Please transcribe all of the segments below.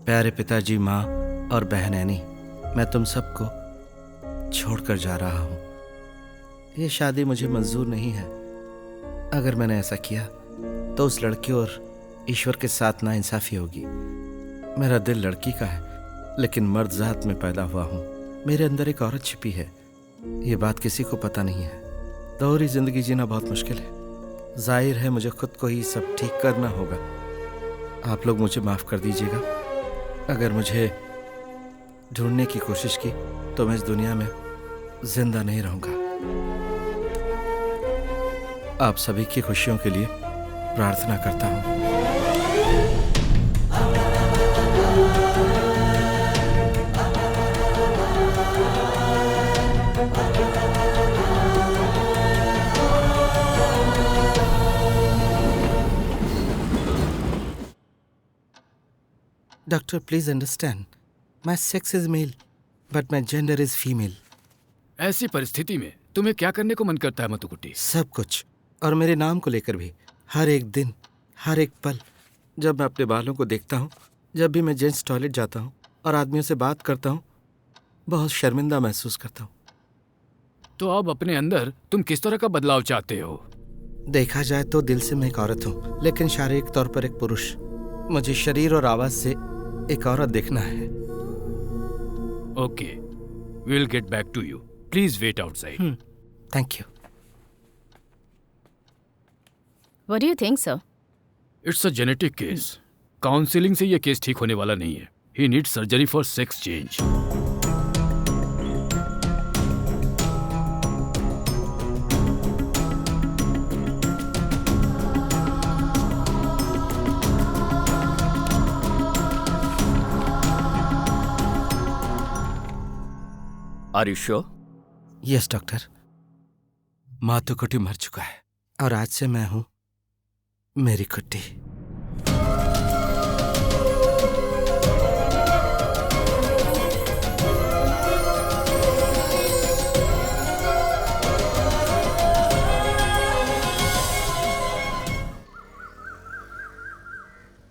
प्यारे पिताजी, माँ और बहन एनी, मैं तुम सबको छोड़कर जा रहा हूँ। ये शादी मुझे मंजूर नहीं है। अगर मैंने ऐसा किया तो उस लड़की और ईश्वर के साथ नाइंसाफी होगी। मेरा दिल लड़की का है, लेकिन मर्द जात में पैदा हुआ हूँ। मेरे अंदर एक औरत छिपी है। ये बात किसी को पता नहीं है। दोहरी जिंदगी जीना बहुत मुश्किल है। जाहिर है मुझे खुद को ही सब ठीक करना होगा। आप लोग मुझे माफ कर दीजिएगा। अगर मुझे ढूंढने की कोशिश की तो मैं इस दुनिया में जिंदा नहीं रहूंगा। आप सभी की खुशियों के लिए प्रार्थना करता हूं। Doctor, please understand, my sex is male but my gender is female. ऐसी परिस्थिति में तुम्हें क्या करने को मन करता है मधुकुट्टी? सब कुछ, और मेरे नाम को लेकर भी। हर एक दिन, हर एक पल, जब मैं अपने बालों को देखता हूँ, जब भी मैं जेंट्स टॉयलेट जाता हूँ और आदमियों से बात करता हूँ, बहुत शर्मिंदा महसूस करता हूँ। तो अब अपने अंदर तुम किस तरह का बदलाव चाहते हो? देखा जाए तो दिल से मैं एक औरत हूँ, लेकिन शारीरिक तौर पर एक पुरुष। मुझे शरीर और आवाज से एक औरत देखना है। Okay, we will get back to you. Please wait outside. Thank you. What do you think, sir? It's a genetic case. Counselling से ये केस ठीक होने वाला नहीं है। He needs surgery for sex change. Are you sure? Yes doctor, मातू कुट्टी मर चुका है और आज से मैं हूँ मेरी कुट्टी।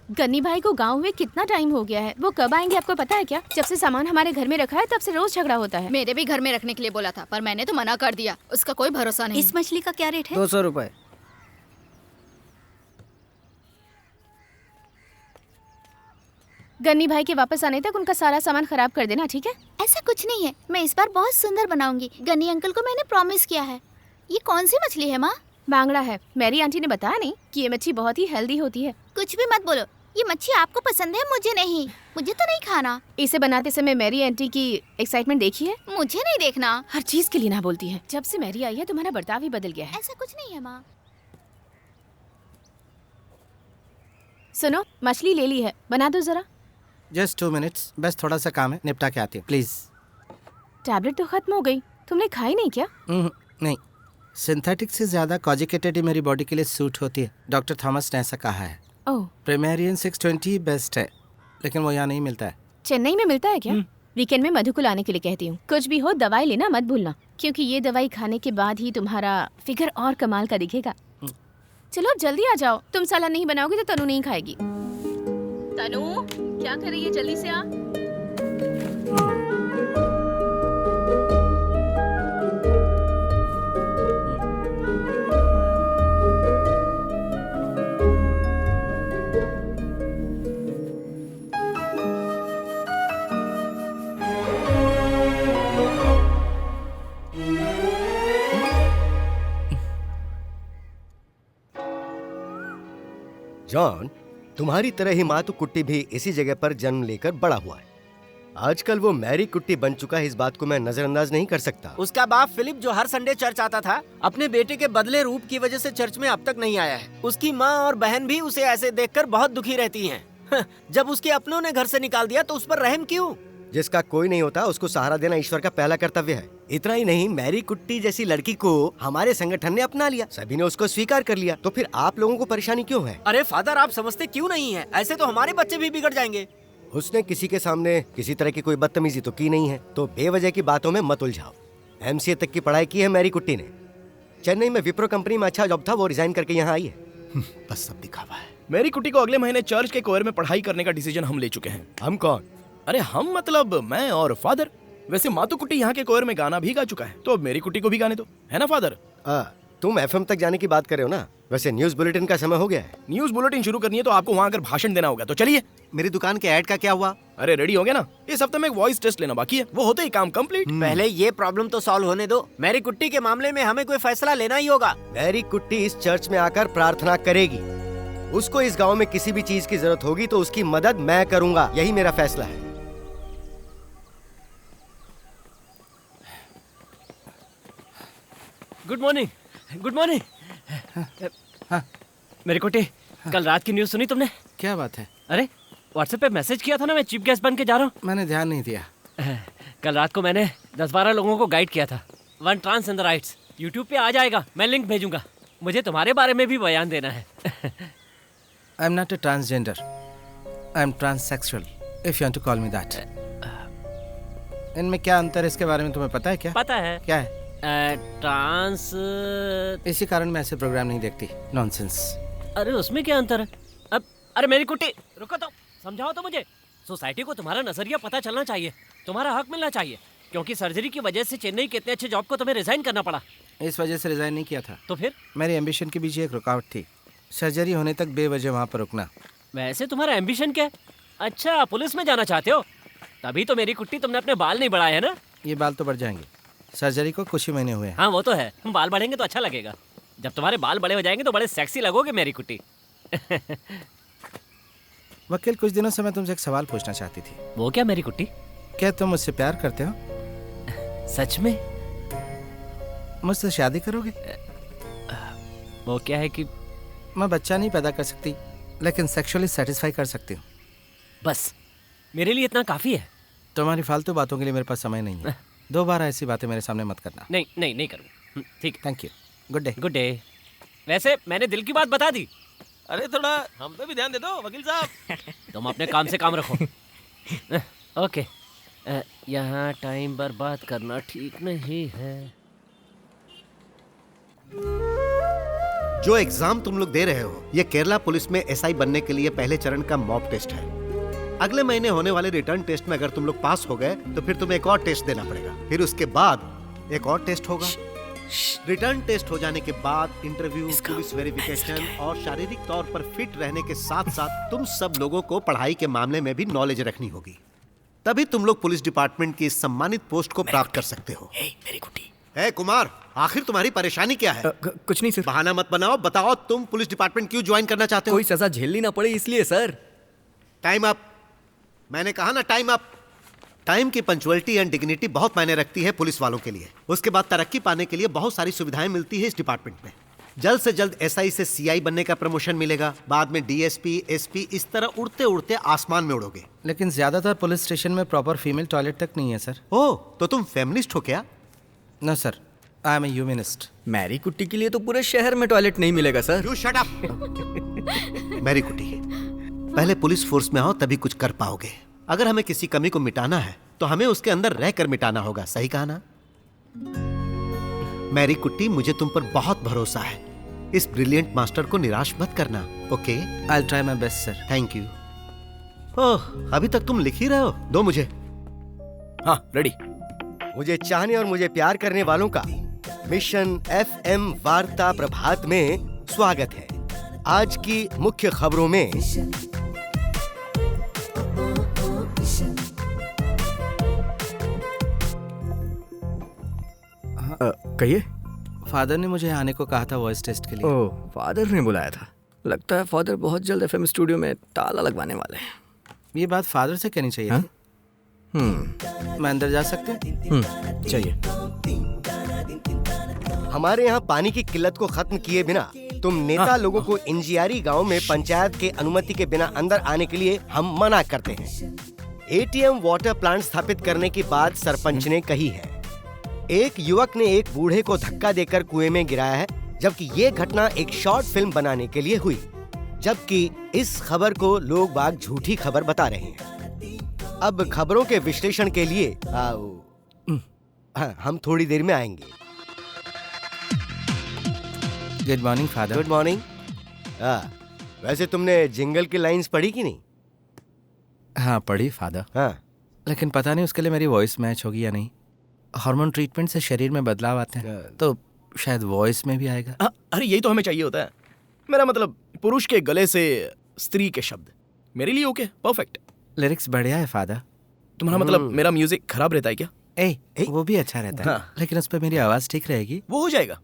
गन्नी भाई को गांव में कितना टाइम हो गया है। वो कब आएंगे आपको पता है क्या? जब से सामान हमारे घर में रखा है तब से रोज झगड़ा होता है। मेरे भी घर में रखने के लिए बोला था, पर मैंने तो मना कर दिया। उसका कोई भरोसा नहीं। इस मछली का क्या रेट है? 200 रुपए। गन्नी भाई के वापस आने तक उनका सारा सामान खराब कर देना, ठीक है? ऐसा कुछ नहीं है, मैं इस बार बहुत सुंदर बनाऊंगी। गन्नी अंकल को मैंने प्रॉमिस किया है। ये कौन सी मछली है माँ? बांगड़ा है। मेरी आंटी ने बताया नहीं कि ये मच्छी बहुत ही हेल्दी होती है। कुछ भी मत बोलो। ये मच्छी आपको पसंद है, मुझे नहीं। मुझे तो नहीं खाना। इसे बनाते समय मेरी आंटी की एक्साइटमेंट देखी है? मुझे नहीं देखना। हर चीज के लिए ना बोलती है। जब से मैरी आई है तुम्हारा बर्ताव ही बदल गया है। ऐसा कुछ नहीं है माँ। सुनो, मछली ले ली है, बना दो जरा। जस्ट 2 मिनट्स, बस थोड़ा सा काम है, निपटा के आती हूँ प्लीज। टैबलेट तो खत्म हो गई, तुमने खाई नहीं क्या? नहीं, सिंथेटिक से ज्यादा कॉजिकेटेड ही मेरी बॉडी के लिए सूट होती है। डॉक्टर थॉमस ने ऐसा कहा है। ओह, प्रीमेरियन 620 बेस्ट है, लेकिन वो यहाँ नहीं मिलता है। चेन्नई में मिलता है क्या? वीकेंड में मधु को लाने के लिए कहती हूँ। कुछ भी हो दवाई लेना मत भूलना, क्योंकि ये दवाई खाने के बाद ही तुम्हारा फिगर और कमाल का दिखेगा। चलो जल्दी आ जाओगे। तुम साला नहीं बनाओगे तो तनु नहीं खाएगी। तनु, क्या कर रही है? जल्दी से आ। जॉन, तुम्हारी तरह ही मातू कुट्टी भी इसी जगह पर जन्म लेकर बड़ा हुआ है। आजकल वो मैरी कुट्टी बन चुका है, इस बात को मैं नजरअंदाज नहीं कर सकता। उसका बाप फिलिप जो हर संडे चर्च आता था, अपने बेटे के बदले रूप की वजह से चर्च में अब तक नहीं आया है। उसकी माँ और बहन भी उसे ऐसे देखकर बहुत दुखी रहती हैं। जब उसके अपनों ने घर से निकाल दिया तो उस पर रहम क्यों? जिसका कोई नहीं होता उसको सहारा देना ईश्वर का पहला कर्तव्य है। इतना ही नहीं, मैरी कुट्टी जैसी लड़की को हमारे संगठन ने अपना लिया, सभी ने उसको स्वीकार कर लिया। तो फिर आप लोगों को परेशानी क्यों है? अरे फादर, आप समझते क्यों नहीं है? ऐसे तो हमारे बच्चे भी बिगड़ जाएंगे। उसने किसी के सामने किसी तरह की कोई बदतमीजी तो की नहीं है, तो बेवजह की बातों में मत उलझाओ। MCA तक की पढ़ाई की है मैरी कुट्टी ने। चेन्नई में विप्रो कंपनी में अच्छा जॉब था, वो रिजाइन करके यहाँ आई है। बस सब दिखावा है। मेरी कुटी को अगले महीने चर्च के कोयर में पढ़ाई करने का डिसीजन हम ले चुके हैं। हम कौन? अरे हम मतलब मैं और फादर। वैसे मातू कुटी यहाँ के कोयर में गाना भी गा चुका है, तो अब मेरी कुटी को भी गाने दो, है ना फादर? तुम FM तक जाने की बात कर रहे हो ना? वैसे न्यूज बुलेटिन का समय हो गया है। न्यूज बुलेटिन शुरू करनी है तो आपको वहाँ आकर भाषण देना होगा, तो चलिए। मेरी दुकान के ऐड का क्या हुआ? अरे रेडी हो गया ना? इस हफ्ते में एक वॉइस टेस्ट लेना बाकी है, वो होते ही काम कंप्लीट। पहले ये प्रॉब्लम तो सॉल्व होने दो। मैरी कुट्टी के मामले में हमें कोई फैसला लेना ही होगा। मैरी कुट्टी इस चर्च में आकर प्रार्थना करेगी। उसको इस गांव में किसी भी चीज की जरूरत होगी तो उसकी मदद मैं करूंगा, यही मेरा फैसला है। Good morning, good morning. मेरी कुटी, कल रात की न्यूज़ सुनी तुमने? क्या बात है? अरे व्हाट्सएप पे मैसेज किया था ना, मैं चीफ गेस्ट बन के जा रहा हूँ। मैंने ध्यान नहीं दिया। कल रात को मैंने 10-12 लोगों को गाइड किया था। One trans in the rights YouTube पे आ जाएगा, मैं लिंक भेजूंगा। मुझे तुम्हारे बारे में भी बयान देना है। I am not a transgender, I am transsexual, if you want to call me that. इनमें क्या अंतर है, इसके बारे में तुम्हें पता है क्या? पता है। क्या है? ट्रांस। इसी कारण मैं ऐसे प्रोग्राम नहीं देखती। नॉनसेंस। अरे उसमें क्या अंतर है? अब अरे मेरी कुटी रुको तो, समझाओ तो मुझे। सोसाइटी को तुम्हारा नजरिया पता चलना चाहिए, तुम्हारा हक मिलना चाहिए, क्योंकि सर्जरी की वजह से चेन्नई के इतने अच्छे जॉब को तुम्हें रिजाइन करना पड़ा। इस वजह से रिजाइन नहीं किया था। तो फिर? मेरी एम्बिशन के पीछे एक रुकावट थी, सर्जरी होने तक बेवजह वहाँ पर रुकना। वैसे तुम्हारा एम्बिशन क्या है? अच्छा, पुलिस में जाना चाहते हो? तभी तो मेरी कुट्टी तुमने अपने बाल नहीं बढ़ाए है ना? ये बाल तो बढ़ जाएंगे, सर्जरी को कुछ ही महीने हुए हैं। हाँ वो तो है, बाल बढ़ेंगे तो अच्छा लगेगा। जब तुम्हारे बाल बड़े हो जाएंगे तो बड़े सेक्सी लगोगे मेरी कुट्टी। वकील, कुछ दिनों से मैं तुमसे एक सवाल पूछना चाहती थी। वो क्या मेरी कुट्टी? क्या तुम मुझसे प्यार करते हो? सच में? मुझसे शादी करोगे? वो क्या है कि मैं बच्चा नहीं पैदा कर सकती, लेकिन सेक्सुअली सेटिस्फाई कर सकती हूँ। बस मेरे लिए इतना काफी है। तुम्हारी फालतू बातों के लिए मेरे पास समय नहीं है। दोबारा ऐसी बातें मेरे सामने मत करना। नहीं नहीं नहीं करूँगा। ठीक, thank you. Good day. Good day. वैसे मैंने दिल की बात बता दी। अरे थोड़ा हम पे भी ध्यान दे दो वकील साहब। तुम अपने काम से काम रखो। ओके, यहाँ टाइम बर्बाद करना ठीक नहीं है। जो एग्जाम तुम लोग दे रहे हो, ये केरला पुलिस में SI बनने के लिए पहले चरण का मॉक टेस्ट है। अगले महीने होने वाले रिटर्न टेस्ट में अगर तुम लोग पास हो गए तो फिर तुम्हें एक और टेस्ट देना पड़ेगा, फिर उसके बाद एक और टेस्ट होगा। रिटर्न टेस्ट हो जाने के बाद इंटरव्यू, पुलिस वेरिफिकेशन और शारीरिक तौर पर फिट रहने के साथ साथ तुम सब लोगों को पढ़ाई के मामले में भी नॉलेज रखनी होगी। तभी तुम लोग पुलिस डिपार्टमेंट की इस सम्मानित पोस्ट को प्राप्त कर सकते हो। मेरी कुटी। कुमार, आखिर तुम्हारी परेशानी क्या है? कुछ नहीं सर। बहाना मत बनाओ, बताओ तुम पुलिस डिपार्टमेंट क्यों ज्वाइन करना चाहते हो? कोई सजा झेलनी ना पड़े इसलिए सर। Time up. मैंने कहा ना टाइम अप। टाइम की पंक्चुअलिटी एंड डिग्निटी बहुत मायने रखती है पुलिस वालों के लिए। उसके बाद तरक्की पाने के लिए बहुत सारी सुविधाएं मिलती है इस डिपार्टमेंट में। जल्द से जल्द SI से CI बनने का प्रमोशन मिलेगा, बाद में DSP, SP, इस तरह उड़ते उड़ते आसमान में उड़ोगे। लेकिन ज्यादातर पुलिस स्टेशन में प्रॉपर फीमेल टॉयलेट तक नहीं है सर। ओह, तो तुम फेमिनिस्ट हो क्या? No sir, I am a humanist. Mary Kutty के लिए तो पूरे शहर में टॉयलेट नहीं मिलेगा sir. You shut up. Mary Kutty, पहले पुलिस फोर्स में आओ तभी कुछ कर पाओगे। अगर हमें किसी कमी को मिटाना है तो हमें उसके अंदर रहकर मिटाना होगा, सही कहा ना? मैरी कुट्टी, मुझे तुम पर बहुत भरोसा है। इस ब्रिलियंट मास्टर को निराश मत करना, okay? I will try my best sir. Thank you. Oh, अभी तक तुम लिख ही रहे हो? दो मुझे। हाँ, रेडी। मुझे चाहने और मुझे प्यार करने वालों का मिशन FM वार्ता प्रभात में स्वागत है। आज की मुख्य खबरों में कहिए। फादर ने मुझे आने को कहा था वॉइस टेस्ट के लिए। ओह, फादर ने बुलाया था। लगता है फादर बहुत जल्द FM स्टूडियो में ताला लगवाने वाले हैं। ये बात फादर से कहनी चाहिए थी। मैं अंदर जा सकते हैं? चाहिए। हमारे यहाँ पानी की किल्लत को खत्म किए बिना तुम नेता लोगों को इंजियारी गांव में पंचायत के अनुमति के बिना अंदर आने के लिए हम मना करते हैं। ATM वाटर प्लांट स्थापित करने की बात सरपंच ने कही है। एक युवक ने एक बूढ़े को धक्का देकर कुएं में गिराया है, जबकि ये घटना एक शॉर्ट फिल्म बनाने के लिए हुई। जबकि इस खबर को लोग बाग झूठी खबर बता रहे हैं। अब खबरों के विश्लेषण के लिए हाँ, हम थोड़ी देर में आएंगे। Good morning father. Good morning. वैसे तुमने जिंगल की लाइंस पढ़ी कि नहीं? हाँ पढ़ी फादर। हाँ, लेकिन पता नहीं उसके लिए मेरी वॉइस मैच होगी या नहीं। हार्मोन ट्रीटमेंट से शरीर में बदलाव आते हैं, तो शायद वॉइस में भी आएगा। अरे यही तो हमें चाहिए होता है। मेरा मतलब पुरुष के गले से स्त्री के शब्द मेरे लिए ओके, परफेक्ट। लिरिक्स बढ़िया है फादर। तुम्हारा मतलब मेरा म्यूजिक खराब रहता है क्या? वो भी अच्छा रहता है। हाँ। लेकिन उस पर मेरी आवाज ठीक रहेगी। वो हो जाएगा।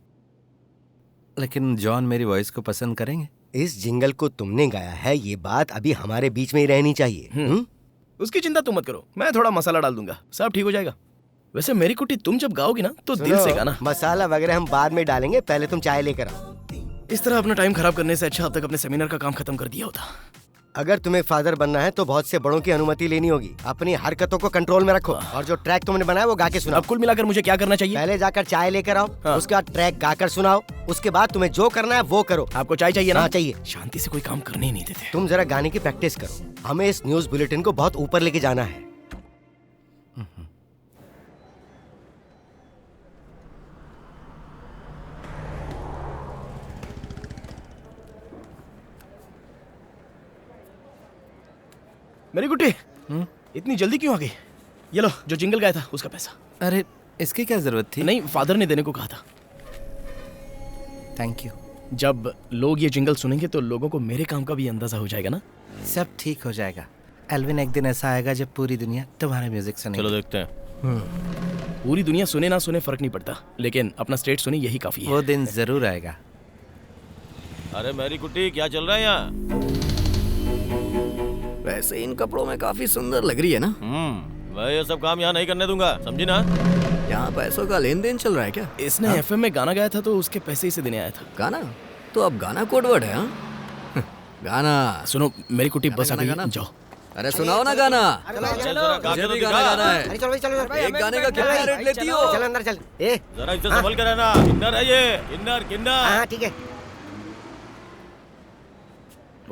लेकिन जॉन मेरी वॉइस को पसंद करेंगे। इस जिंगल को तुमने गाया है, ये बात अभी हमारे बीच में ही रहनी चाहिए। उसकी चिंता तुम मत करो, मैं थोड़ा मसाला डाल दूंगा, सब ठीक हो जाएगा। वैसे मेरी कुटी तुम जब गाओगी ना तो दिल से गाना। मसाला वगैरह हम बाद में डालेंगे, पहले तुम चाय लेकर आओ। इस तरह अपना टाइम खराब करने से अच्छा अब तक अपने सेमिनार का काम खत्म कर दिया होता। अगर तुम्हें फादर बनना है तो बहुत से बड़ों की अनुमति लेनी होगी। अपनी हरकतों को कंट्रोल में रखो और जो ट्रैक तुमने बनाया वो गा के सुनाओ। अब कुल मिलाकर मुझे क्या करना चाहिए? पहले जाकर चाय लेकर आओ, हाँ। उसके बाद ट्रैक गाकर सुनाओ, उसके बाद तुम्हें जो करना है वो करो। आपको चाय चाहिए ना? हाँ चाहिए। शांति से कोई काम करने ही नहीं देते। तुम जरा गाने की प्रैक्टिस करो, हमें इस न्यूज बुलेटिन को बहुत ऊपर लेके जाना है। मेरी गुट्टी इतनी जल्दी क्यों आ गई? ये लो, जो जिंगल गाया था उसका पैसा। अरे इसकी क्या जरूरत थी? नहीं, फादर ने देने को कहा था। Thank you. जब लोग ये जिंगल सुनेंगे तो लोगों को मेरे काम का भी अंदाजा हो जाएगा ना। सब ठीक हो जाएगा। एल्विन, एक दिन ऐसा आएगा जब पूरी दुनिया तुम्हारा म्यूजिक सुनेगी। चलो देखते हैं। पूरी दुनिया सुने ना सुने फर्क नहीं पड़ता, लेकिन अपना स्टेट सुने यही काफी है। वो दिन जरूर आएगा। अरे मेरी कुट्टी, क्या चल रहा है यहाँ? वैसे इन कपड़ों में काफी सुंदर लग रही है ना। मैं ये सब काम यहाँ नहीं करने दूंगा, समझी ना? यहाँ पैसों का लेन देन चल रहा है क्या? इसने एफएम में गाना गाया था तो उसके पैसे इसे देने आया था। गाना? तो अब गाना कोडवर्ड है? हाँ? गाना सुनो मेरी कुटी, बस आ गई, जाओ। अरे सुनाओ ना गाना। मुझे भी गाना गाना है। अरे चलो चलो, एक गाने का कितना रेट लेती हो? चल अंदर चल। ए जरा इसे संभल कर रहना। किन्नर है ये, किन्नर किन्नर। हाँ ठीक है।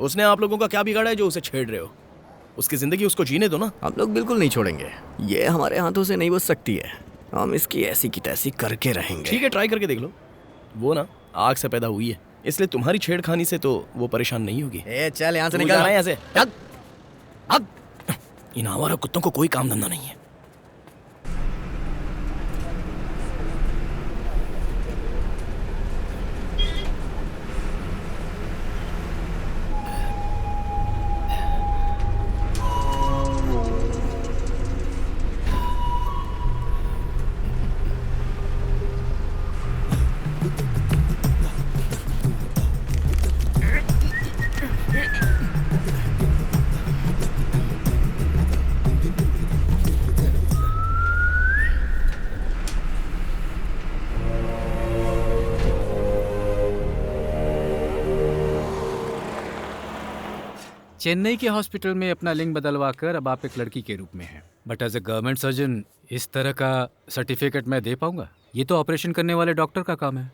उसने आप लोगों का क्या बिगाड़ा है जो उसे छेड़ रहे हो? उसकी जिंदगी उसको जीने दो ना। हम लोग बिल्कुल नहीं छोड़ेंगे। ये हमारे हाथों से नहीं बच सकती है। हम इसकी ऐसी की तैसी करके रहेंगे। ठीक है, ट्राई करके देख लो। वो ना आग से पैदा हुई है, इसलिए तुम्हारी छेड़खानी से तो वो परेशान नहीं होगी। ए चल यहाँ से तू निकल। जा यहाँ से। इन आवारा कुत्तों को कोई काम धंधा नहीं है। चेन्नई के हॉस्पिटल में अपना लिंग बदलवा कर अब आप एक लड़की के रूप में हैं। But as a government surgeon इस तरह का सर्टिफिकेट मैं दे पाऊंगा? ये तो ऑपरेशन करने वाले डॉक्टर का काम है।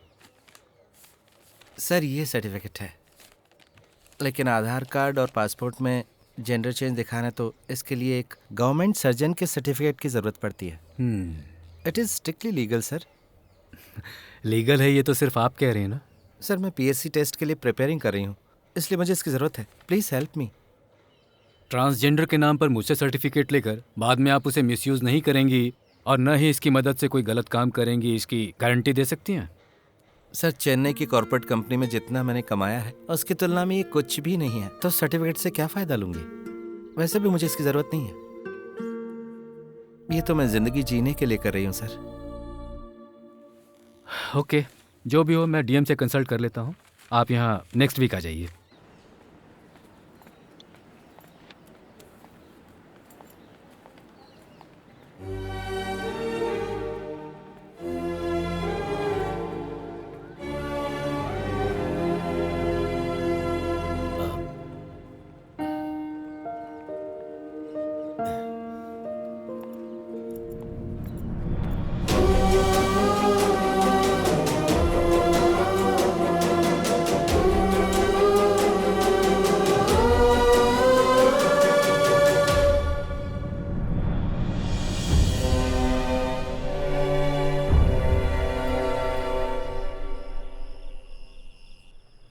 सर ये सर्टिफिकेट है, लेकिन आधार कार्ड और पासपोर्ट में जेंडर चेंज दिखाना है, तो इसके लिए एक गवर्नमेंट सर्जन के सर्टिफिकेट की ज़रूरत पड़ती है। It is strictly legal sir. Legal है ये तो सिर्फ आप कह रहे हैं ना? सर मैं पीएससी टेस्ट के लिए प्रिपेयरिंग कर रही हूँ, इसलिए मुझे इसकी ज़रूरत है। Please help me. ट्रांसजेंडर के नाम पर मुझसे सर्टिफिकेट लेकर बाद में आप उसे मिसयूज़ नहीं करेंगी और न ही इसकी मदद से कोई गलत काम करेंगी, इसकी गारंटी दे सकती हैं? सर चेन्नई की कॉर्पोरेट कंपनी में जितना मैंने कमाया है उसकी तुलना में ये कुछ भी नहीं है, तो सर्टिफिकेट से क्या फ़ायदा लूँगी? वैसे भी मुझे इसकी ज़रूरत नहीं है। ये तो मैं ज़िंदगी जीने के लिए कर रही हूँ सर। ओके, जो भी हो मैं डीएम से कंसल्ट कर लेता हूँ। आप यहाँ नेक्स्ट वीक आ जाइए।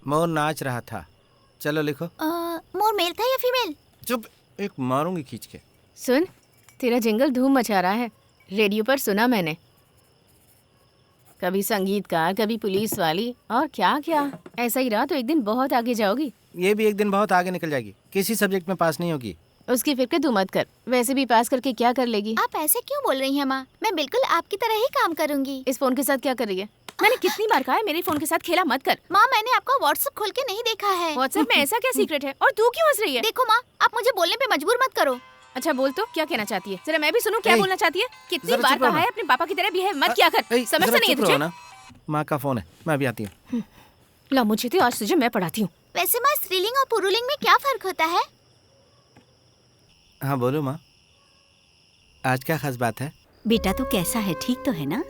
मोर नाच रहा था। चलो लिखो। मोर मेल था या फीमेल? चुप, एक मारूंगी खींच के। सुन, तेरा जिंगल धूम मचा रहा है। रेडियो पर सुना मैंने। कभी संगीतकार, कभी पुलिस वाली, और क्या क्या। ऐसा ही रहा तो एक दिन बहुत आगे जाओगी। ये भी एक दिन बहुत आगे निकल जाएगी। किसी सब्जेक्ट में पास नहीं होगी। उसकी फिक्र तू मत कर। वैसे भी पास करके क्या कर लेगी? आप ऐसे क्यों बोल रही हैं माँ? मैं बिल्कुल आपकी तरह ही काम करूंगी। इस फोन के साथ क्या कर रही है? मैंने कितनी बार कहा है मेरे फोन के साथ खेला मत कर। माँ, मैंने आपका व्हाट्सएप खोल के नहीं देखा है। व्हाट्सएप में ऐसा क्या सीक्रेट है? और तू क्यों हंस रही है? देखो माँ, आप मुझे बोलने पे मजबूर मत करो। अच्छा बोल तो, क्या कहना चाहती है? जरा मैं भी सुनूं क्या बोलना चाहती है। कितनी जरा बार चुप रहो कहा है अपने पापा की तरह बिहेव मत किया कर। समझ जरा नहीं है चुप तुझे? रहो ना। माँ का फोन है, मैं भी आती हूँ। ला मुझे तो आज तुझे मैं पढ़ाती हूँ। वैसे माँ, स्त्रीलिंग और पुरुलिंग में क्या फर्क होता है? हाँ बोलो माँ, आज क्या खास बात है? बेटा तो कैसा है, ठीक तो है ना?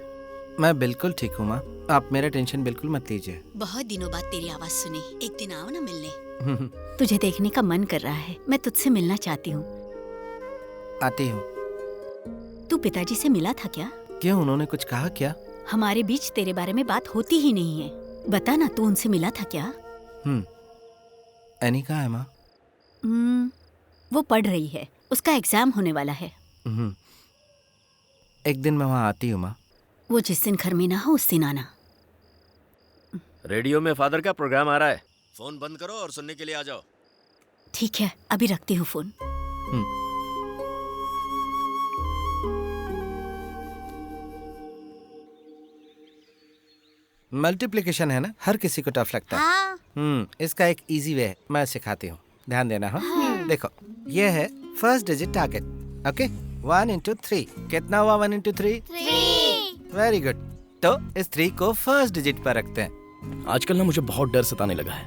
मैं बिल्कुल ठीक हूँ माँ, आप मेरा टेंशन बिल्कुल मत लीजिए। बहुत दिनों बाद तेरी आवाज सुनी। एक दिन आओ ना मिलने। तुझे देखने का मन कर रहा है। मैं तुझसे मिलना चाहती हूँ। आती हूँ। तू पिताजी से मिला था क्या? क्यों, उन्होंने कुछ कहा क्या? हमारे बीच तेरे बारे में बात होती ही नहीं है। बता ना, तू उनसे मिला था क्या? एनी कहाँ है माँ? वो पढ़ रही है, उसका एग्जाम होने वाला है। एक दिन मैं वहाँ आती हूँ माँ। वो जिस दिन घर में ना हो उस दिन आना। रेडियो में फादर का प्रोग्राम आ रहा है, फोन बंद करो और सुनने के लिए आ जाओ। ठीक है, अभी रखती हूँ फोन। मल्टीप्लिकेशन है ना, हर किसी को टफ लगता है। इसका एक इजी वे है, मैं सिखाती हूँ, ध्यान देना। हाँ देखो, ये है first digit target. Okay, 1 into 3 कितना हुआ? 1 into 3? 3। Very good. तो इस 3 को फर्स्ट डिजिट पर रखते हैं। आजकल ना मुझे बहुत डर सताने लगा है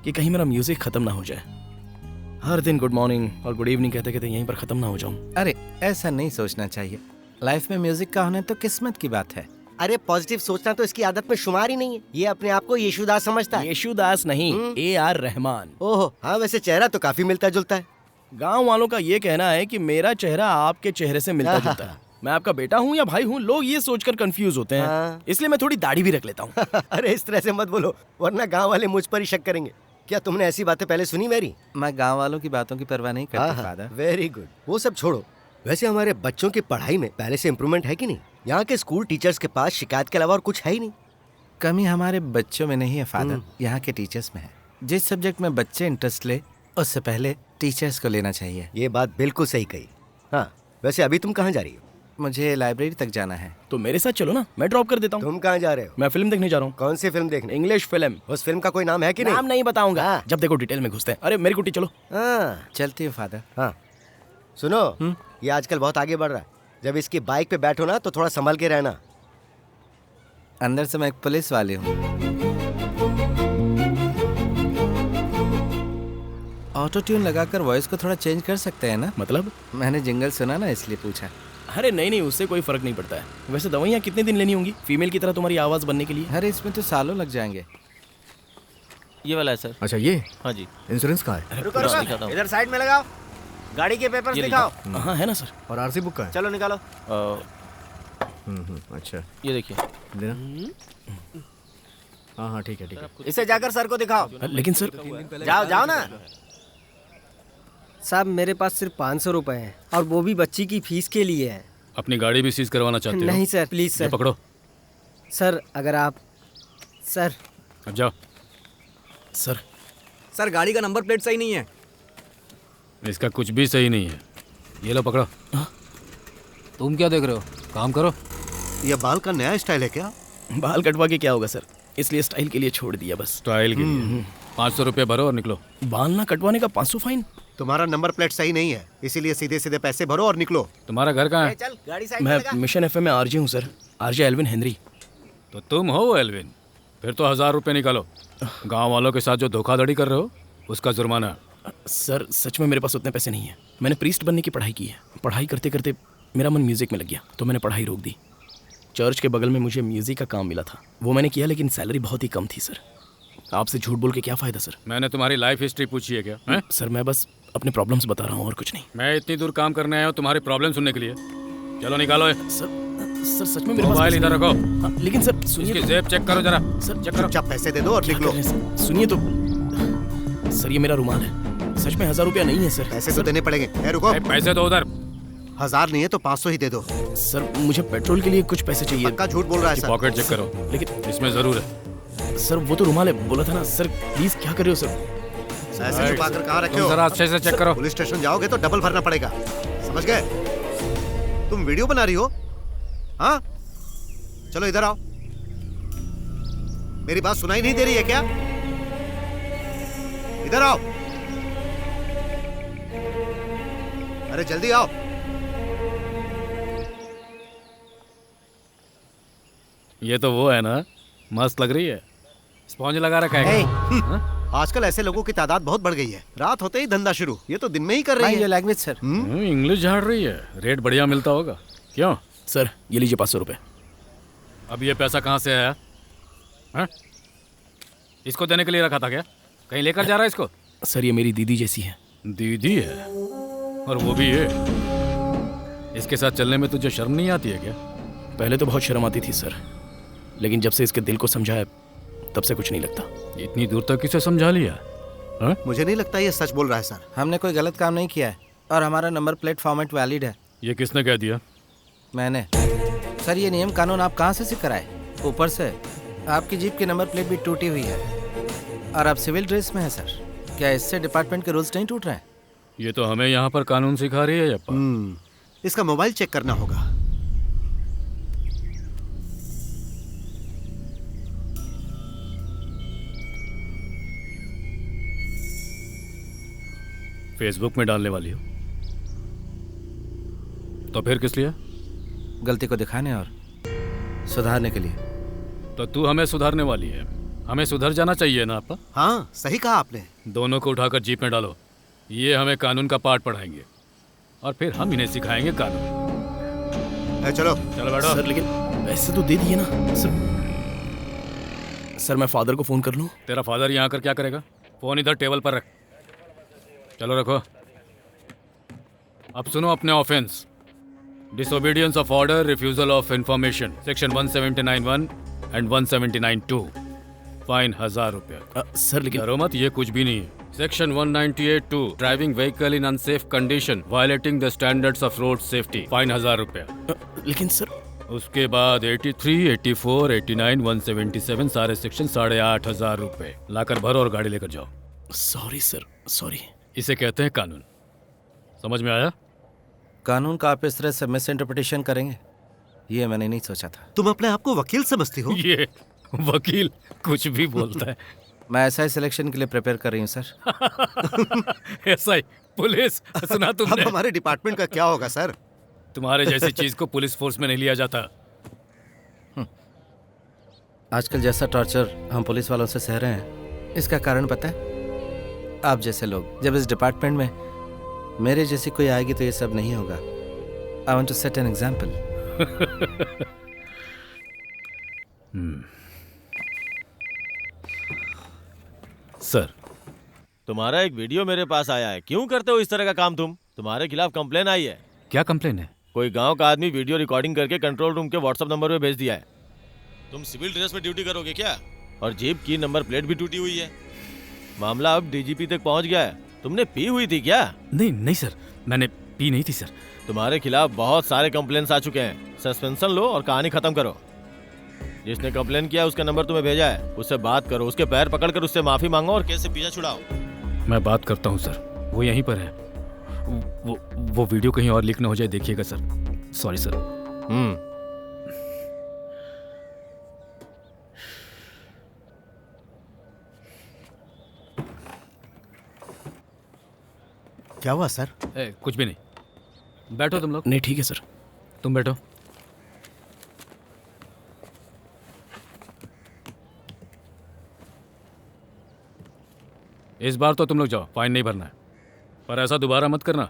कि कहीं मेरा म्यूजिक खत्म ना हो जाए। हर दिन गुड मॉर्निंग और गुड इवनिंग कहते कहते यहीं पर खत्म ना हो जाऊं। अरे ऐसा नहीं सोचना चाहिए। लाइफ में म्यूजिक का होना तो किस्मत की बात है। अरे पॉजिटिव सोचना तो इसकी आदत में शुमार ही नहीं है। ये अपने आप को यीशुदास समझता है। यीशुदास नहीं, AR रहमान। ओहो हाँ, वैसे चेहरा तो काफी मिलता जुलता है। गांव वालों का ये कहना है कि मेरा चेहरा आपके चेहरे से मिलता जुलता है। मैं आपका बेटा हूँ या भाई हूँ, लोग ये सोचकर कंफ्यूज होते हैं। इसलिए मैं थोड़ी दाढ़ी भी रख लेता हूँ। अरे इस तरह से मत बोलो, वरना गांव वाले मुझ पर ही शक करेंगे। क्या तुमने ऐसी बातें पहले सुनी मेरी? मैं गांव वालों की बातों की परवाह नहीं करता फादर। वेरी गुड, वो सब छोड़ो। वैसे हमारे बच्चों की पढ़ाई में पहले से इम्प्रूवमेंट है कि नहीं? यहाँ के स्कूल टीचर्स के पास शिकायत के अलावा और कुछ है ही नहीं। कमी हमारे बच्चों में नहीं है फादर, यहाँ के टीचर्स में है। जिस सब्जेक्ट में बच्चे इंटरेस्ट ले, उससे पहले टीचर्स को लेना चाहिए। ये बात बिल्कुल सही कही। हाँ, वैसे अभी तुम कहाँ जा रही हो? मुझे लाइब्रेरी तक जाना है। तो मेरे साथ चलो ना, मैं ड्रॉप कर देता हूँ। तुम कहाँ जा रहे हो? मैं फिल्म देखने जा रहा हूँ। कौन सी फिल्म देखने? English film. उस फिल्म का कोई नाम है कि नहीं? नाम नहीं बताऊंगा, जब देखो डिटेल में घुसते हैं। अरे मेरी कुटी चलो। चलती हूँ फादर। हाँ सुनो, ये आजकल बहुत आगे बढ़ रहा है। जब इसकी बाइक पे बैठो ना तो थोड़ा संभल के रहना। अंदर से मैं एक पुलिस वाली हूँ। ऑटो ट्यून लगाकर वॉइस को थोड़ा चेंज कर सकते हैं ना? मतलब? मैंने जिंगल सुना ना, इसलिए पूछा। अरे नहीं, उससे कोई फर्क नहीं पड़ता है। वैसे दवाइयाँ कितने दिन लेनी होंगी फीमेल की तरह तुम्हारी आवाज बनने के लिए? अरे इसमें तो सालों लग जाएंगे। ये वाला है सर। अच्छा ये? हाँ जी। इंश्योरेंस कहाँ है? रुको रुको, इधर साइड में लगाओ। गाड़ी के पेपर्स दिखाओ। हाँ है ना सर। और आरसी बुक का है? चलो निकालो। अच्छा ये देखिए देना। हाँ ठीक है ठीक है। इसे जाकर सर को दिखाओ। लेकिन सर जाओ जाओ ना। साहब मेरे पास सिर्फ 500 रुपए हैं और वो भी बच्ची की फीस के लिए है। अपनी गाड़ी भी सीज करवाना चाहते हो? नहीं सर, प्लीज सर। पकड़ो सर, अगर आप सर। अब जाओ। सर गाड़ी का नंबर प्लेट सही नहीं है। इसका कुछ भी सही नहीं है। ये लो पकड़ो। तुम क्या देख रहे हो, काम करो। ये बाल का नया स्टाइल है क्या? बाल कटवा के क्या होगा सर, इसलिए स्टाइल के लिए छोड़ दिया बस। स्टाइल के लिए 500 रुपये भरो और निकलो। बाल ना कटवाने का 500 फाइन? तुम्हारा नंबर प्लेट सही नहीं है, इसीलिए सीधे सीधे पैसे भरो और निकलो। तुम्हारा घर कहाँ है? चल गाड़ी साइड मैं मिशन FM में RJ हूँ सर, RJ एल्विन हेनरी। तो तुम हो वो एल्विन? फिर तो 1000 रुपये निकालो। गांव वालों के साथ जो धोखाधड़ी कर रहे हो उसका जुर्माना। सर सच में मेरे पास उतने पैसे नहीं है। मैंने प्रीस्ट बनने की पढ़ाई की है। पढ़ाई करते करते मेरा मन म्यूजिक में लग गया तो मैंने पढ़ाई रोक दी। चर्च के बगल में मुझे म्यूजिक का काम मिला था, वो मैंने किया, लेकिन सैलरी बहुत ही कम थी सर। आपसे झूठ बोल के क्या फायदा सर? मैंने तुम्हारी लाइफ हिस्ट्री पूछी है क्या है? सर मैं बस अपने प्रॉब्लम्स बता रहा हूँ और कुछ नहीं। मैं इतनी दूर काम करने आया हूँ तुम्हारी प्रॉब्लम सुनने के लिए? चलो निकालो। सर सर सच में मेरे पास मोबाइल इधर रखो। हाँ, लेकिन सर सुनिए इसकी तो- जेब चेक करो जरा। सर चेक करो। चुपचाप पैसे दे दो और लिख लो। सुनिए तो सर, ये मेरा रुमाल है। सच में 1000 रुपया नहीं है सर। पैसे तो देने पड़ेंगे। रुको। पैसे दो उधर। 1000 नहीं है तो 500 ही दे दो। सर मुझे पेट्रोल के लिए कुछ पैसे चाहिए। पक्का झूठ बोल रहा है सर। पॉकेट चेक करो, लेकिन इसमें जरूर है। सर वो तो रुमाल है, बोला था ना सर। प्लीज क्या कर रहे हो सर? ऐसे छुपा कर कहाँ रखे हो? जरा अच्छे से चेक करो। पुलिस स्टेशन जाओगे तो डबल भरना पड़ेगा, समझ गए? तुम वीडियो बना रही हो? हाँ, चलो इधर आओ। मेरी बात सुनाई नहीं दे रही है क्या? इधर आओ। अरे जल्दी आओ। ये तो वो है ना, मस्त लग रही है। स्पॉन्ज लगा रखा है क्या? आजकल ऐसे लोगों की तादाद बहुत बढ़ गई है। रात होते ही धंधा शुरू। ये तो दिन में ही कर रही है। Language sir. इंग्लिश झाड़ रही है। रेट बढ़िया मिलता होगा। क्यों सर? ये लीजिए 500 रुपए। अब ये पैसा कहाँ से आया? हाँ? इसको देने के लिए रखा था क्या? कहीं लेकर जा रहा है इसको? सर ये मेरी दीदी जैसी है। दीदी है? और वो भी ये? इसके साथ चलने में तुझे शर्म नहीं आती है क्या? पहले तो बहुत शर्म आती थी सर, लेकिन जब से इसके दिल को समझाया तब से कुछ नहीं लगता। इतनी दूर तक किसे समझा लिया? हा? मुझे नहीं लगता ये सच बोल रहा है सर। हमने कोई गलत काम नहीं किया है और हमारा नंबर प्लेट फॉर्मेट वैलिड है। ये किसने कह दिया? मैंने। सर ये नियम कानून आप कहाँ से सीख आए? ऊपर से आपकी जीप की नंबर प्लेट भी टूटी हुई है और आप सिविल ड्रेस में है सर। क्या इससे डिपार्टमेंट के रूल्स नहीं टूट रहे हैं? ये तो हमें यहाँ पर कानून सिखा रही है यप्पा। इसका मोबाइल चेक करना होगा। फेसबुक में डालने वाली हो तो फिर किस लिए? गलती को दिखाने और सुधारने के लिए। तो तू हमें सुधारने वाली है। हमें सुधर जाना चाहिए ना आपा? हाँ सही कहा आपने। दोनों को उठाकर जीप में डालो। ये हमें कानून का पाठ पढ़ाएंगे और फिर हम इन्हें सिखाएंगे कानून। चलो चलो बैठो। सर लेकिन पैसे तो दे दिए ना सर। मैं फादर को फोन कर लूं? तेरा फादर यहाँ आकर क्या करेगा? फोन इधर टेबल पर रख। चलो रखो। अब सुनो अपने offence. Disobedience of order, refusal of information, section 179(1) and 179(2). Fine 1000 रुपया। सर लेकिन डरो मत, ये कुछ भी नहीं है। Section 198(2) driving vehicle in unsafe condition, violating the standards of road safety, fine 1000 रुपया। लेकिन सर उसके बाद 83, 84, 89, 177 सारे सेक्शन 8500 रुपए। लाकर भरो और गाड़ी लेकर जाओ। Sorry sir, sorry. इसे कहते हैं कानून। समझ में आया? कानून का आप इस तरह से मिस इंटरप्रिटेशन करेंगे ये मैंने नहीं सोचा था। तुम अपने आप को वकील समझती हो? ये वकील कुछ भी बोलता है। मैं एसआई सिलेक्शन के लिए प्रिपेयर कर रही हूँ सर। एसआई पुलिस सुना तुमने? अब हमारे डिपार्टमेंट का क्या होगा सर? तुम्हारे जैसी चीज को पुलिस फोर्स में नहीं लिया जाता। आजकल जैसा टॉर्चर हम पुलिस वालों से सह रहे हैं, इसका कारण पता है? आप जैसे लोग। जब इस डिपार्टमेंट में मेरे जैसी कोई आएगी तो ये सब नहीं होगा। I want to set an example. Sir तुम्हारा एक वीडियो मेरे पास आया है। क्यों करते हो इस तरह का काम तुम? तुम्हारे खिलाफ कंप्लेन आई है। क्या कंप्लेन है? कोई गांव का आदमी वीडियो रिकॉर्डिंग करके कंट्रोल रूम के व्हाट्सएप नंबर पे भेज दिया है। तुम सिविल ड्रेस में ड्यूटी करोगे क्या? और जीप की नंबर प्लेट भी टूटी हुई है। मामला अब डीजीपी तक पहुंच गया है। तुमने पी हुई थी क्या? नहीं सर, मैंने पी नहीं थी सर। तुम्हारे खिलाफ बहुत सारे कंप्लेंट्स आ चुके हैं। सस्पेंशन लो और कहानी खत्म करो। जिसने कंप्लेन किया उसका नंबर तुम्हें भेजा है, उससे बात करो, उसके पैर पकड़कर उससे माफी मांगो और केस से पीछा छुड़ाओ। मैं बात करता हूँ सर, वो यहीं पर है। वो वीडियो कहीं और लीक ना हो जाए, देखिएगा सर। Sorry sir. क्या हुआ सर? कुछ भी नहीं। बैठो तुम लोग। नहीं ठीक है सर। तुम बैठो। इस बार तो तुम लोग जाओ, फाइन नहीं भरना है, पर ऐसा दोबारा मत करना।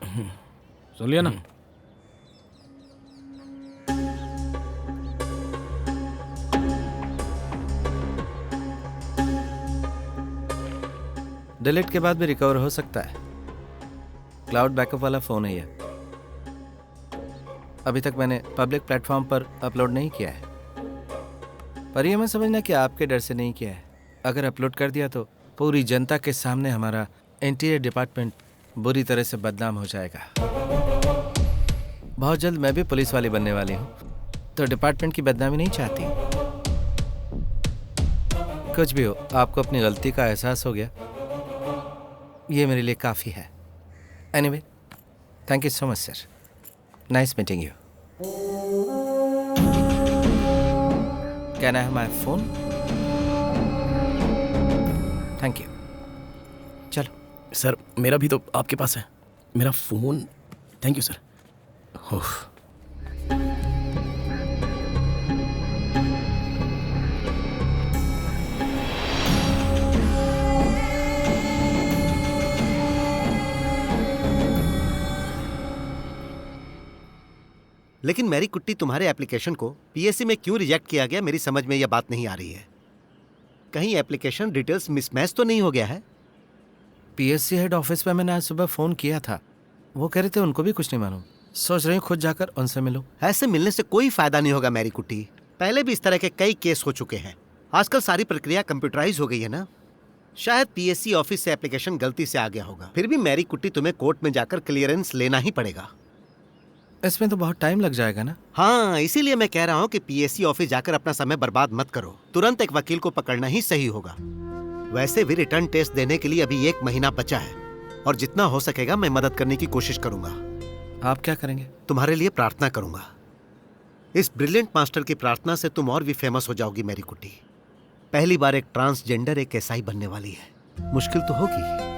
सुन लिया ना? डिलीट के बाद भी रिकवर हो सकता है। क्लाउड बैकअप वाला फोन है ये। अभी तक मैंने पब्लिक प्लेटफॉर्म पर अपलोड नहीं किया है, पर यह मैं समझना कि आपके डर से नहीं किया है। अगर अपलोड कर दिया तो पूरी जनता के सामने हमारा इंटीरियर डिपार्टमेंट बुरी तरह से बदनाम हो जाएगा। बहुत जल्द मैं भी पुलिस वाली बनने वाली हूँ, तो डिपार्टमेंट की बदनामी नहीं चाहती। कुछ भी हो, आपको अपनी गलती का एहसास हो गया, ये मेरे लिए काफ़ी है। Anyway, thank you so much sir, nice meeting you. Can I have my phone? Thank you. चलो सर, मेरा भी तो आपके पास है, मेरा phone. Thank you sir. Oh, लेकिन मैरी कुट्टी, तुम्हारे एप्लीकेशन को पीएससी में क्यों रिजेक्ट किया गया, मेरी समझ में यह बात नहीं आ रही है। कहीं एप्लीकेशन डिटेल्स मिसमैच तो नहीं हो गया है? पीएससी हेड ऑफिस में मैंने आज सुबह फ़ोन किया था, वो कह रहे थे उनको भी कुछ नहीं मालूम। सोच रही हूँ खुद जाकर उनसे मिलूं। ऐसे मिलने से कोई फायदा नहीं होगा मैरी कुट्टी, पहले भी इस तरह के कई केस हो चुके हैं। आजकल सारी प्रक्रिया कंप्यूटराइज हो गई है ना। शायद पीएससी ऑफिस से एप्लीकेशन गलती से आ गया होगा। फिर भी मैरी कुट्टी, तुम्हें कोर्ट में जाकर क्लियरेंस लेना ही पड़ेगा। इसमें तो बहुत टाइम लग जाएगा ना। हाँ, इसीलिए मैं कह रहा हूँ कि पीएससी ऑफिस जाकर अपना समय बर्बाद मत करो, तुरंत एक वकील को पकड़ना ही सही होगा। वैसे भी रिटर्न टेस्ट देने के लिए अभी 1 महीना बचा है, और जितना हो सकेगा मैं मदद करने की कोशिश करूंगा। आप क्या करेंगे? तुम्हारे लिए प्रार्थना करूंगा। इस ब्रिलियंट मास्टर की प्रार्थना से तुम और भी फेमस हो जाओगी मैरी कुट्टी। पहली बार एक ट्रांसजेंडर एक एसआई बनने वाली है, मुश्किल तो होगी।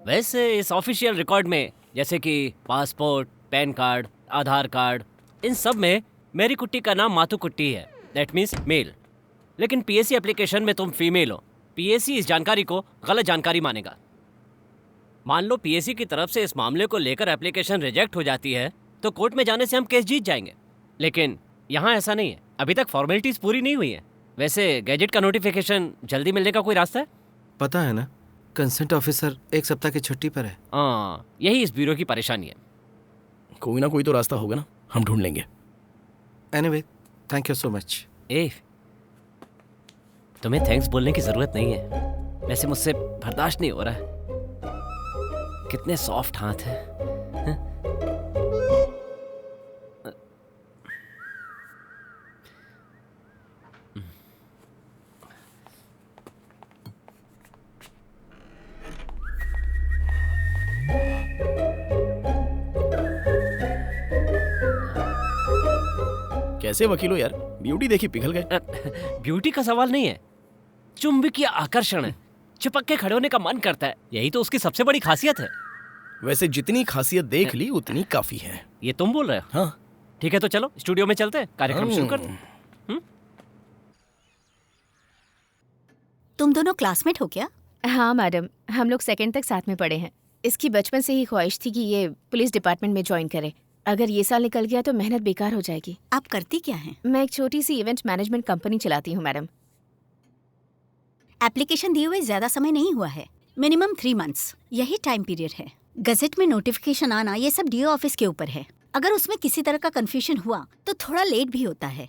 वैसे इस ऑफिशियल रिकॉर्ड में जैसे कि पासपोर्ट, पैन कार्ड, आधार कार्ड, इन सब में मेरी कुट्टी का नाम माथु कुट्टी है, दैट मीन्स मेल। लेकिन पीएससी एप्लीकेशन में तुम फीमेल हो। पीएससी इस जानकारी को गलत जानकारी मानेगा। मान लो पीएससी की तरफ से इस मामले को लेकर एप्लीकेशन रिजेक्ट हो जाती है तो कोर्ट में जाने से हम केस जीत जाएंगे, लेकिन यहाँ ऐसा नहीं है। अभी तक फॉर्मेलिटीज पूरी नहीं हुई है। वैसे गैजेट का नोटिफिकेशन जल्दी मिलने का कोई रास्ता है? पता है ना, कंसेंट ऑफिसर 1 सप्ताह की छुट्टी पर है। हाँ, यही इस ब्यूरो की परेशानी है। कोई ना कोई तो रास्ता होगा ना, हम ढूंढ लेंगे। Anyway, thank you so much. तुम्हें थैंक्स बोलने की जरूरत नहीं है, वैसे मुझसे बर्दाश्त नहीं हो रहा है। कितने सॉफ्ट हाथ हैं। कैसे वकील हो यार, ब्यूटी देखी पिघल गए। ब्यूटी का सवाल नहीं है, चुंबकीय आकर्षण है। चिपक के खड़े होने का मन करता है, यही तो उसकी सबसे बड़ी खासियत है। वैसे जितनी खासियत देख ली उतनी काफी है। ये तुम बोल रहे हो? हाँ। ठीक है, तो चलो स्टूडियो में चलते हैं, कार्यक्रम शुरू करते हैं। तुम दोनों क्लासमेट हो क्या? हाँ मैडम, हम लोग 2nd तक साथ में पढ़े हैं। इसकी बचपन से ही ख्वाहिश थी कि ये पुलिस डिपार्टमेंट में ज्वाइन करे। अगर ये साल निकल गया तो मेहनत बेकार हो जाएगी। आप करती क्या हैं? मैं एक छोटी सी इवेंट मैनेजमेंट कंपनी चलाती हूँ मैडम। एप्लीकेशन दिए हुए ज्यादा समय नहीं हुआ है, मिनिमम 3 मंथ्स, यही टाइम पीरियड है। गजट में नोटिफिकेशन आना ये सब डीओ ऑफिस के ऊपर है। अगर उसमें किसी तरह का कंफ्यूजन हुआ तो थोड़ा लेट भी होता है।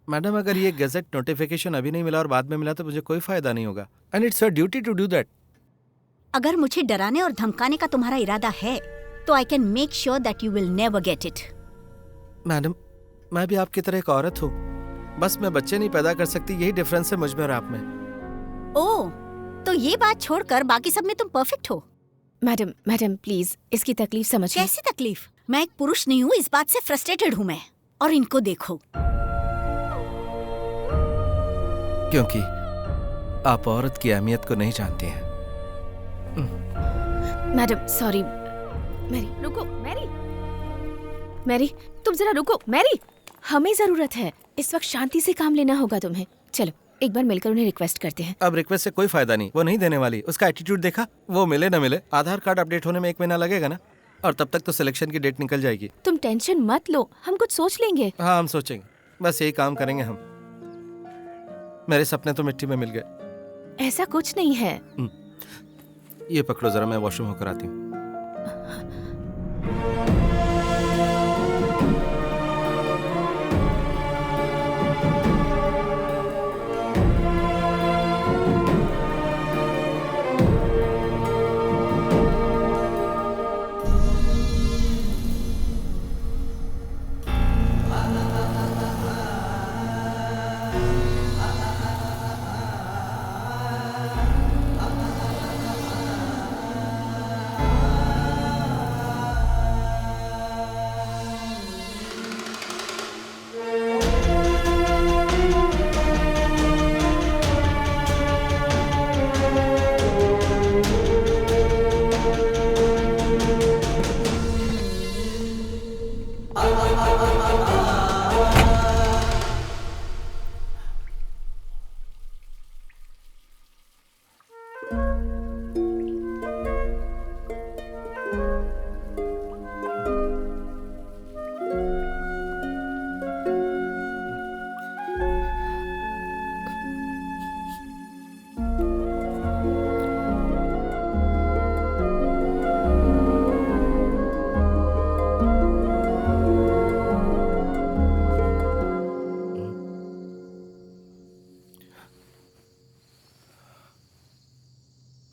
मैडम, अगर ये गजट नोटिफिकेशन अभी नहीं मिला और बाद में मिला तो मुझे कोई फायदा नहीं होगा, and it's your duty to do that. अगर मुझे डराने और धमकाने का तुम्हारा इरादा है तो I can make sure that you will never get it. Madam, मैं भी आपकी तरह एक औरत हूँ, बस मैं बच्चे नहीं पैदा कर सकती, यही डिफरेंस है मुझ में और आप में। ओह, तो ये बात छोड़कर बाकी सब में तुम परफेक्ट हो। मैडम प्लीज इसकी तकलीफ समझिए। कैसी तकलीफ? मैं एक पुरुष नहीं हूँ, इस बात से फ्रस्ट्रेटेड हूँ मैं। और इनको देखो। क्योंकि आप औरत की अहमियत को नहीं जानती हैं। Madam sorry. मैरी रुको, मैरी तुम जरा रुको। मैरी, हमें जरूरत है, इस वक्त शांति से काम लेना होगा तुम्हें। चलो एक बार मिलकर उन्हें रिक्वेस्ट करते हैं। अब रिक्वेस्ट से कोई फायदा नहीं, वो नहीं देने वाली। उसका एटीट्यूड देखा, वो मिले न मिले, आधार कार्ड अपडेट होने में 1 महीना लगेगा ना, और तब तक तो सिलेक्शन की डेट निकल जाएगी। तुम टेंशन मत लो, हम कुछ सोच लेंगे। हाँ, हम सोचेंगे, बस यही काम करेंगे हम। मेरे सपने तो मिट्टी में मिल गए। ऐसा कुछ नहीं है। ये पकड़ो जरा, मैं वॉशरूम होकर आती हूँ।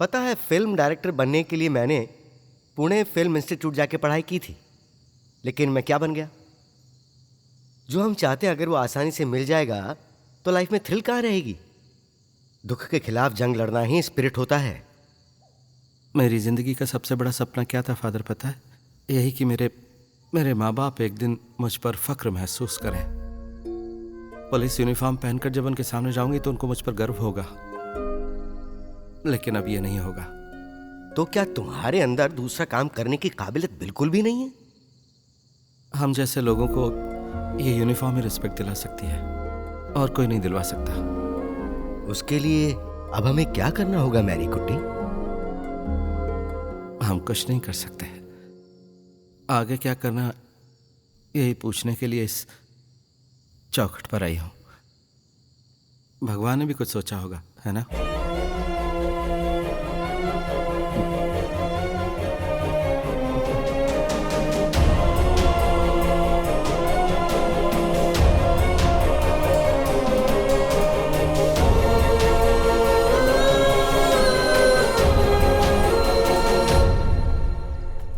पता है, फिल्म डायरेक्टर बनने के लिए मैंने पुणे फिल्म इंस्टीट्यूट जाके पढ़ाई की थी, लेकिन मैं क्या बन गया। जो हम चाहते हैं अगर वो आसानी से मिल जाएगा तो लाइफ में थ्रिल कहाँ रहेगी। दुख के खिलाफ जंग लड़ना ही स्पिरिट होता है। मेरी जिंदगी का सबसे बड़ा सपना क्या था फादर पता है? यही कि मेरे माँ बाप एक दिन मुझ पर फख्र महसूस करें। पुलिस यूनिफॉर्म पहनकर जब उनके सामने जाऊंगी तो उनको मुझ पर गर्व होगा, लेकिन अब ये नहीं होगा। तो क्या तुम्हारे अंदर दूसरा काम करने की काबिलियत बिल्कुल भी नहीं है? हम जैसे लोगों को ये यूनिफॉर्म ही रिस्पेक्ट दिला सकती है और कोई नहीं दिलवा सकता। उसके लिए अब हमें क्या करना होगा मैरी कुट्टी? हम कुछ नहीं कर सकते। आगे क्या करना यही पूछने के लिए इस चौखट पर आई हूं। भगवान ने भी कुछ सोचा होगा, है ना?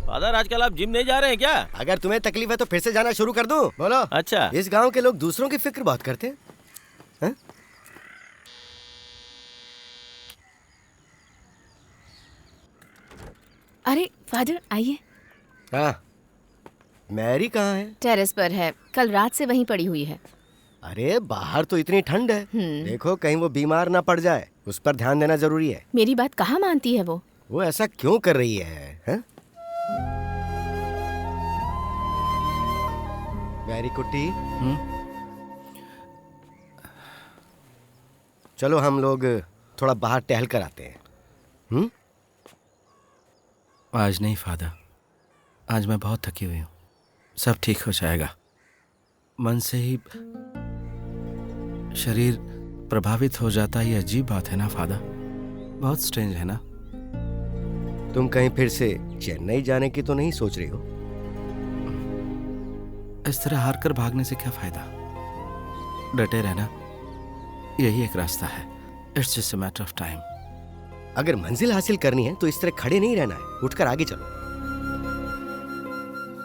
फादर, आजकल आप जिम नहीं जा रहे हैं क्या? अगर तुम्हें तकलीफ है तो फिर से जाना शुरू कर दूं? बोलो। अच्छा, इस गांव के लोग दूसरों की फिक्र बहुत करते हैं, हैं? अरे फादर आइए। हाँ, मैरी कहाँ है? टेरेस पर है, कल रात से वहीं पड़ी हुई है। अरे बाहर तो इतनी ठंड है, देखो कहीं वो बीमार ना पड़ जाए, उस पर ध्यान देना जरूरी है। मेरी बात कहाँ मानती है वो ऐसा क्यों कर रही है, हैं? मैरी कुट्टी, चलो हम लोग थोड़ा बाहर टहल कर आते हैं। आज नहीं फादर, आज मैं बहुत थकी हुई हूँ। सब ठीक हो जाएगा। मन से ही शरीर प्रभावित हो जाता है, ये अजीब बात है ना फादर? बहुत स्ट्रेंज है ना? तुम कहीं फिर से चेन्नई जाने की तो नहीं सोच रही हो? इस तरह हार कर भागने से क्या फायदा? डटे रहना यही एक रास्ता है। It's just a matter of time. अगर मंजिल हासिल करनी है तो इस तरह खड़े नहीं रहना है, उठकर आगे चलो।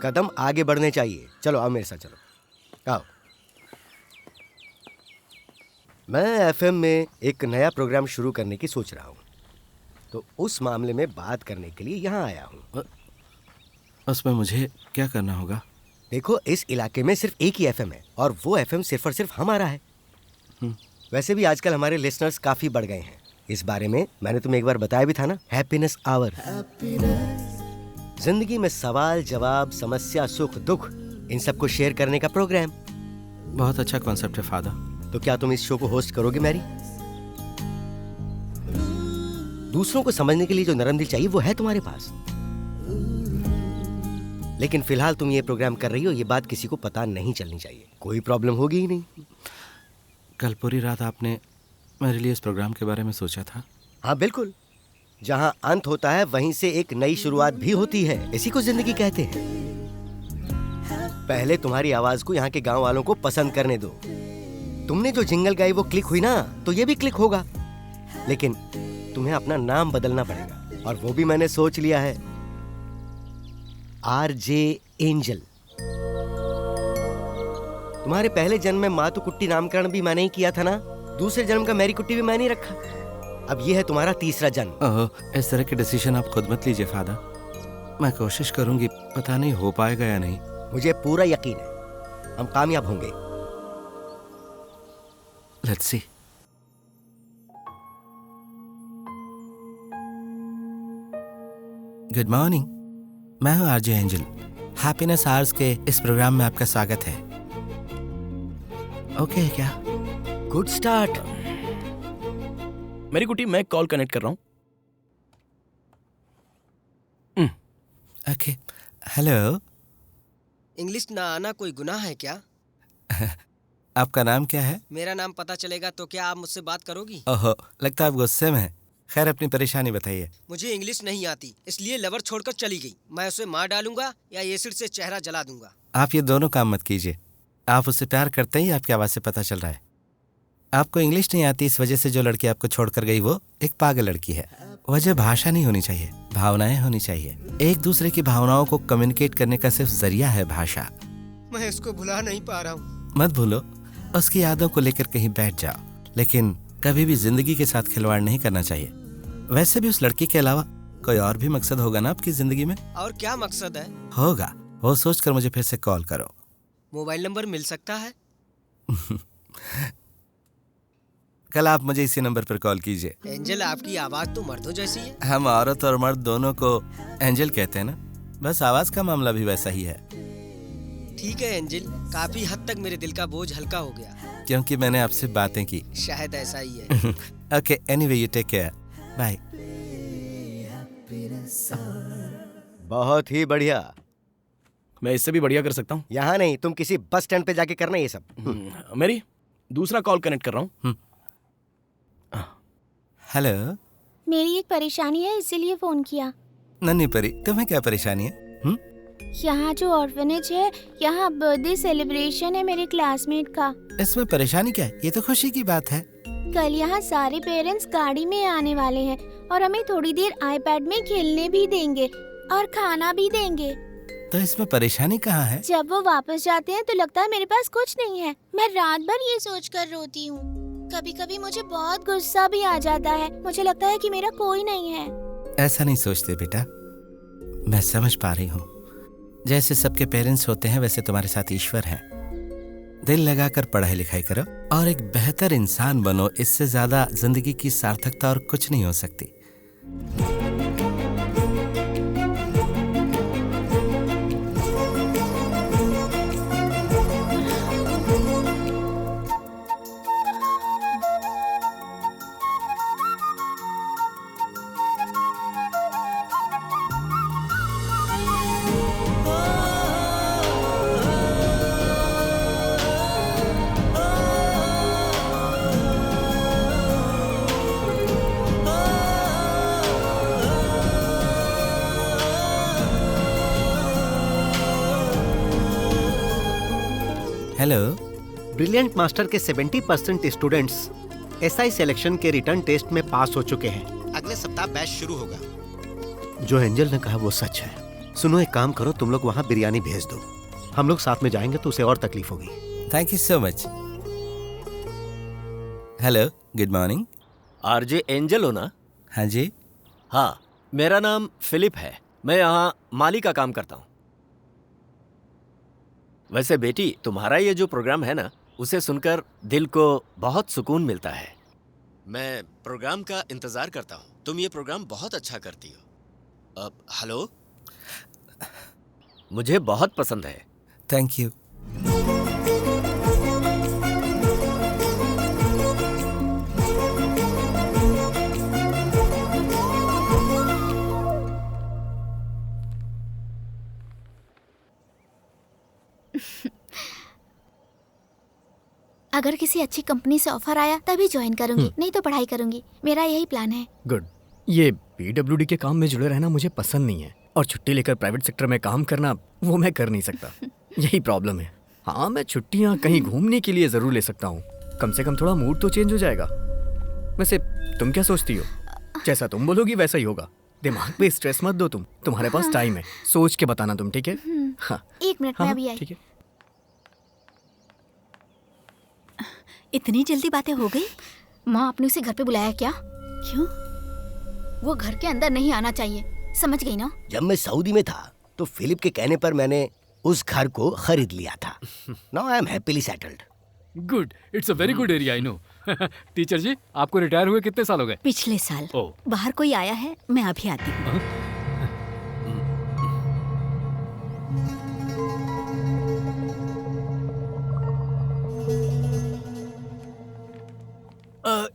कदम आगे बढ़ने चाहिए। चलो आओ मेरे साथ, चलो आओ। मैं एफएम में एक नया प्रोग्राम शुरू करने की सोच रहा हूँ, तो उस मामले में बात करने के लिए यहाँ आया हूँ। उसमें मुझे क्या करना होगा? देखो, इस इलाके में सिर्फ एक ही एफएम है और वो एफएम सिर्फ और सिर्फ हमारा है। वैसे भी आजकल हमारे लिसनर्स काफी बढ़ गए हैं। इस बारे में मैंने तुम्हें एक बार बताया भी था ना, हैप्पीनेस आवर। जिंदगी में सवाल जवाब, समस्या, सुख दुख, इन सबको शेयर करने का प्रोग्राम। बहुत अच्छा कॉन्सेप्ट है फादर। तो क्या तुम इस शो को होस्ट करोगे मैरी? दूसरों को समझने के लिए जो नरम दिल चाहिए वो है तुम्हारे पास, लेकिन फिलहाल तुम ये प्रोग्राम कर रही हो, ये बात किसी को पता नहीं चलनी चाहिए। कोई प्रॉब्लम होगी ही नहीं। कल पूरी रात आपने मेरे लिए इस प्रोग्राम के बारे में सोचा था? हाँ बिल्कुल, जहाँ अंत होता है वहीं से एक नई शुरुआत भी होती है। इसी को जिंदगी कहते हैं। पहले तुम्हारी आवाज को यहाँ के गांव वालों को पसंद करने दो। तुमने जो जिंगल गाई वो क्लिक हुई ना, तो ये भी क्लिक होगा। लेकिन तुम्हें अपना नाम बदलना पड़ेगा, और वो भी मैंने सोच लिया है, RJ एंजल। तुम्हारे पहले जन्म में मातू कुट्टी नामकरण भी मैंने ही किया था ना, दूसरे जन्म का मैरी कुट्टी भी मैंने ही रखा। अब ये है तुम्हारा तीसरा जन्म। ओह, इस तरह के डिसीजन आप खुद मत लीजिए फादर। मैं कोशिश करूंगी, पता नहीं हो पाएगा या नहीं। मुझे पूरा यकीन है हम कामयाब होंगे। Let's see. गुड मॉर्निंग, मैं हूं RJ एंजल। हैप्पीनेस आवर्स के इस प्रोग्राम में आपका स्वागत है। ओके क्या? Good start. मेरी कुटी, मैं कॉल कनेक्ट कर रहा हूँ। Okay, hello. इंग्लिश ना आना कोई गुनाह है क्या? आपका नाम क्या है? मेरा नाम पता चलेगा तो क्या आप मुझसे बात करोगी? ओहो, लगता है आप गुस्से में हैं। खैर, अपनी परेशानी बताइए। मुझे इंग्लिश नहीं आती, इसलिए लवर छोड़कर चली गई। मैं उसे मार डालूंगा या एसिड से चेहरा जला दूंगा। आप ये दोनों काम मत कीजिए। आप उससे प्यार करते ही आपकी आवाज़ से पता चल रहा है। आपको इंग्लिश नहीं आती, इस वजह से जो लड़की आपको छोड़कर गई वो एक पागल लड़की है। वजह भाषा नहीं होनी चाहिए, भावनाएं होनी चाहिए। एक दूसरे की भावनाओं को कम्युनिकेट करने का सिर्फ जरिया है भाषा। मैं इसको भुला नहीं पा रहा हूँ। मत भूलो, उसकी यादों को लेकर कहीं बैठ जाओ, लेकिन कभी भी जिंदगी के साथ खिलवाड़ नहीं करना चाहिए। वैसे भी उस लड़की के अलावा कोई और भी मकसद होगा ना आपकी जिंदगी में? और क्या मकसद है? होगा, वो सोचकर मुझे फिर से कॉल करो। मोबाइल नंबर मिल सकता है? कल आप मुझे इसी नंबर पर कॉल कीजिए। एंजल, आपकी आवाज तो मर्दों जैसी है। हम औरत और मर्द दोनों को एंजल कहते हैं ना, बस आवाज का मामला भी वैसा ही है। ठीक है एंजल, काफी हद तक मेरे दिल का बोझ हल्का हो गया। क्योंकि मैंने आपसे बातें की। शायद ऐसा ही है। Okay, anyway you take care, bye. बहुत ही बढ़िया। मैं इससे भी बढ़िया कर सकता हूँ। यहाँ नहीं, तुम किसी बस स्टैंड पे जाके करना ये सब। मेरी दूसरा कॉल कनेक्ट कर रहा हूँ। हेलो। मेरी एक परेशानी है, इसीलिए फोन किया। नन्ही परी, तुम्हें क्या परेशानी है? यहाँ जो ऑर्फनेज है, यहाँ बर्थडे सेलिब्रेशन है मेरे क्लासमेट का। इसमें परेशानी क्या है? ये तो खुशी की बात है। कल यहाँ सारे पेरेंट्स गाड़ी में आने वाले हैं और हमें थोड़ी देर आईपैड में खेलने भी देंगे और खाना भी देंगे। तो इसमें परेशानी कहाँ है? जब वो वापस जाते हैं तो लगता है मेरे पास कुछ नहीं है। मैं रात भर ये सोचकर रोती हूँ। कभी कभी मुझे बहुत गुस्सा भी आ जाता है। मुझे लगता है कि मेरा कोई नहीं है। ऐसा नहीं सोचते बेटा, मैं समझ पा रही हूँ। जैसे सबके पेरेंट्स होते हैं वैसे तुम्हारे साथ ईश्वर है। दिल लगाकर पढ़ाई लिखाई करो और एक बेहतर इंसान बनो। इससे ज्यादा जिंदगी की सार्थकता और कुछ नहीं हो सकती। हेलो। ब्रिलियंट मास्टर के 70% स्टूडेंट्स SI सिलेक्शन के रिटर्न टेस्ट में पास हो चुके हैं। अगले सप्ताह बैच शुरू होगा। जो एंजल ने कहा वो सच है। सुनो, एक काम करो, तुम लोग वहाँ बिरयानी भेज दो। हम लोग साथ में जाएंगे तो उसे और तकलीफ होगी। Thank you so much. Hello, good morning. RJ angel हो ना? हाँ जी। हाँ, मेरा नाम फिलिप है। मैं यहाँ माली का काम करता हूँ। वैसे बेटी, तुम्हारा ये जो प्रोग्राम है ना, उसे सुनकर दिल को बहुत सुकून मिलता है। मैं प्रोग्राम का इंतजार करता हूँ। तुम ये प्रोग्राम बहुत अच्छा करती हो। अब हेलो। मुझे बहुत पसंद है। Thank you. अगर किसी अच्छी कंपनी से ऑफर आया तभी ज्वाइन करूंगी, नहीं तो पढ़ाई करूंगी। मेरा यही प्लान है। गुड। ये पीडब्ल्यूडी के काम में जुड़े रहना मुझे पसंद नहीं है, और छुट्टी लेकर प्राइवेट सेक्टर में काम करना वो मैं कर नहीं सकता। यही प्रॉब्लम है। हाँ, मैं छुट्टियाँ कहीं घूमने के लिए ज़रूर ले सकता हूँ, कम से कम थोड़ा मूड तो चेंज हो जाएगा। वैसे तुम क्या सोचती हो? जैसा तुम बोलोगी वैसा ही होगा। दिमाग पे स्ट्रेस मत दो तुम, तुम्हारे पास टाइम है, सोच के बताना तुम, ठीक है? हाँ 1 मिनट में अभी आई। ठीक है। इतनी जल्दी बातें हो गई? माँ आपने उसे घर पे बुलाया क्या? क्यों? वो घर के अंदर नहीं आना चाहिए, समझ गई ना? जब मैं सऊदी में था तो फिलिप के कहने पर मैंने उस घर को खरीद लिया था। Now I am happily settled. Good, it's a very good area, I know. Teacher ji, आपको रिटायर हुए कितने साल हो गए? पिछले साल। बाहर कोई आया है, मैं अभी आती हूँ।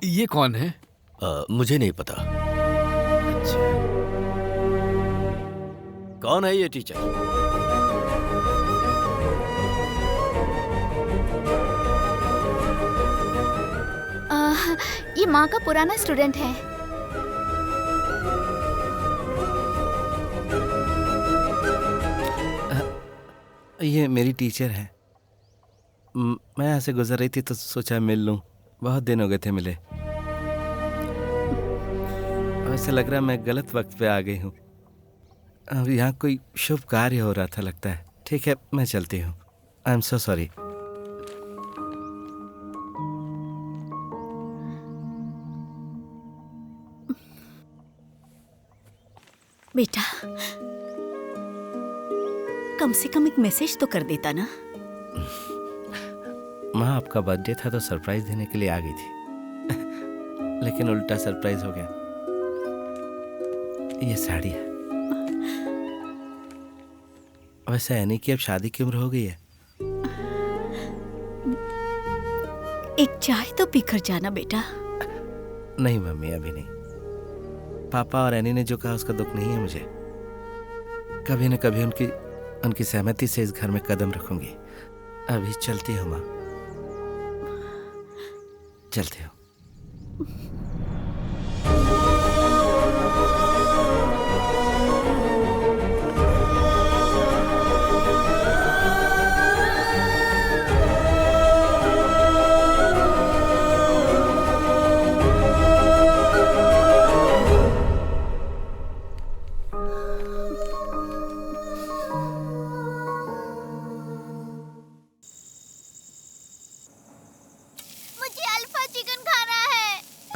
ये कौन है? मुझे नहीं पता। अच्छा, कौन है ये टीचर? ये माँ का पुराना स्टूडेंट है। ये मेरी टीचर है। मैं यहाँ से गुजर रही थी तो सोचा मिल लूं, बहुत दिन हो गए थे मिले। ऐसे लग रहा है मैं गलत वक्त पे आ गई हूँ। अब यहाँ कोई शुभ कार्य हो रहा था लगता है। ठीक है, मैं चलती हूँ। I am so sorry. बेटा, कम से कम एक मैसेज तो कर देता ना। माँ, आपका बर्थडे था तो सरप्राइज देने के लिए आ गई थी, लेकिन उल्टा सरप्राइज हो गया। ये साड़ी है। वैसे एनी की अब शादी की उम्र हो गई है। एक चाय तो पीकर जाना बेटा। नहीं मम्मी, अभी नहीं। पापा और एनी ने जो कहा उसका दुख नहीं है मुझे। कभी न कभी उनकी सहमति से इस घर में कदम रखूंगी। अभी चलती हूँ माँ, चलती हूँ।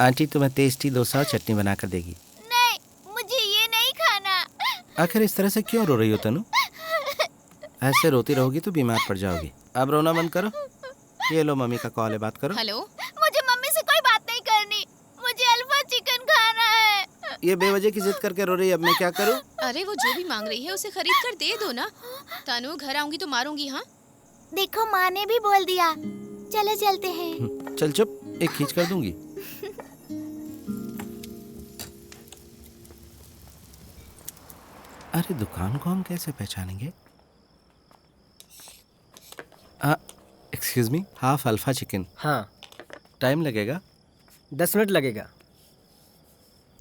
आंटी तुम्हें टेस्टी डोसा और चटनी बनाकर देगी। नहीं, मुझे ये नहीं खाना। आखिर इस तरह से क्यों रो रही हो तनु? ऐसे रोती रहोगी तो बीमार पड़ जाओगी। अब रोना बंद करो। ये लो, मम्मी का कॉल है, बात करो। हेलो, मुझे मम्मी से कोई बात नहीं करनी, मुझे अल्फा चिकन खाना है। ये बेवजह की जिद करके रो रही है, अब मैं क्या करूं? अरे वो जो भी मांग रही है उसे खरीद कर दे दो ना। तनु, घर आऊंगी तो मारूंगी। हाँ देखो, माँ ने भी बोल दिया। चलो चलते हैं। चल चुप, एक खींच कर दूंगी। अरे दुकान को हम कैसे पहचानेंगे? Excuse me, half alpha chicken. हाँ। टाइम लगेगा? 10 मिनट लगेगा।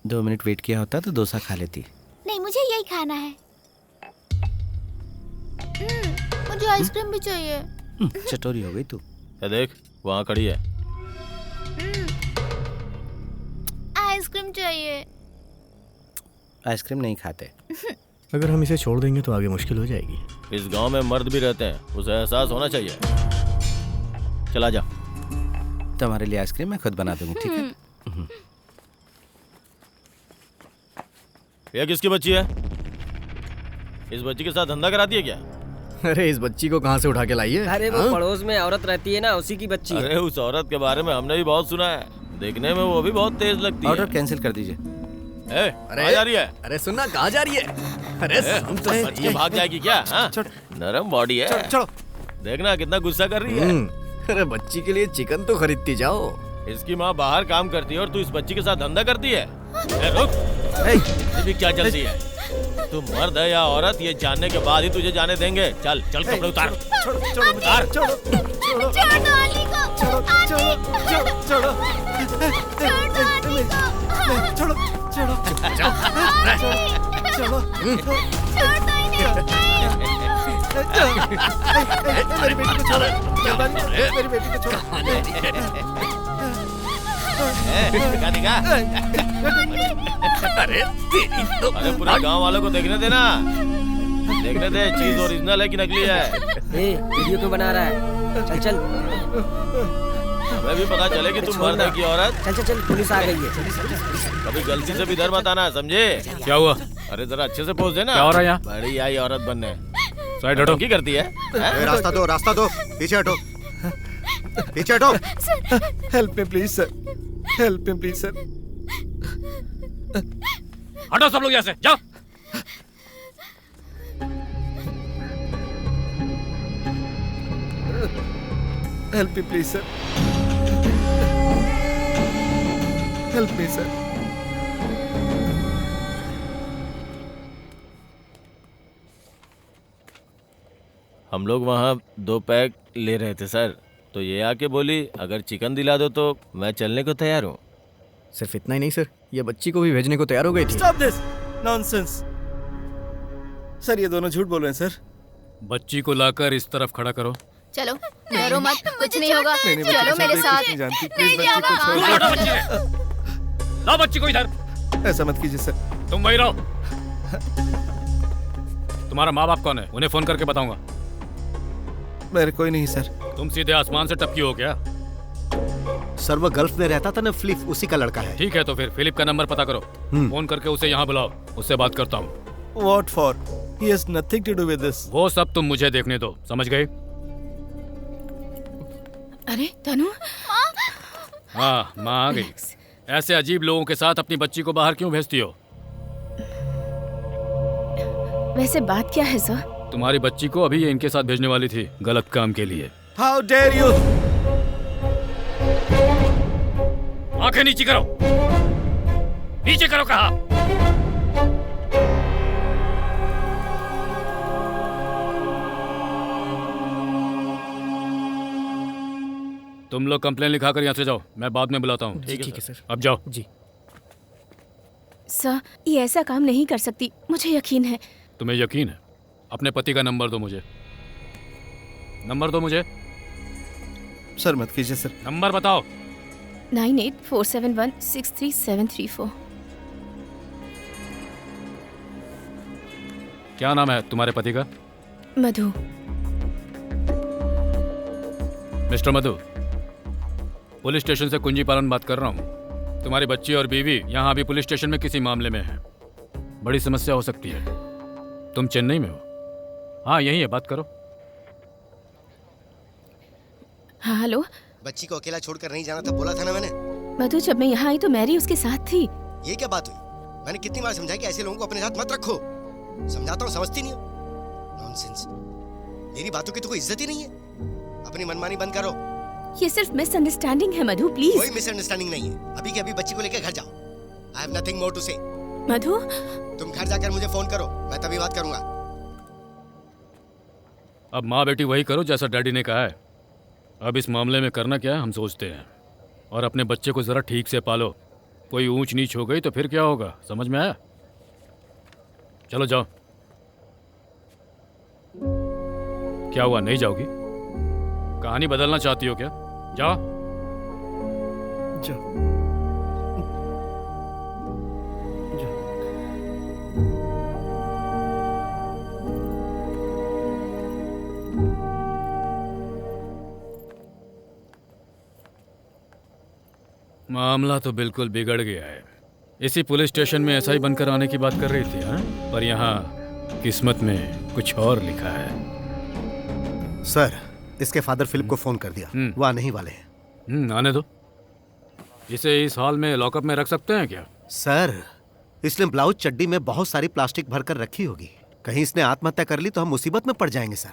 2 मिनट वेट किया होता तो डोसा खा लेती। नहीं, मुझे यही खाना है। मुझे आइसक्रीम भी चाहिए। चटोरी हो गई तू। ये देख, वहाँ खड़ी है। आइसक्रीम चाहिए। आइसक्रीम नहीं खाते। अगर हम इसे छोड़ देंगे तो आगे मुश्किल हो जाएगी। इस गांव में मर्द भी रहते हैं, उसे एहसास होना चाहिए। चला जा। तुम्हारे लिए आइसक्रीम मैं खुद बना दूंगी, ठीक है? ये किसकी बच्ची है? इस बच्ची के साथ धंधा कराती है क्या? अरे इस बच्ची को कहाँ से उठा के लाई है? अरे वो पड़ोस में औरत रहती है ना, उसी की बच्ची है। अरे उस औरत के बारे में हमने भी बहुत सुना है, देखने में वो भी बहुत तेज लगती है। ऑर्डर कैंसिल कर दीजिए। कहाँ जा रही है? अरे सुनना, कहाँ जा रही है? अरे तुम तो बच के भाग जाएगी क्या? नरम बॉडी है। चलो। देखना कितना गुस्सा कर रही है। अरे बच्ची के लिए चिकन तो खरीदती जाओ। इसकी माँ बाहर काम करती है और तू इस बच्ची के साथ धंधा करती है। रुक, ये भी क्या चलती है? तू मर्द है या औरत ये जानने के बाद ही तुझे जाने देंगे। चल चल कपड़े उतार। उतार। मेरी बेटी को छोड़ो, मेरी बेटी को छोड़ो। दिखा। अरे पूरे गांव वालों को देखने देना, देखने दे चीज ओरिजिनल है कि नकली है। वीडियो क्यों बना रहा है? चल चल, हमें भी पता चले कि तुम मर्द है कि औरत। चल चल चल, पुलिस आ गई है। कभी गलती से भी इधर मत आना, समझे? क्या हुआ? अरे जरा अच्छे से पोज देना। क्या हो रहा है यहाँ? बड़ी आई औरत बनने। साइड हटो। की करती है? रास्ता दो, रास्ता दो, पीछे हटो, पीछे हटो। Help me please sir, help me please sir. हटो सब लोग यहाँ से, जाओ। Help me please sir, help me sir. हम लोग वहाँ 2 पैक ले रहे थे सर, तो ये आके बोली अगर चिकन दिला दो तो मैं चलने को तैयार हूँ। सिर्फ इतना ही नहीं सर, ये बच्ची को भी भेजने को तैयार हो गई थी। Stop this nonsense। सर ये दोनों झूठ बोल रहे हैं सर। बच्ची को लाकर इस तरफ खड़ा करो। चलो डरो मत, कुछ नहीं होगा। चलो मेरे साथ। प्लीज बच्ची को छोड़। लाओ बच्ची को इधर। ऐसा मत कीजिए सर। तुम वही रहो। तुम्हारा माँ बाप कौन है? उन्हें फोन करके बताऊंगा। मेरे कोई नहीं सर। तुम सीधे आसमान से टपकी हो क्या? सर वो गल्फ में रहता था ना, फिलिप, उसी का लड़का है। ठीक है तो फिर फिलिप का नंबर पता करो, फोन करके उसे यहाँ बुलाओ, उससे बात करता हूँ। What for? He has nothing to do with this। वो सब तुम मुझे देखने दो, समझ गए? अरे तनु, हाँ माँ आ गई। ऐसे अजीब लोगों के साथ अपनी बच्ची को बाहर क्यों भेजती हो? वैसे बात क्या है सर? तुम्हारी बच्ची को अभी ये इनके साथ भेजने वाली थी, गलत काम के लिए। How dare you? आंखें नीचे करो, नीचे करो कहा। तुम लोग कंप्लेन लिखा कर यहाँ से जाओ, मैं बाद में बुलाता हूँ। ठीक है सर। अब जाओ। जी सर ये ऐसा काम नहीं कर सकती, मुझे यकीन है। तुम्हें यकीन है? अपने पति का नंबर दो मुझे, नंबर दो मुझे। सर मत कीजिए सर। नंबर बताओ। 9847163734। क्या नाम है तुम्हारे पति का? मधु। मिस्टर मधु, पुलिस स्टेशन से कुंजी पालन बात कर रहा हूँ। तुम्हारी बच्ची और बीवी यहाँ अभी पुलिस स्टेशन में किसी मामले में है। बड़ी समस्या हो सकती है। तुम चेन्नई में हो? हाँ यही है, बात करो। हाँ हेलो। बच्ची को अकेला छोड़कर नहीं जाना था, बोला था ना मैंने। मधु जब मैं यहाँ आई तो मैरी उसके साथ थी। ये क्या बात हुई? मैंने कितनी बार समझाया कि ऐसे लोगों को अपने साथ मत रखो। समझाता हूँ, समझती नहीं हो। नॉनसेंस। मेरी बातों की तो कोई इज्जत ही नहीं है। अपनी मनमानी बंद करो। ये सिर्फ मिसअंडरस्टैंडिंग है मधु, प्लीज। कोई मिसअंडरस्टैंडिंग नहीं है। अभी के अभी बच्ची को लेकर घर जाओ। I have nothing more to say. Madhu तुम घर जाकर मुझे फोन करो, मैं तभी बात करूंगा। अब माँ बेटी वही करो जैसा डैडी ने कहा है। अब इस मामले में करना क्या है हम सोचते हैं, और अपने बच्चे को जरा ठीक से पालो। कोई ऊंच नीच हो गई तो फिर क्या होगा, समझ में आया? चलो जाओ। क्या हुआ, नहीं जाओगी? कहानी बदलना चाहती हो क्या? जाओ। जाओ। मामला तो बिल्कुल बिगड़ गया है। इसी पुलिस स्टेशन में ऐसा ही बनकर आने की बात कर रही थी, हाँ? पर यहाँ किस्मत में कुछ और लिखा है। सर इसके फादर फिलिप को फोन कर दिया, वो आने ही वाले हैं। आने दो। इसे इस हॉल में लॉकअप में रख सकते हैं क्या? सर इसने ब्लाउज चड्डी में बहुत सारी प्लास्टिक भरकर रखी होगी। कहीं इसने आत्महत्या कर ली तो हम मुसीबत में पड़ जाएंगे सर।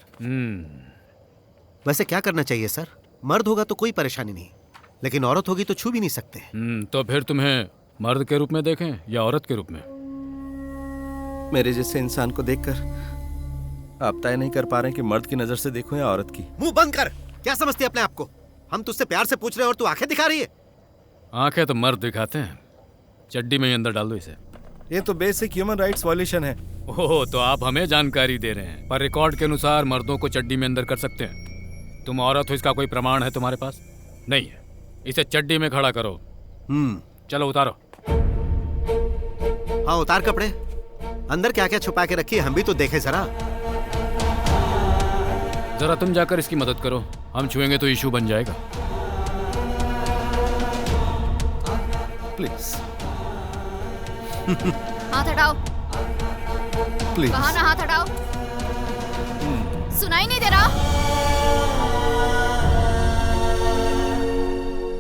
वैसे क्या करना चाहिए सर? मर्द होगा तो कोई परेशानी नहीं, लेकिन औरत होगी तो छू भी नहीं सकते। तो फिर तुम्हें मर्द के रूप में देखें या औरत के रूप में? मेरे जैसे इंसान को देखकर आप तय नहीं कर पा रहे कि मर्द की नजर से देखूं या औरत की। मुंह बंद कर। क्या समझती है अपने आप को? हम तुझसे प्यार से पूछ रहे हैं और तू आंखें दिखा रही है। आंखें तो मर्द दिखाते हैं। चड्डी में ही अंदर डाल दो इसे। ये तो बेसिक ह्यूमन राइट्स वॉल्यूशन है। ओह, तो आप हमें जानकारी दे रहे हैं, पर रिकॉर्ड के अनुसार मर्दों को चड्डी में अंदर कर सकते हैं। तुम औरत हो, इसका कोई प्रमाण है तुम्हारे पास? नहीं है। इसे चड्डी में खड़ा करो। चलो उतारो। हाँ उतार कपड़े। अंदर क्या क्या छुपा के रखी है हम भी तो देखे जरा। जरा तुम जाकर इसकी मदद करो, हम छुएंगे तो इशू बन जाएगा। प्लीज हाथ हटाओ। प्लीज। कहा ना हाथ हटाओ। सुनाई नहीं दे रहा?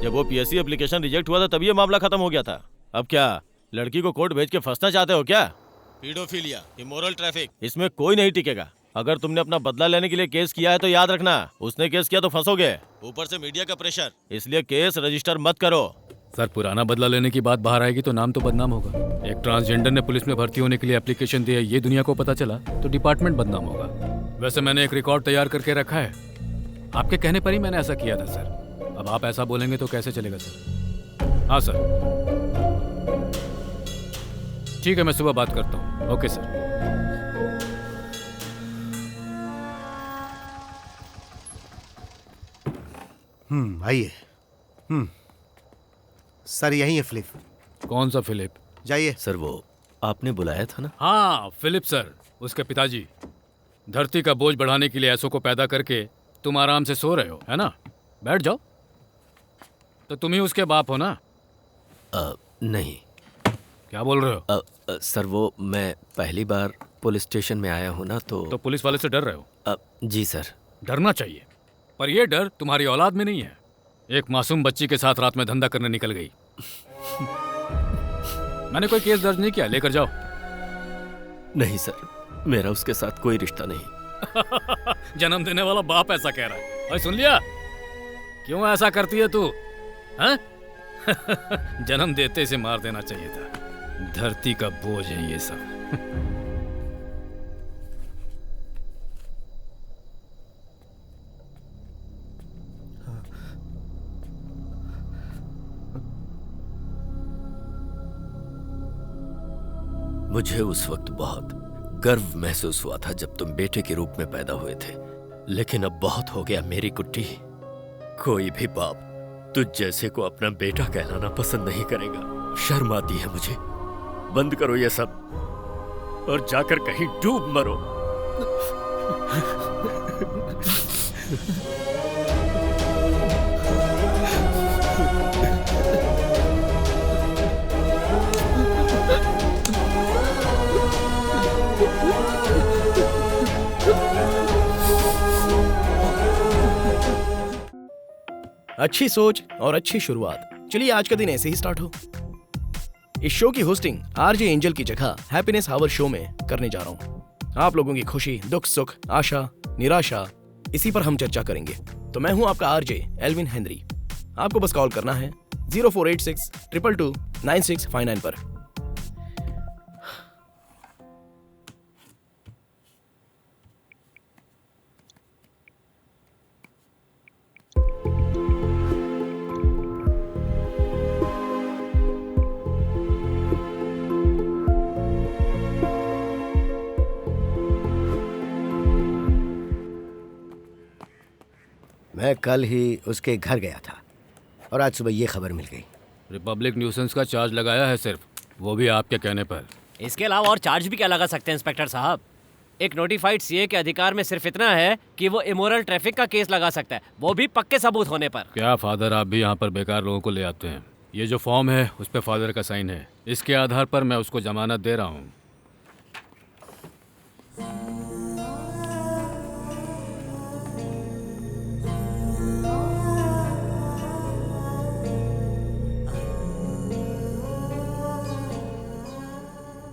जब वो पीएससी एप्लीकेशन रिजेक्ट हुआ था तभी ये मामला खत्म हो गया था। अब क्या लड़की को कोर्ट भेज के फंसना चाहते हो क्या? पीडोफिलिया, इमोरल ट्रैफिक, इसमें कोई नहीं टिकेगा। अगर तुमने अपना बदला लेने के लिए केस किया है तो याद रखना, उसने केस किया तो फंसोगे। ऊपर से मीडिया का प्रेशर, इसलिए केस रजिस्टर मत करो। सर, पुराना बदला लेने की बात बाहर आएगी तो नाम तो बदनाम होगा। एक ट्रांसजेंडर ने पुलिस में भर्ती होने के लिए एप्लीकेशन दिया, ये दुनिया को पता चला तो डिपार्टमेंट बदनाम होगा। वैसे मैंने एक रिकॉर्ड तैयार करके रखा है। आपके कहने पर ही मैंने ऐसा किया था सर। अब आप ऐसा बोलेंगे तो कैसे चलेगा सर? हाँ सर, ठीक है, मैं सुबह बात करता हूँ। Okay sir. आइए। सर यही है फिलिप। कौन सा फिलिप? जाइए। सर वो आपने बुलाया था ना? हाँ, फिलिप सर, उसके पिताजी। धरती का बोझ बढ़ाने के लिए ऐसों को पैदा करके तुम आराम से सो रहे हो, है ना? बैठ जाओ। तो तुम ही उसके बाप हो ना? नहीं। क्या बोल रहे हो? सर वो मैं पहली बार पुलिस स्टेशन में आया हूँ ना तो पुलिस वाले से डर रहे हो? जी सर। डरना चाहिए, पर यह डर तुम्हारी औलाद में नहीं है। एक मासूम बच्ची के साथ रात में धंधा करने निकल गई। मैंने कोई केस दर्ज नहीं किया, लेकर जाओ। नहीं सर, मेरा उसके साथ कोई रिश्ता नहीं। जन्म देने वाला बाप ऐसा कह रहा है। और सुन लिया, क्यों ऐसा करती है तू? हाँ? जन्म देते से मार देना चाहिए था। धरती का बोझ है ये सब। मुझे उस वक्त बहुत गर्व महसूस हुआ था जब तुम बेटे के रूप में पैदा हुए थे, लेकिन अब बहुत हो गया मेरी कुट्टी। कोई भी बाप तुझ जैसे को अपना बेटा कहलाना पसंद नहीं करेगा। शर्म आती है मुझे। बंद करो ये सब और जाकर कहीं डूब मरो। अच्छी सोच और अच्छी शुरुआत। चलिए आज का दिन ऐसे ही स्टार्ट हो। इस शो की होस्टिंग आरजे एंजल की जगह हैप्पीनेस आवर शो में करने जा रहा हूँ। आप लोगों की खुशी, दुख, सुख, आशा, निराशा, इसी पर हम चर्चा करेंगे। तो मैं हूँ आपका आरजे एल्विन हेनरी। आपको बस कॉल करना है 0486 222 9659 पर। मैं कल ही उसके घर गया था और आज सुबह ये खबर मिल गई। रिपब्लिक न्यूसेंस का चार्ज लगाया है सिर्फ, वो भी आपके कहने पर। इसके अलावा और चार्ज भी क्या लगा सकते हैं इंस्पेक्टर साहब? एक नोटिफाइड सीए के अधिकार में सिर्फ इतना है कि वो इमोरल ट्रैफिक का केस लगा सकता है, वो भी पक्के सबूत होने पर। क्या फादर, आप भी यहाँ पर बेकार लोगों को ले आते हैं? ये जो फॉर्म है उस पर फादर का साइन है, इसके आधार पर मैं उसको जमानत दे रहा हूँ।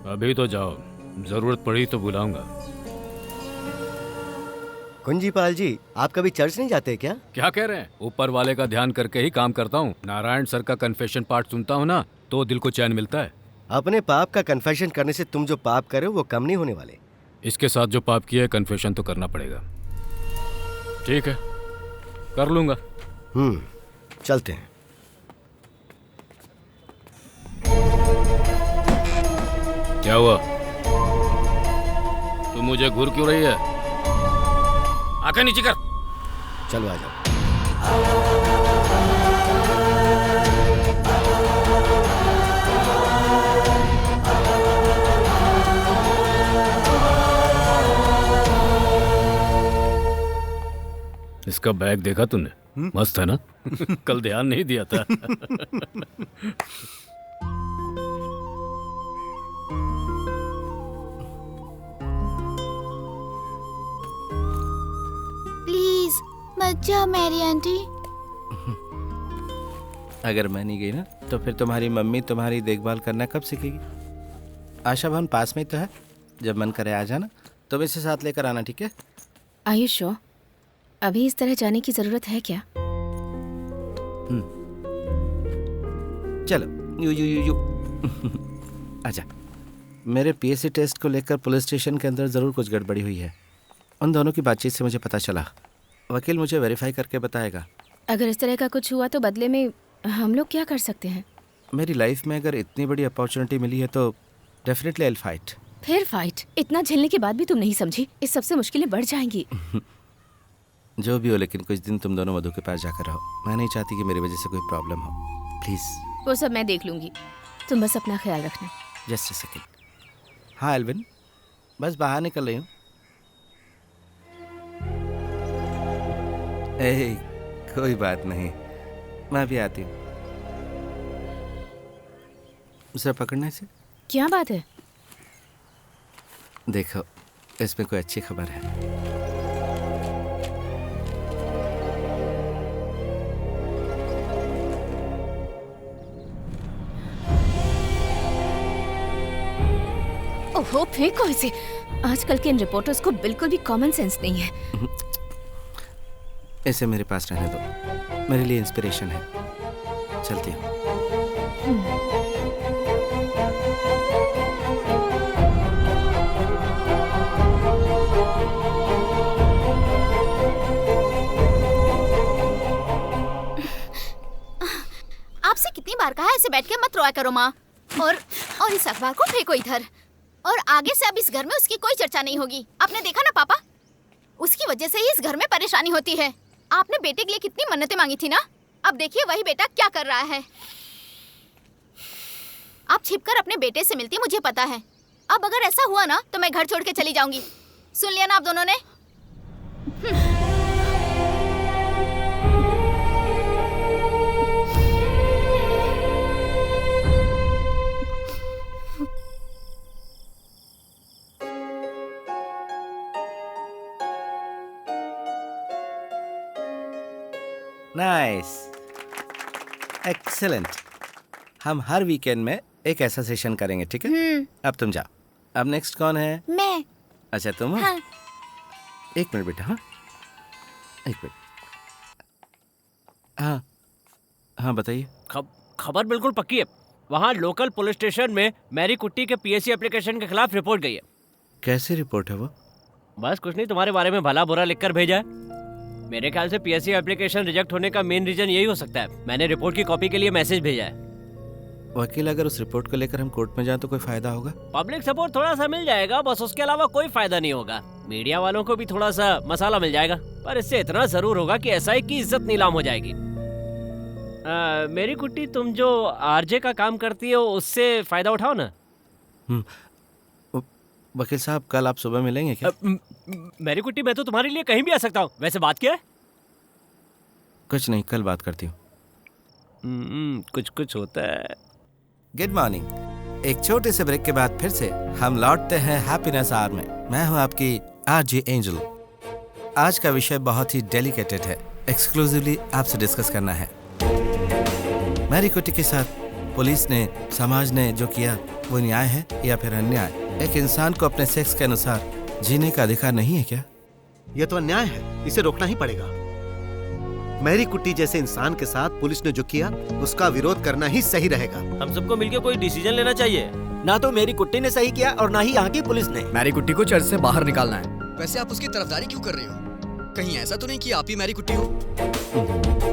अभी तो जाओ, जरूरत पड़ी तो बुलाऊंगा। कुंजीपाल जी, आप कभी चर्च नहीं जाते क्या? क्या कह रहे हैं? ऊपर वाले का ध्यान करके ही काम करता हूँ। नारायण सर का कन्फेशन पार्ट सुनता हूँ ना तो दिल को चैन मिलता है। अपने पाप का कन्फेशन करने से तुम जो पाप करे वो कम नहीं होने वाले। इसके साथ जो पाप किया है कन्फेशन तो करना पड़ेगा। ठीक है, कर लूंगा। चलते हैं। क्या हुआ? तू मुझे घूर क्यों रही है? आंखें नीचे कर। चलो आ जाओ। इसका बैग देखा तूने? मस्त है ना? कल ध्यान नहीं दिया था। प्लीज मत जाओ मेरी आंटी। अगर मैं नहीं गई ना तो फिर तुम्हारी मम्मी तुम्हारी देखभाल करना कब सीखेगी? आशा भवन पास में ही तो है, जब मन करे आ जाना। तुम इसे साथ लेकर आना, ठीक है? आयुष, अभी इस तरह जाने की जरूरत है क्या? चलो यू आजा। मेरे पीएससी टेस्ट को लेकर पुलिस स्टेशन के अंदर ज़रूर कुछ गड़बड़ी हुई है। उन दोनों की बातचीत से मुझे पता चला। वकील मुझे वेरीफाई करके बताएगा। अगर इस तरह का कुछ हुआ तो बदले में हम लोग क्या कर सकते हैं? मेरी लाइफ में अगर इतनी बड़ी अपॉर्चुनिटी मिली है तो डेफिनेटली आई विल फाइट। फिर फाइट? इतना झेलने के बाद भी तुम नहीं समझी? इस सबसे मुश्किलें बढ़ जाएंगी। जो भी हो, लेकिन कुछ दिन तुम दोनों मधु के पास जाकर रहो। मैं नहीं चाहती कि मेरी वजह से कोई प्रॉब्लम हो। प्लीज। वो सब मैं देख लूंगी, तुम बस अपना ख्याल रखना। Just a second. हाँ एल्विन, बस बाहर निकल रही हूँ। कोई बात नहीं, मैं भी आती हूँ। उसे पकड़ने से क्या बात है? देखो, इसमें कोई अच्छी खबर है। ओहो, फेंको इसे। आजकल के इन रिपोर्टर्स को बिल्कुल भी कॉमन सेंस नहीं है। इसे मेरे पास रहने दो, मेरे लिए इंस्पिरेशन है। चलती हूँ। आपसे कितनी बार कहा है ऐसे बैठ के मत रोया करो माँ। और इस अखबार को फेंको इधर। और आगे से अब इस घर में उसकी कोई चर्चा नहीं होगी। आपने देखा ना पापा, उसकी वजह से ही इस घर में परेशानी होती है। आपने बेटे के लिए कितनी मन्नतें मांगी थी ना, अब देखिए वही बेटा क्या कर रहा है। आप छिपकर अपने बेटे से मिलती, मुझे पता है। अब अगर ऐसा हुआ ना तो मैं घर छोड़ के चली जाऊंगी। सुन लिया ना आप दोनों ने? Nice, excellent. हम हर वीकेंड में एक ऐसा सेशन करेंगे, ठीक है? अब तुम जाओ। अब नेक्स्ट कौन है? मैं। अच्छा तुम हो? हाँ। एक मिनट बेटा। हाँ एक मिनट। हाँ हाँ बताइए। खबर बिल्कुल पक्की है। वहाँ लोकल पुलिस स्टेशन में मैरी कुट्टी के पीएससी एप्लीकेशन के खिलाफ रिपोर्ट गई है। कैसी रिपोर्ट है वो? बस कुछ नहीं, तुम्हारे बारे में भला बुरा लिखकर भेजा है। मेरे ख्याल से पीएससी एप्लीकेशन रिजेक्ट होने का मेन रीजन यही हो सकता है। मैंने रिपोर्ट की कॉपी के लिए मैसेज भेजा है। वकील, अगर उस रिपोर्ट को लेकर हम कोर्ट में जाएं तो कोई फायदा होगा? पब्लिक सपोर्ट थोड़ा सा मिल जाएगा, बस उसके अलावा कोई फायदा नहीं होगा। मीडिया वालों को भी थोड़ा सा मसाला मिल जाएगा, पर इससे इतना जरूर होगा कि एसआई की इज्जत नीलाम हो जाएगी। मेरी कुट्टी, तुम जो आरजे का काम करती हो उससे फायदा उठाओ ना। वकील साहब, कल आप सुबह मिलेंगे क्या? मेरी कुट्टी, मैं तो तुम्हारे लिए कहीं भी आ सकता हूँ। वैसे बात क्या है? कुछ नहीं, कल बात करती हूँ। कुछ कुछ होता है। Good morning. एक छोटे से ब्रेक के बाद फिर से हम लौटते हैं हैप्पीनेस आवर में। मैं हूँ आपकी आरजे एंजल। आज का विषय बहुत ही डेलिकेटेड है, एक्सक्लूसिवली आपसे डिस्कस करना है। मैरी कुट्टी के साथ पुलिस ने, समाज ने जो किया वो न्याय है या फिर अन्याय? एक इंसान को अपने सेक्स के अनुसार जीने का अधिकार नहीं है क्या? यह तो अन्याय है, इसे रोकना ही पड़ेगा। मैरी कुट्टी जैसे इंसान के साथ पुलिस ने जो किया उसका विरोध करना ही सही रहेगा। हम सबको मिलकर कोई डिसीजन लेना चाहिए। ना तो मेरी कुट्टी ने सही किया और ना ही यहाँ की पुलिस ने। मैरी कुट्टी को चर्च से बाहर निकालना है। वैसे आप उसकी तरफदारी क्यों कर रहे हो? कहीं ऐसा तो नहीं कि आप ही मैरी कुट्टी हो?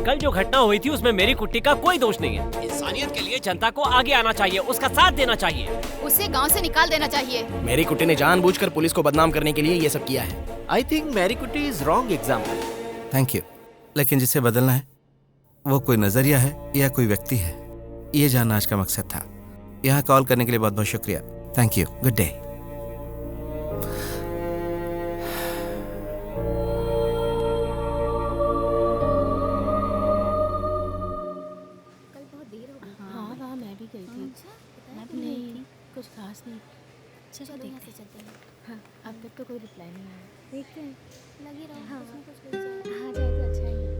कल जो घटना हुई थी उसमें मेरी कुट्टी का कोई दोष नहीं है। इंसानियत के लिए जनता को आगे आना चाहिए, उसका साथ देना चाहिए। उसे गांव से निकाल देना चाहिए। मेरी कुट्टी ने जानबूझकर पुलिस को बदनाम करने के लिए ये सब किया है। आई थिंक मैरी कुट्टी is wrong example. Thank you, लेकिन जिसे बदलना है वो कोई नजरिया है या कोई व्यक्ति है, ये जानना आज का मकसद था। यहाँ कॉल करने के लिए बहुत बहुत शुक्रिया। Thank you, good day. हाँ वहाँ मैं भी गई थी। नहीं कुछ खास नहीं। चलो देखते हैं। हाँ अब तक तो कोई रिप्लाई नहीं आया। देखते हैं। लगी रहो। हाँ कुछ हाँ जाए तो अच्छा ही है।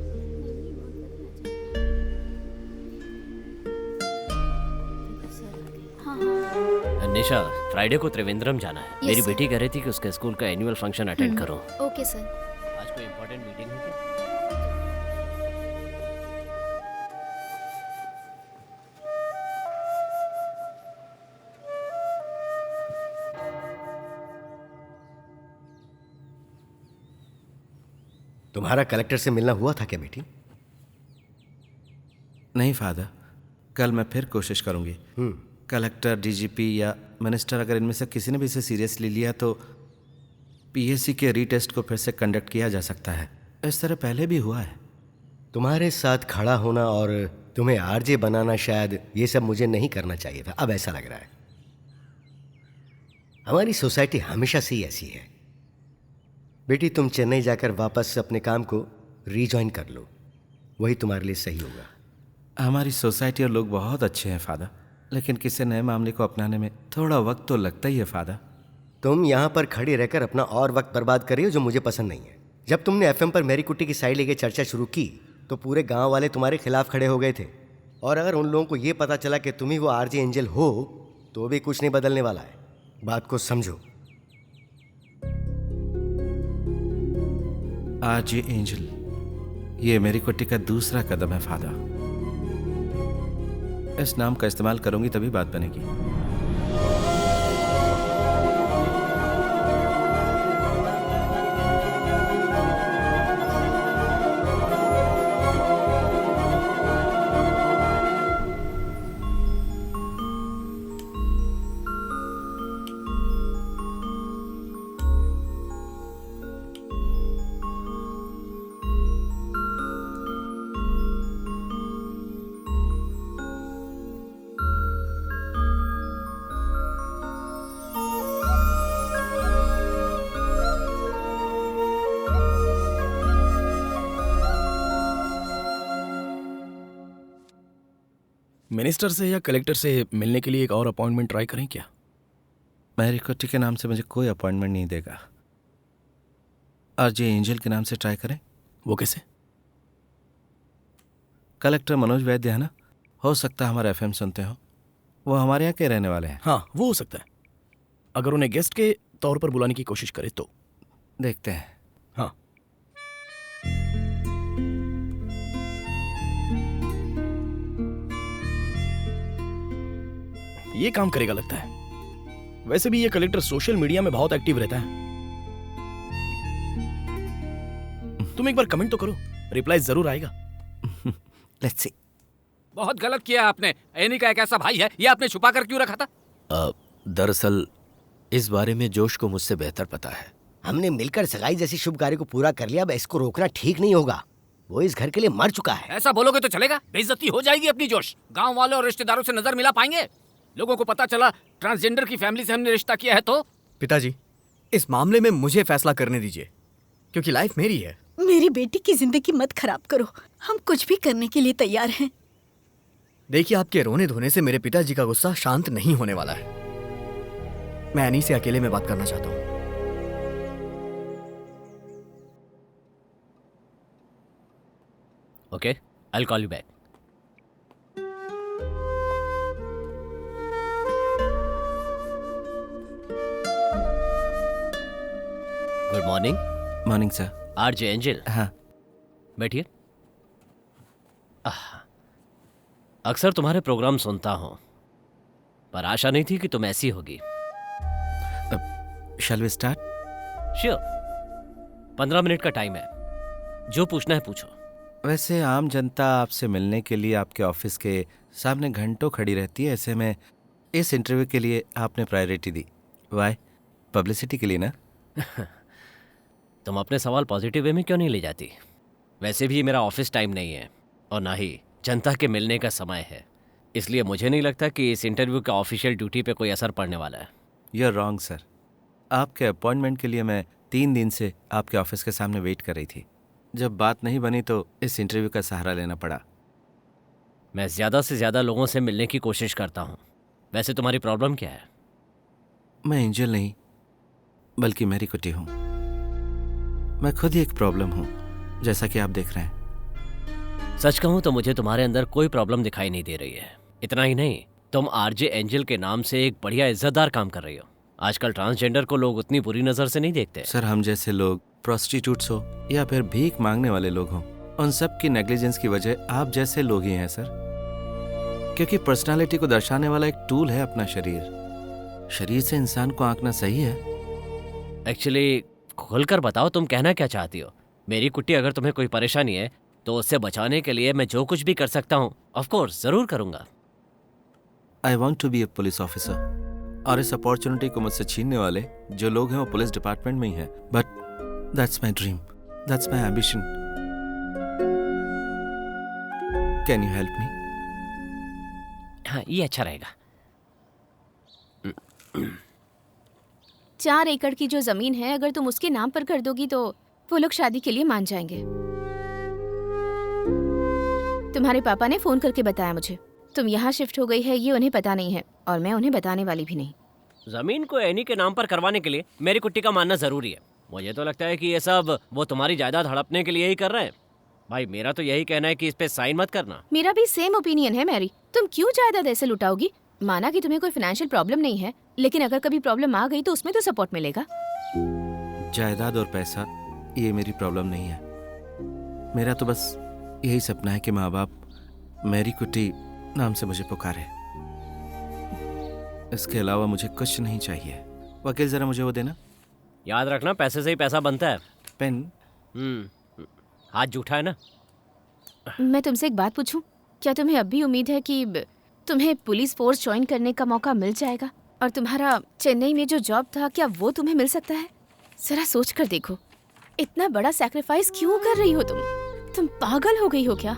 निशा, फ्राइडे को त्रिवेंद्रम जाना है। Yes, मेरी sir. बेटी कह रही थी कि उसके स्कूल का एनुअल फंक्शन अटेंड करो। Okay sir. आज कोई इम्पोर्टेंट मीटिंग है क्या? तुम्हारा कलेक्टर से मिलना हुआ था क्या बेटी? नहीं फादर, कल मैं फिर कोशिश करूंगी। कलेक्टर, डीजीपी या मिनिस्टर, अगर इनमें से किसी ने भी इसे सीरियसली लिया तो पीएससी के रीटेस्ट को फिर से कंडक्ट किया जा सकता है। इस तरह पहले भी हुआ है। तुम्हारे साथ खड़ा होना और तुम्हें आरजे बनाना, शायद ये सब मुझे नहीं करना चाहिए था। अब ऐसा लग रहा है हमारी सोसाइटी हमेशा से ही ऐसी है। बेटी, तुम चेन्नई जाकर वापस अपने काम को रीजॉइन कर लो, वही तुम्हारे लिए सही होगा। हमारी सोसाइटी और लोग बहुत अच्छे हैं फादर, लेकिन किसी नए मामले को अपनाने में थोड़ा वक्त तो लगता ही है फादर। तुम यहाँ पर खड़ी रहकर अपना और वक्त बर्बाद कर रही हो, जो मुझे पसंद नहीं है। जब तुमने एफएम पर मैरी कुट्टी की साइड लेके चर्चा शुरू की तो पूरे गांव वाले तुम्हारे खिलाफ खड़े हो गए थे, और अगर उन लोगों को ये पता चला कि तुम ही वो आरजे एंजल हो तो भी कुछ नहीं बदलने वाला है। बात को समझो। आज ये एंजल, ये मेरी कुट्टी का दूसरा कदम है फादर। इस नाम का इस्तेमाल करूंगी तभी बात बनेगी। मिनिस्टर से या कलेक्टर से मिलने के लिए एक और अपॉइंटमेंट ट्राई करें क्या? मैरी कुट्टी के नाम से मुझे कोई अपॉइंटमेंट नहीं देगा। आरजे एंजल के नाम से ट्राई करें। वो कैसे? कलेक्टर मनोज वैद्य है ना, हो सकता है हमारा एफएम सुनते हो। वो हमारे यहाँ के रहने वाले हैं। हाँ, वो हो सकता है। अगर उन्हें गेस्ट के तौर पर बुलाने की कोशिश करे तो देखते हैं। हाँ, ये काम करेगा लगता है। वैसे भी ये कलेक्टर सोशल मीडिया में बहुत एक्टिव रहता है। तुम एक बार कमेंट तो करो, रिप्लाई जरूर आएगा। Let's see. बहुत गलत किया आपने। एनी का एक ऐसा भाई है, ये आपने छुपा कर क्यों रखा था? दरअसल इस बारे में जोश को मुझसे बेहतर पता है। हमने मिलकर सगाई जैसी शुभ कार्य को पूरा कर लिया, अब इसको रोकना ठीक नहीं होगा। वो इस घर के लिए मर चुका है। ऐसा बोलोगे तो चलेगा? बेइज्जती हो जाएगी अपनी जोश। गांव वालों और रिश्तेदारों से नजर मिला पाएंगे? लोगों को पता चला ट्रांसजेंडर की फैमिली से हमने रिश्ता किया है तो? पिताजी, इस मामले में मुझे फैसला करने दीजिए, क्योंकि लाइफ मेरी है। मेरी बेटी की जिंदगी मत खराब करो, हम कुछ भी करने के लिए तैयार हैं। देखिए, आपके रोने धोने से मेरे पिताजी का गुस्सा शांत नहीं होने वाला है। मैं एनी से अकेले में बात करना चाहता हूँ। Okay, I will call you back. Good morning. Morning sir. RJ angel. हाँ बैठिए। अक्सर तुम्हारे प्रोग्राम सुनता हूँ, पर आशा नहीं थी कि तुम ऐसी होगी। Shall we start? Sure. 15 minute का टाइम है, जो पूछना है पूछो। वैसे आम जनता आपसे मिलने के लिए आपके ऑफिस के सामने घंटों खड़ी रहती है, ऐसे में इस इंटरव्यू के लिए आपने प्रायोरिटी दी। वाई? पब्लिसिटी के लिए ना? तुम अपने सवाल पॉजिटिव वे में क्यों नहीं ले जाती? वैसे भी ये मेरा ऑफिस टाइम नहीं है और ना ही जनता के मिलने का समय है, इसलिए मुझे नहीं लगता कि इस इंटरव्यू का ऑफिशियल ड्यूटी पे कोई असर पड़ने वाला है। You are wrong sir. आपके अपॉइंटमेंट के लिए मैं 3 दिन से आपके ऑफिस के सामने वेट कर रही थी। जब बात नहीं बनी तो इस इंटरव्यू का सहारा लेना पड़ा। मैं ज़्यादा से ज़्यादा लोगों से मिलने की कोशिश करता हूँ। वैसे तुम्हारी प्रॉब्लम क्या है? मैं एंजल नहीं बल्कि मैरी कुटी हूँ। मैं खुद ही एक प्रॉब्लम हूँ, जैसा कि आप देख रहे हैं। सच कहूँ तो मुझे तुम्हारे अंदर कोई प्रॉब्लम दिखाई नहीं दे रही है। इतना ही नहीं, तुम आरजे एंजल के नाम से एक बढ़िया इज्जतदार काम कर रही हो। आजकल ट्रांसजेंडर को लोग उतनी बुरी नज़र से नहीं देखते। सर, हम जैसे लोग प्रोस्टिट्यूट्स हो या फिर भीख मांगने वाले लोग हों, उन सब की नेग्लिजेंस की वजह आप जैसे लोग ही हैं सर। क्योंकि पर्सनालिटी को दर्शाने वाला एक टूल है अपना शरीर। शरीर से इंसान को आंकना सही है? एक्चुअली खुलकर बताओ, तुम कहना क्या चाहती हो? मेरी कुट्टी, अगर तुम्हें कोई परेशानी है तो उससे बचाने के लिए मैं जो कुछ भी कर सकता हूँ ऑफ कोर्स जरूर करूंगा। I want to be a police officer, और इस अपॉर्चुनिटी को मुझसे छीनने वाले जो लोग हैं वो पुलिस डिपार्टमेंट में ही हैं। But that's my dream, that's my ambition. Can you help me? हाँ, ये अच्छा रहेगा। 4 एकड़ की जो जमीन है, अगर तुम उसके नाम पर कर दोगी तो वो लोग शादी के लिए मान जाएंगे। तुम्हारे पापा ने फोन करके बताया मुझे तुम यहाँ शिफ्ट हो गई है, ये उन्हें पता नहीं है और मैं उन्हें बताने वाली भी नहीं। जमीन को एनी के नाम पर करवाने के लिए मेरी कुट्टी का मानना जरूरी है। मुझे तो लगता है कि ये सब वो तुम्हारी जायदाद हड़पने के लिए ही कर रहे हैं। भाई, मेरा तो यही कहना है कि इस पे साइन मत करना। मेरा भी सेम ओपिनियन है मैरी। तुम क्यों जायदाद ऐसे लुटाओगी? माना कि तुम्हें कोई फाइनेंशियल प्रॉब्लम नहीं है, लेकिन अगर कभी प्रॉब्लम आ गई तो उसमें तो सपोर्ट मिलेगा। जायदाद और पैसा ये मेरी प्रॉब्लम नहीं है। मेरा तो बस यही सपना है कि माँ बाप मैरी कुटी नाम से मुझे पुकारे। इसके अलावा मुझे कुछ नहीं चाहिए। वकील, जरा मुझे वो देना। याद रखना, पैसे से ही पैसा बनता है। पेन? हाथ जूठा है ना। मैं तुमसे एक बात पूछूं? क्या तुम्हें अब भी उम्मीद है कि तुम्हें पुलिस फोर्स ज्वाइन करने का मौका मिल जाएगा? और तुम्हारा चेन्नई में जो जॉब था, क्या वो तुम्हें मिल सकता है? जरा सोच कर देखो, इतना बड़ा सैक्रिफाइस क्यों कर रही हो तुम पागल हो गई हो क्या?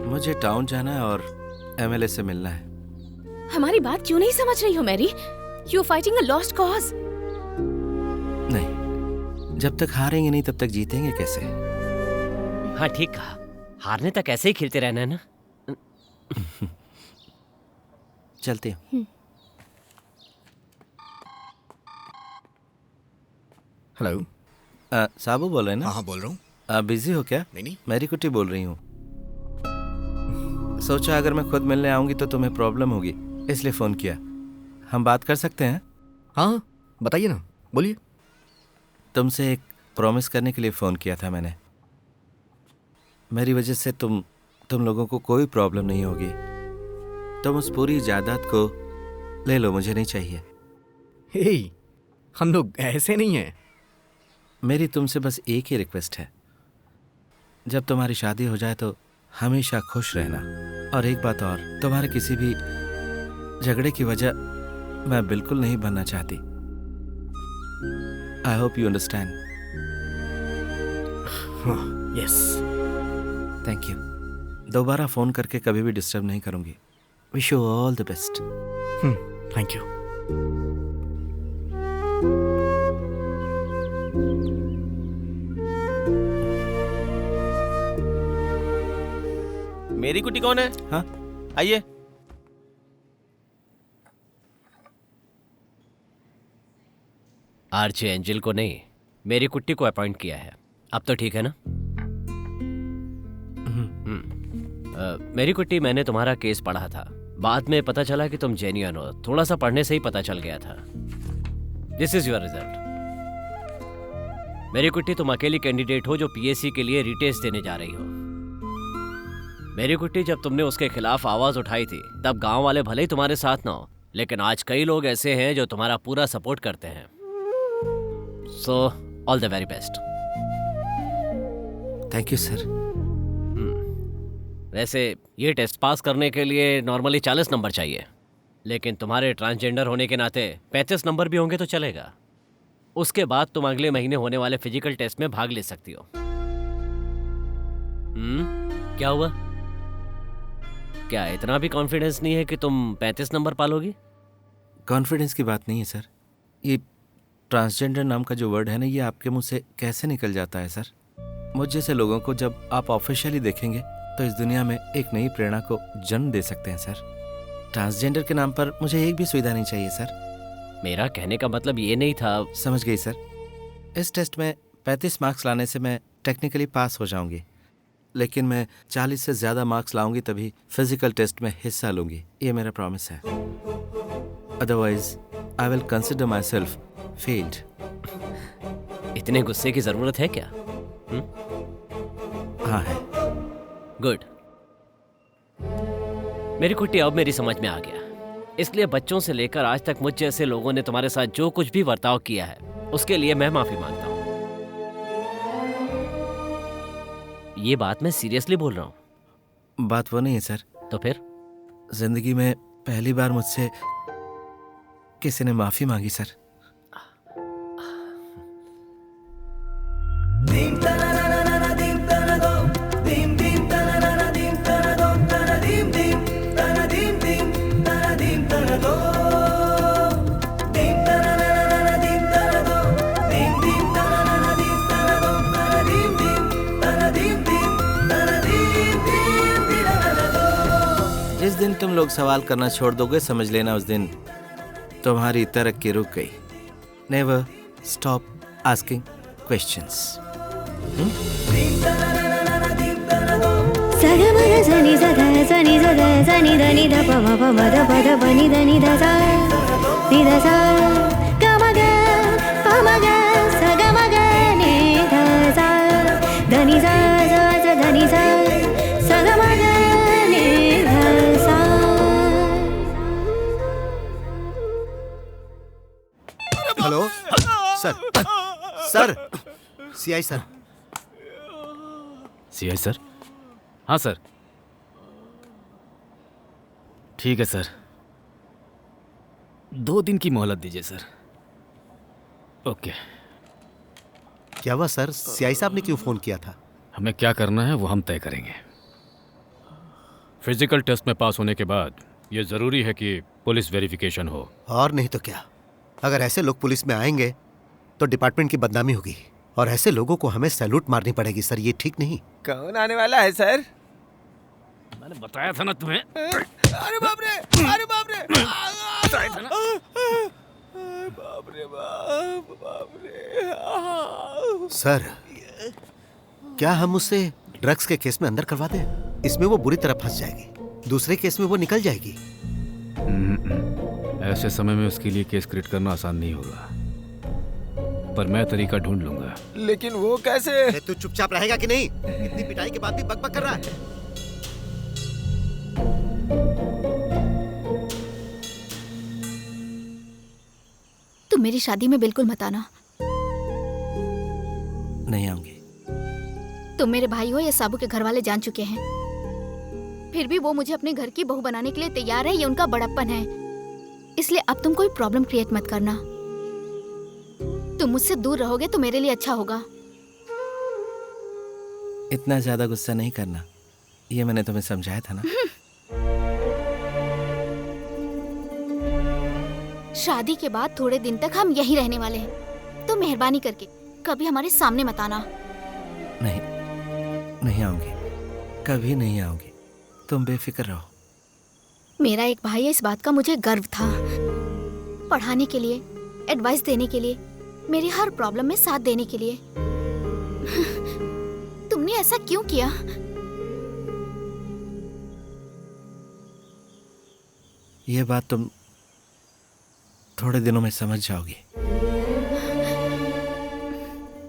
मुझे टाउन जाना है और एमएलए से मिलना है। हमारी बात क्यों नहीं समझ रही हो Mary? You fighting a lost cause. नहीं, जब तक हारेंगे नहीं तब तक जीतेंगे कैसे? हाँ, ठीक कहा। हारने तक ऐसे ही खेलते रहना है ना। चलते हैं। हेलो, साबू बोल रहे हैं ना? हाँ, बोल रहा हूँ। बिजी हो क्या? नहीं। मैरी कुटी बोल रही हूँ। सोचा अगर मैं खुद मिलने आऊंगी तो तुम्हें प्रॉब्लम होगी, इसलिए फोन किया। हम बात कर सकते हैं? हाँ, बताइए ना, बोलिए। तुमसे एक प्रॉमिस करने के लिए फ़ोन किया था मैंने। मेरी वजह से तुम लोगों को कोई प्रॉब्लम नहीं होगी। तुम उस पूरी जायदाद को ले लो, मुझे नहीं चाहिए। हे, हम लोग ऐसे नहीं हैं। मेरी तुमसे बस एक ही रिक्वेस्ट है, जब तुम्हारी शादी हो जाए तो हमेशा खुश रहना। और एक बात और, तुम्हारे किसी भी झगड़े की वजह मैं बिल्कुल नहीं बनना चाहती। I hope you understand. Yes, thank you. दोबारा फ़ोन करके कभी भी डिस्टर्ब नहीं करूंगी। Wish you all the best. Thank you. मेरी कुटी कौन है? हाँ, आइए। आरजे एंजल को नहीं, मेरी कुट्टी को अपॉइंट किया है। अब तो ठीक है ना? मेरी कुट्टी, मैंने तुम्हारा केस पढ़ा था। बाद में पता चला कि तुम जेन्युइन हो। थोड़ा सा पढ़ने से ही पता चल गया था। This is your result. मेरी कुट्टी, तुम अकेली कैंडिडेट हो जो पीएससी के लिए रिटेस्ट देने जा रही हो। मेरी कुट्टी, जब तुमने उसके खिलाफ आवाज उठाई थी तब गांव वाले भले ही तुम्हारे साथ ना हो, लेकिन आज कई लोग ऐसे हैं जो तुम्हारा पूरा सपोर्ट करते हैं। So all the very best. Thank you sir. वैसे ये टेस्ट पास करने के लिए नॉर्मली 40 नंबर चाहिए, लेकिन तुम्हारे ट्रांसजेंडर होने के नाते 35 नंबर भी होंगे तो चलेगा। उसके बाद तुम अगले महीने होने वाले फिजिकल टेस्ट में भाग ले सकती हो। क्या हुआ? क्या इतना भी कॉन्फिडेंस नहीं है कि तुम 35 नंबर पालोगी? कॉन्फिडेंस की बात नहीं है सर। ये ट्रांसजेंडर नाम का जो वर्ड है ना, ये आपके मुंह से कैसे निकल जाता है सर? मुझ जैसे लोगों को जब आप ऑफिशियली देखेंगे तो इस दुनिया में एक नई प्रेरणा को जन्म दे सकते हैं सर। ट्रांसजेंडर के नाम पर मुझे एक भी सुविधा नहीं चाहिए सर। मेरा कहने का मतलब ये नहीं था। समझ गई सर। इस टेस्ट में 35 मार्क्स लाने से मैं टेक्निकली पास हो जाऊंगी, लेकिन मैं 40 से ज़्यादा मार्क्स लाऊंगी तभी फिजिकल टेस्ट में हिस्सा लूंगी। ये मेरा प्रॉमिस है। Otherwise I will consider my self failed. इतने गुस्से की ज़रूरत है क्या? हाँ है। गुड। मेरी कुट्टी, अब मेरी समझ में आ गया। इसलिए बच्चों से लेकर आज तक मुझ जैसे लोगों ने तुम्हारे साथ जो कुछ भी बर्ताव किया है उसके लिए मैं माफी मांगता हूँ। ये बात मैं सीरियसली बोल रहा हूँ। बात वो नहीं है सर। तो फिर? जिंदगी में पहली बार मुझसे किसी ने माफी मांगी सर। जिस दिन तुम लोग सवाल करना छोड़ दोगे, समझ लेना उस दिन तुम्हारी तरक्की रुक गई। Never stop asking questions. Hello sir. Sir, CI sir. CI sir? हाँ सर। ठीक है सर, 2 दिन की मोहलत दीजिए सर। ओके। क्या हुआ सर? सीआई साहब ने क्यों फोन किया था? हमें क्या करना है वो हम तय करेंगे। फिजिकल टेस्ट में पास होने के बाद ये जरूरी है कि पुलिस वेरिफिकेशन हो। और नहीं तो क्या, अगर ऐसे लोग पुलिस में आएंगे तो डिपार्टमेंट की बदनामी होगी और ऐसे लोगों को हमें सैल्यूट मारनी पड़ेगी सर। ये ठीक नहीं। कौन आने वाला है सर? मैंने बताया था ना तुम्हें। अरे बाप रे, अरे बाप रे, बताया था ना। बाप रे बाप रे। सर, क्या हम उसे ड्रग्स के केस में अंदर करवा दें? इसमें वो बुरी तरह फंस जाएगी, दूसरे केस में वो निकल जाएगी। ऐसे समय में उसके लिए केस क्रिएट करना आसान नहीं होगा, पर मैं तरीका ढूंढ लूंगा। लेकिन वो कैसे? तू चुपचाप रहेगा कि नहीं? इतनी पिटाई के बाद भी बकबक कर रहा है। तुम मेरी शादी में बिल्कुल मत आना। नहीं आऊंगी। तुम मेरे भाई हो, ये साबू के घर वाले जान चुके हैं। फिर भी वो मुझे अपने घर की बहू बनाने के लिए तैयार है। ये उनका बड़प्पन है। इसलिए अब तुम कोई प्रॉब्लम क्रिएट मत करना। तुम मुझसे दूर रहोगे तो मेरे लिए अच्छा होगा। इतना ज्यादा गुस्सा नहीं करना, ये मैंने तुम्हें समझाया था ना। शादी के बाद थोड़े दिन तक हम यहीं रहने वाले हैं, तो मेहरबानी करके कभी हमारे सामने मत आना। नहीं, नहीं आऊंगी, कभी नहीं आऊंगी। तुम बेफिक्र रहो। मेरा एक भाई है, इस बात का मुझे गर्व था। पढ़ाने के लिए, एडवाइस देने के लिए, मेरी हर प्रॉब्लम में साथ देने के लिए। तुमने ऐसा क्यों किया? ये बात तुम थोड़े दिनों में समझ जाओगी।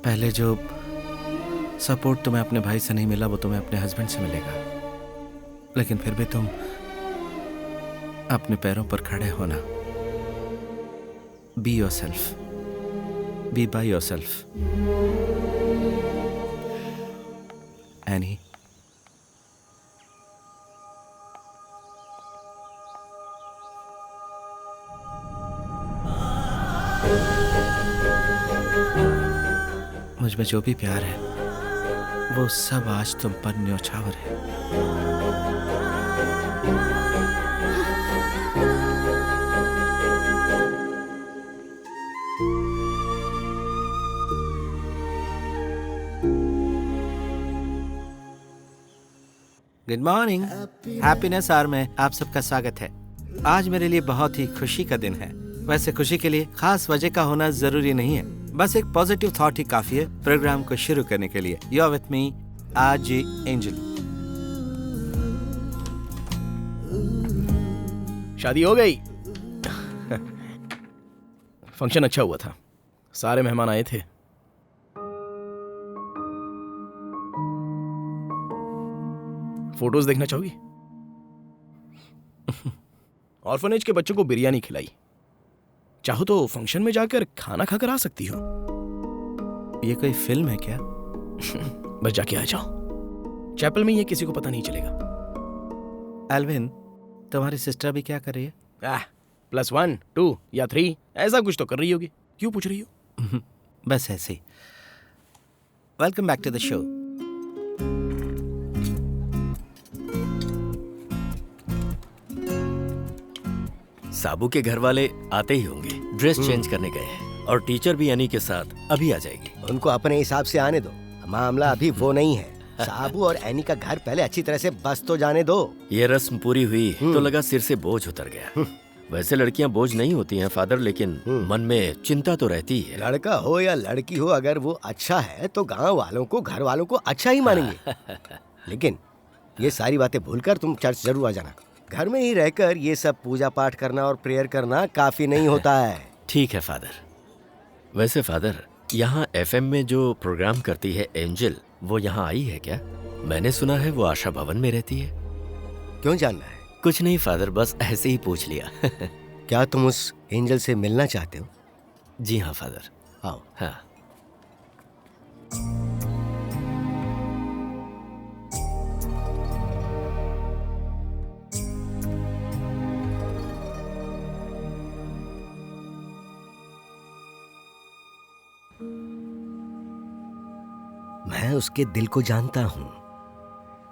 पहले जो सपोर्ट तुम्हें अपने भाई से नहीं मिला वो तुम्हें अपने हस्बैंड से मिलेगा। लेकिन फिर भी तुम अपने पैरों पर खड़े होना। Be yourself, be by yourself. Any, मुझ में जो भी प्यार है वो सब आज तुम पर न्योछावर है। गुड मॉर्निंग, हैप्पीनेस आवर में आप सबका स्वागत है। आज मेरे लिए बहुत ही खुशी का दिन है। वैसे खुशी के लिए खास वजह का होना जरूरी नहीं है, बस एक पॉजिटिव थॉट ही काफी है प्रोग्राम को शुरू करने के लिए। You are with me RJ Angel. शादी हो गई। फंक्शन अच्छा हुआ था, सारे मेहमान आए थे। फोटोज देखना चाहोगी? ऑर्फनेज के बच्चों को बिरयानी खिलाई। चाहो तो फंक्शन में जाकर खाना खाकर आ सकती हो। ये कोई फिल्म है क्या? बस जाके आ जाओ, चैपल में ये किसी को पता नहीं चलेगा। एल्विन, तुम्हारी सिस्टर भी क्या कर रही है? +1, 2 या 3 ऐसा कुछ तो कर रही होगी। क्यों पूछ रही हो? बस ऐसे ही। Welcome back to the show. Sabu के घर वाले आते ही होंगे, ड्रेस चेंज करने गए हैं और टीचर भी एनी के साथ अभी आ जाएगी। उनको अपने हिसाब से आने दो, मामला अभी वो नहीं है। साबू और एनी का घर पहले अच्छी तरह से बस तो जाने दो। ये रस्म पूरी हुई तो लगा सिर से बोझ उतर गया। वैसे लड़कियां बोझ नहीं होती हैं फादर, लेकिन मन में चिंता तो रहती है। लड़का हो या लड़की हो, अगर वो अच्छा है तो गांव वालों को, घर वालों को अच्छा ही मानेंगे। लेकिन ये सारी बातें भूलकर तुम चर्च जरूर आ जाना। घर में ही रहकर ये सब पूजा पाठ करना और प्रेयर करना काफी नहीं होता है। ठीक है फादर। वैसे फादर, यहाँ FM में जो प्रोग्राम करती है एंजल, वो यहाँ आई है क्या? मैंने सुना है वो आशा भवन में रहती है। क्यों जानना है? कुछ नहीं फादर, बस ऐसे ही पूछ लिया। क्या तुम उस एंजल से मिलना चाहते हो? जी हाँ फादर। आओ। हाँ। मैं उसके दिल को जानता हूँ।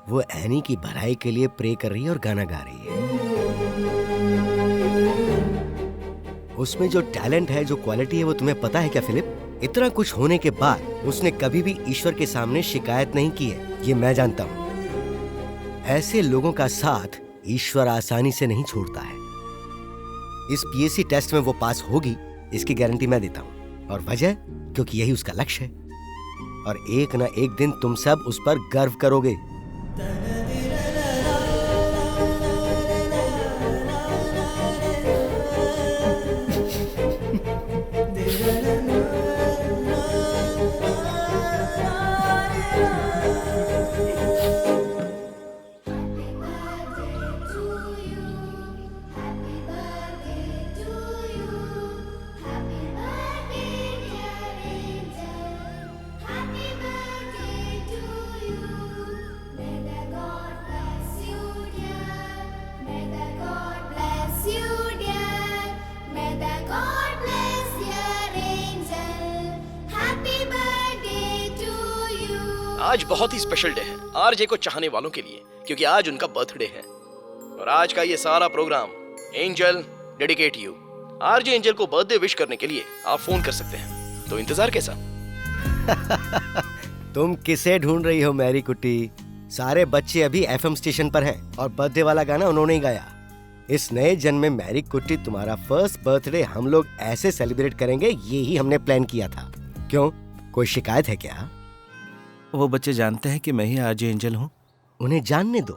वो एनी की भलाई के लिए प्रे कर रही है और गाना गा रही है। उसमें जो टैलेंट है, जो क्वालिटी है, वो तुम्हें पता है क्या फिलिप? इतना कुछ होने के बाद उसने कभी भी ईश्वर के सामने शिकायत नहीं की है, ये मैं जानता हूँ। ऐसे लोगों का साथ ईश्वर आसानी से नहीं छोड़ता है। इस PSC टेस्ट में वो पास होगी, इसकी गारंटी मैं देता हूँ। और वजह, क्योंकि यही उसका लक्ष्य है। और एक ना एक दिन तुम सब उस पर गर्व करोगे। आज बहुत ही स्पेशल डे है आरजे को चाहने वालों के लिए, क्योंकि आज उनका बर्थडे है। और आज का ये सारा programme Angel dedicate you. RJ Angel को बर्थडे विश करने के लिए आप फोन कर सकते हैं, तो इंतजार कैसा? तुम किसे ढूंढ रही हो मैरी कुट्टी? सारे बच्चे अभी FM स्टेशन पर हैं और बर्थडे वाला गाना उन्होंने ही गाया। इस नए जन्म में मैरी कुट्टी, तुम्हारा फर्स्ट बर्थडे हम लोग ऐसे सेलिब्रेट करेंगे, ये ही हमने प्लान किया था। क्यों, कोई शिकायत है क्या? वो बच्चे जानते हैं कि मैं ही आरजे एंजल हूँ। उन्हें जानने दो,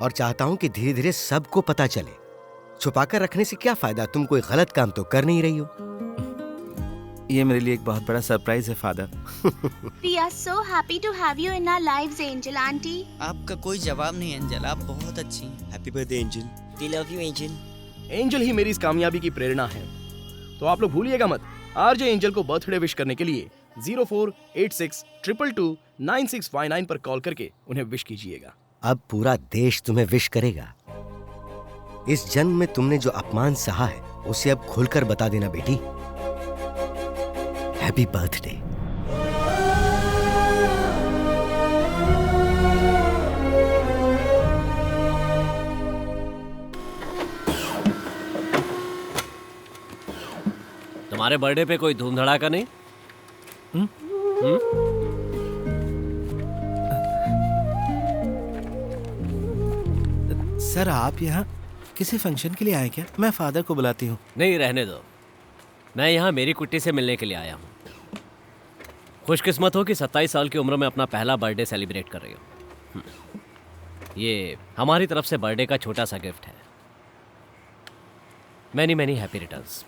और चाहता हूँ कि धीरे धीरे सबको पता चले। छुपाकर रखने से क्या फायदा? तुम कोई गलत काम तो कर नहीं रही हो। ये मेरे लिए एक बहुत बड़ा सरप्राइज है father. We are so happy to have you in our lives, Angel Auntie. आपका कोई जवाब नहीं एंजल, आप बहुत अच्छी हैं। Happy birthday angel. We love you, angel. Angel ही मेरी इस कामयाबी की प्रेरणा है, तो आप लोग भूलिएगा मत आरजे एंजल को बर्थडे विश करने के लिए 0486229659 पर कॉल करके उन्हें विश कीजिएगा। अब पूरा देश तुम्हें विश करेगा। इस जन्म में तुमने जो अपमान सहा है उसे अब खुलकर बता देना बेटी। Happy birthday. तुम्हारे बर्थडे पे कोई धूम धड़ाका नहीं? सर आप यहाँ किसी फंक्शन के लिए आए क्या? मैं फादर को बुलाती हूँ। नहीं, रहने दो। मैं यहाँ मेरी कुट्टी से मिलने के लिए आया हूँ। खुशकिस्मत हो कि 27 साल की उम्र में अपना पहला बर्थडे सेलिब्रेट कर रही हो। ये हमारी तरफ से बर्थडे का छोटा सा गिफ्ट है। Many many happy returns.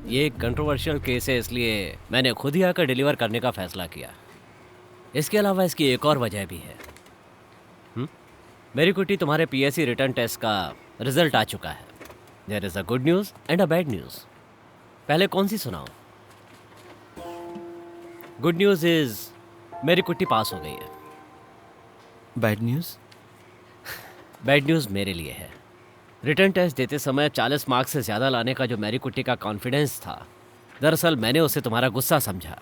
ये एक कंट्रोवर्शियल केस है, इसलिए मैंने खुद ही आकर डिलीवर करने का फैसला किया। इसके अलावा इसकी एक और वजह भी है। मेरी कुटी, तुम्हारे पीएससी रिटर्न टेस्ट का रिजल्ट आ चुका है। There is a good news and a bad news. पहले कौन सी सुनाऊं? गुड न्यूज़ इज मेरी कुट्टी पास हो गई है। Bad news? बैड न्यूज़ मेरे लिए है। रिटर्न टेस्ट देते समय 40 मार्क्स से ज़्यादा लाने का जो मैरी कुट्टी का कॉन्फिडेंस था, दरअसल मैंने उसे तुम्हारा गुस्सा समझा,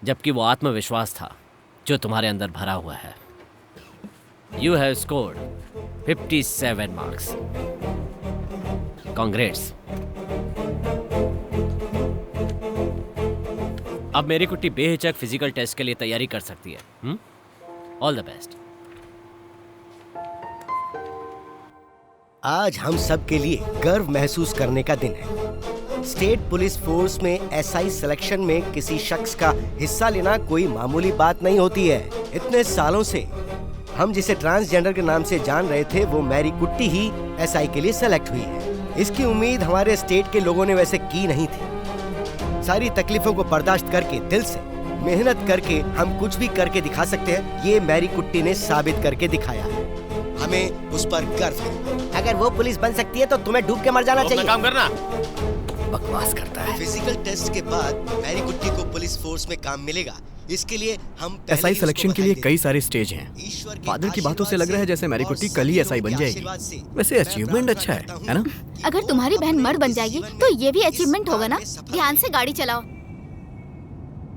जबकि वो आत्मविश्वास था जो तुम्हारे अंदर भरा हुआ है। You have scored 57 marks. Congrats. अब मेरी कुट्टी बेहिचक फिजिकल टेस्ट के लिए तैयारी कर सकती है। All the best. आज हम सब के लिए गर्व महसूस करने का दिन है। स्टेट पुलिस फोर्स में एसआई सिलेक्शन में किसी शख्स का हिस्सा लेना कोई मामूली बात नहीं होती है। इतने सालों से हम जिसे ट्रांसजेंडर के नाम से जान रहे थे, वो मैरी कुट्टी ही एसआई के लिए सेलेक्ट हुई है। इसकी उम्मीद हमारे स्टेट के लोगों ने वैसे की नहीं थी। सारी तकलीफों को बर्दाश्त करके, दिल से मेहनत करके हम कुछ भी करके दिखा सकते हैं। ये मैरी कुट्टी ने साबित करके दिखाया है। हमें उस पर गर्व है। अगर वो पुलिस बन सकती है तो तुम्हें डूब के मर जाना चाहिए। काम करना। बकवास करता है। फिजिकल टेस्ट के बाद मैरी कुट्टी को पुलिस फोर्स में काम मिलेगा। इसके लिए हम एसआई सिलेक्शन के लिए कई सारे स्टेज हैं। फादर की बातों से लग रहा है जैसे मैरी कुट्टी कल ही एसआई बन जाएगी। वैसे अचीवमेंट अच्छा है ना? अगर तुम्हारी बहन मर्द बन जाएगी तो ये भी अचीवमेंट होगा ना। ध्यान से गाड़ी चलाओ।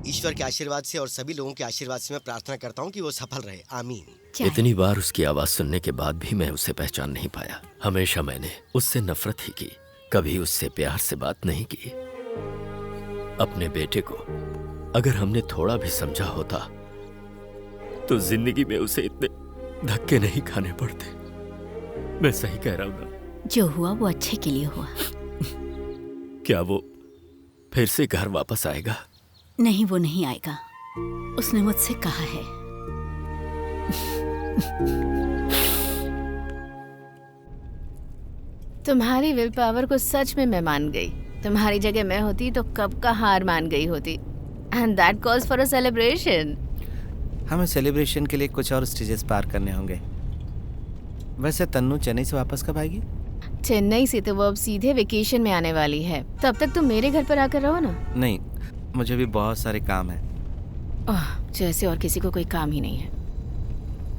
ईश्वर के आशीर्वाद से और सभी लोगों के आशीर्वाद से मैं प्रार्थना करता हूँ कि वो सफल रहे। आमीन। इतनी बार उसकी आवाज सुनने के बाद भी मैं उसे पहचान नहीं पाया। हमेशा मैंने उससे नफरत ही की, कभी उससे प्यार से बात नहीं की। अपने बेटे को अगर हमने थोड़ा भी समझा होता तो जिंदगी में उसे इतने धक्के नहीं खाने पड़ते। मैं सही कह रहा हूँ ना? जो हुआ वो अच्छे के लिए हुआ। क्या वो फिर से घर वापस आएगा? नहीं, वो नहीं आएगा। उसने मुझसे कहा है। तुम्हारी विल पावर को सच में मैं मान गई। तुम्हारी जगह मैं होती तो कब का हार मान गई होती। And that calls for a celebration. हमें सेलिब्रेशन के लिए कुछ और स्टेजेस पार करने होंगे। वैसे तन्नू चेन्नई से वापस कब आएगी? चेन्नई से तो वो अब सीधे वेकेशन में आने वाली है। तब तक तुम मेरे घर पर आकर रहो ना। नहीं, मुझे भी बहुत सारे काम है। जैसे और किसी को कोई काम ही नहीं है।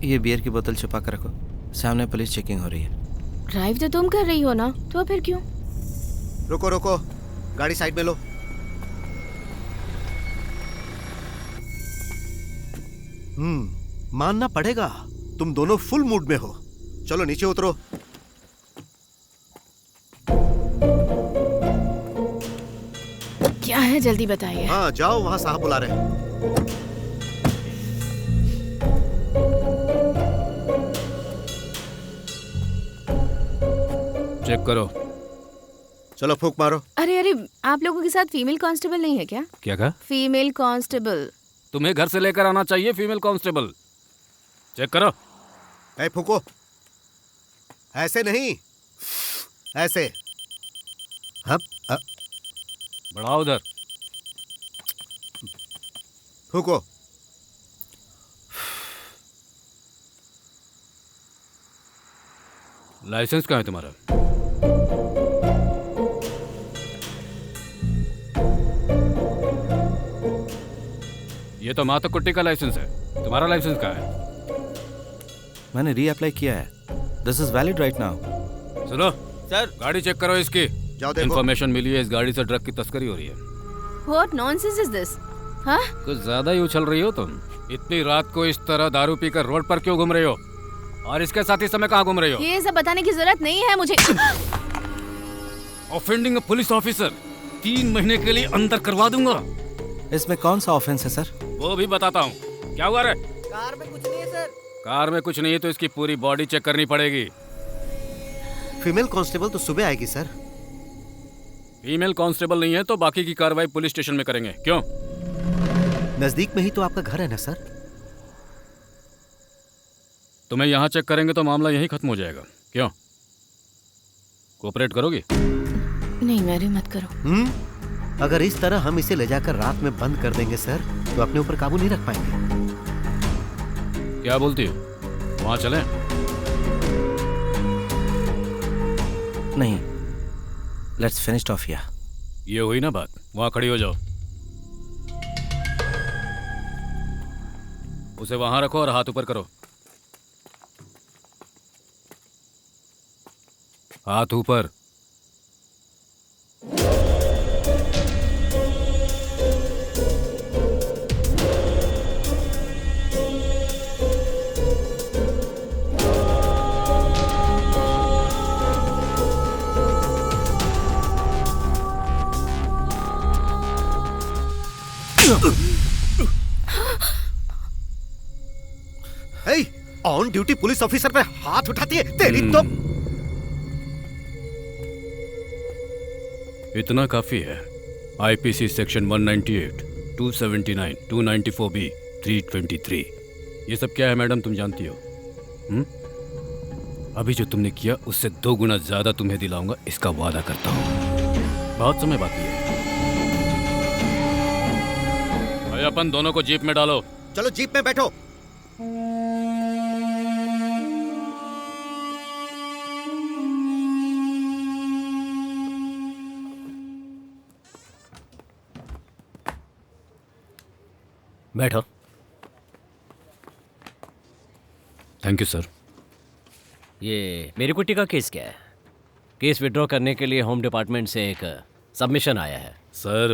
ये बियर की बोतल छुपा कर रखो, सामने पुलिस चेकिंग हो रही है। ड्राइव तो तुम कर रही हो ना, तो फिर क्यों? रुको रुको, गाड़ी साइड में लो। मानना पड़ेगा, तुम दोनों फुल मूड में हो। चलो नीचे उतरो। क्या है, जल्दी बताइए। हाँ जाओ, वहाँ साहब बुला रहे हैं। चेक करो। चलो फूंक मारो। अरे अरे, आप लोगों के साथ फीमेल कांस्टेबल नहीं है क्या? क्या कहा? Female constable. तुम्हें घर से लेकर आना चाहिए फीमेल कांस्टेबल। चेक करो। ए फूको, ऐसे नहीं, ऐसे। हाँ, बढ़ाओ उधर। फूको। लाइसेंस कहाँ है तुम्हारा? ये तो माता कुट्टी का लाइसेंस है, तुम्हारा लाइसेंस कहाँ है? मैंने रीअप्लाई किया है। This is valid right now. सुनो सर, गाड़ी चेक करो इसकी। जाओ देखो। इन्फॉर्मेशन मिली है इस गाड़ी से ड्रग की तस्करी हो रही है। What nonsense is this? हाँ? कुछ ज्यादा ही उछल रही हो तुम। इतनी रात को इस तरह दारू पीकर रोड पर क्यों घूम रही हो? और इसके साथ इस समय कहाँ घूम रही हो? ये सब बताने की जरूरत नहीं है मुझे। ऑफेंडिंग पुलिस ऑफिसर 3 महीने के लिए अंदर करवा दूंगा। इसमें कौन सा ऑफेंस है सर? वो भी बताता हूँ। क्या हुआ रे? कार में कुछ नहीं है सर। कार में कुछ नहीं है तो इसकी पूरी बॉडी चेक करनी पड़ेगी। फीमेल कांस्टेबल तो सुबह आएगी सर। फीमेल कांस्टेबल नहीं है तो बाकी की कार्रवाई पुलिस स्टेशन में करेंगे। क्यों? नजदीक में ही तो आपका घर है ना सर। तुम्हें यहाँ चेक करेंगे तो मामला यहीं खत्म हो जाएगा। क्यों? कोऑपरेट करोगी? नहीं मैरी मत करो। अगर इस तरह हम इसे ले जाकर रात में बंद कर देंगे सर तो अपने ऊपर काबू नहीं रख पाएंगे। क्या बोलती हो? वहां चलें? नहीं, लेट्स फिनिश ऑफ हियर। ये हुई ना बात। वहां खड़ी हो जाओ। उसे वहां रखो और हाथ ऊपर करो। हाथ ऊपर। ऑन ड्यूटी पुलिस ऑफिसर पे हाथ उठाती है तेरी तो। इतना काफी है। IPC section 198, 279, 294B, 323। ये सब क्या है मैडम तुम जानती हो? अभी जो तुमने किया उससे 2 गुना ज्यादा तुम्हें दिलाऊंगा, इसका वादा करता हूँ। बहुत समय बाकी है। भाई अपन दोनों को जीप में डालो। चलो जीप में बैठो। बैठो। Thank you sir. ये मेरी कुट्टी का केस क्या है? केस विड्रॉ करने के लिए होम डिपार्टमेंट से एक सबमिशन आया है। सर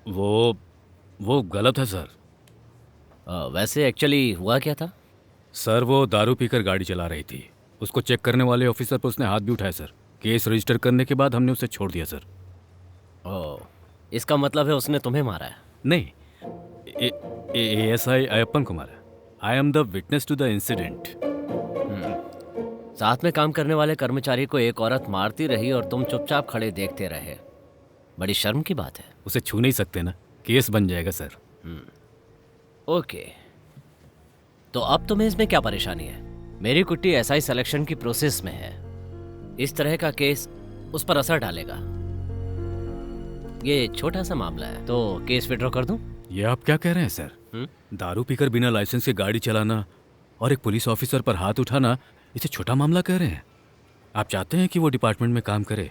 वो गलत है सर। वैसे एक्चुअली हुआ क्या था? सर वो दारू पीकर गाड़ी चला रही थी। उसको चेक करने वाले ऑफिसर पर उसने हाथ भी उठाया सर। केस रजिस्टर करने के बाद हमने उसे छोड़ दिया सर। ओह, इसका मतलब है उसने तुम्हें मारा है? नहीं, ASI Ayyappan Kumar. I am the witness to the incident. साथ में काम करने वाले कर्मचारी को एक औरत मारती रही और तुम चुपचाप खड़े देखते रहे। बड़ी शर्म की बात है। उसे छू नहीं सकते ना, केस बन जाएगा सर। ओके, तो अब तुम्हें इसमें क्या परेशानी है? मेरी कुट्टी SI सिलेक्शन की प्रोसेस में है। इस तरह का केस उस पर असर डालेगा। ये छोटा सा मामला है, तो केस विड्रॉ कर दूं? ये आप क्या कह रहे हैं सर? दारू पीकर बिना लाइसेंस के गाड़ी चलाना और एक पुलिस ऑफिसर पर हाथ उठाना, इसे छोटा मामला कह रहे हैं? आप चाहते हैं कि वो डिपार्टमेंट में काम करे?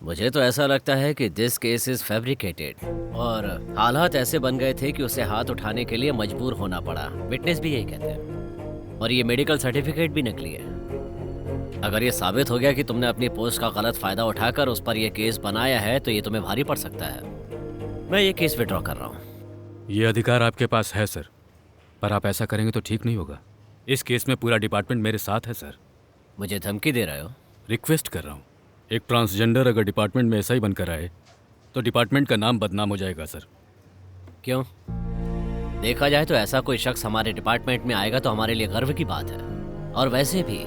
मुझे तो ऐसा लगता है कि दिस केस इज फैब्रिकेटेड और हालात ऐसे बन गए थे कि उसे हाथ उठाने के लिए मजबूर होना पड़ा। विटनेस भी यही कहते हैं। और ये मेडिकल सर्टिफिकेट भी नकली है। अगर ये साबित हो गया कि तुमने अपनी पोस्ट का गलत फायदा उठाकर उस पर यह केस बनाया है तो ये तुम्हें भारी पड़ सकता है। मैं ये केस विड्रॉ कर रहा हूँ। ये अधिकार आपके पास है सर, पर आप ऐसा करेंगे तो ठीक नहीं होगा। इस केस में पूरा डिपार्टमेंट मेरे साथ है सर। मुझे धमकी दे रहे हो? रिक्वेस्ट कर रहा हूँ। एक ट्रांसजेंडर अगर डिपार्टमेंट में SI बनकर आए तो डिपार्टमेंट का नाम बदनाम हो जाएगा सर। क्यों? देखा जाए तो ऐसा कोई शख्स हमारे डिपार्टमेंट में आएगा तो हमारे लिए गर्व की बात है। और वैसे भी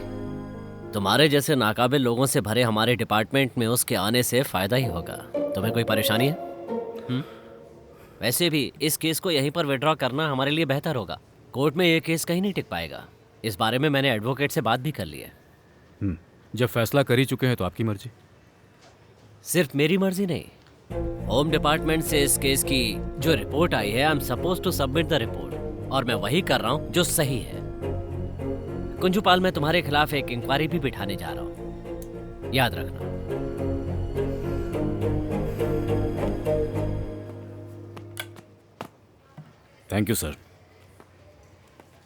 तुम्हारे जैसे नाकाबिल लोगों से भरे हमारे डिपार्टमेंट में उसके आने से फायदा ही होगा। तुम्हें कोई परेशानी है? वैसे भी इस केस को यहीं पर विड्रॉ करना हमारे लिए बेहतर होगा। कोर्ट में ये केस कहीं नहीं टिक पाएगा। इस बारे में मैंने एडवोकेट से बात भी कर ली है। जब फैसला कर ही चुके हैं तो आपकी मर्जी। सिर्फ मेरी मर्जी नहीं, होम डिपार्टमेंट से इस केस की जो रिपोर्ट आई है, I am suppose to submit the report, और मैं वही कर रहा हूँ जो सही है। कुंजूपाल, मैं तुम्हारे खिलाफ एक इंक्वायरी भी बिठाने जा रहा हूँ, याद रखना। Thank you sir.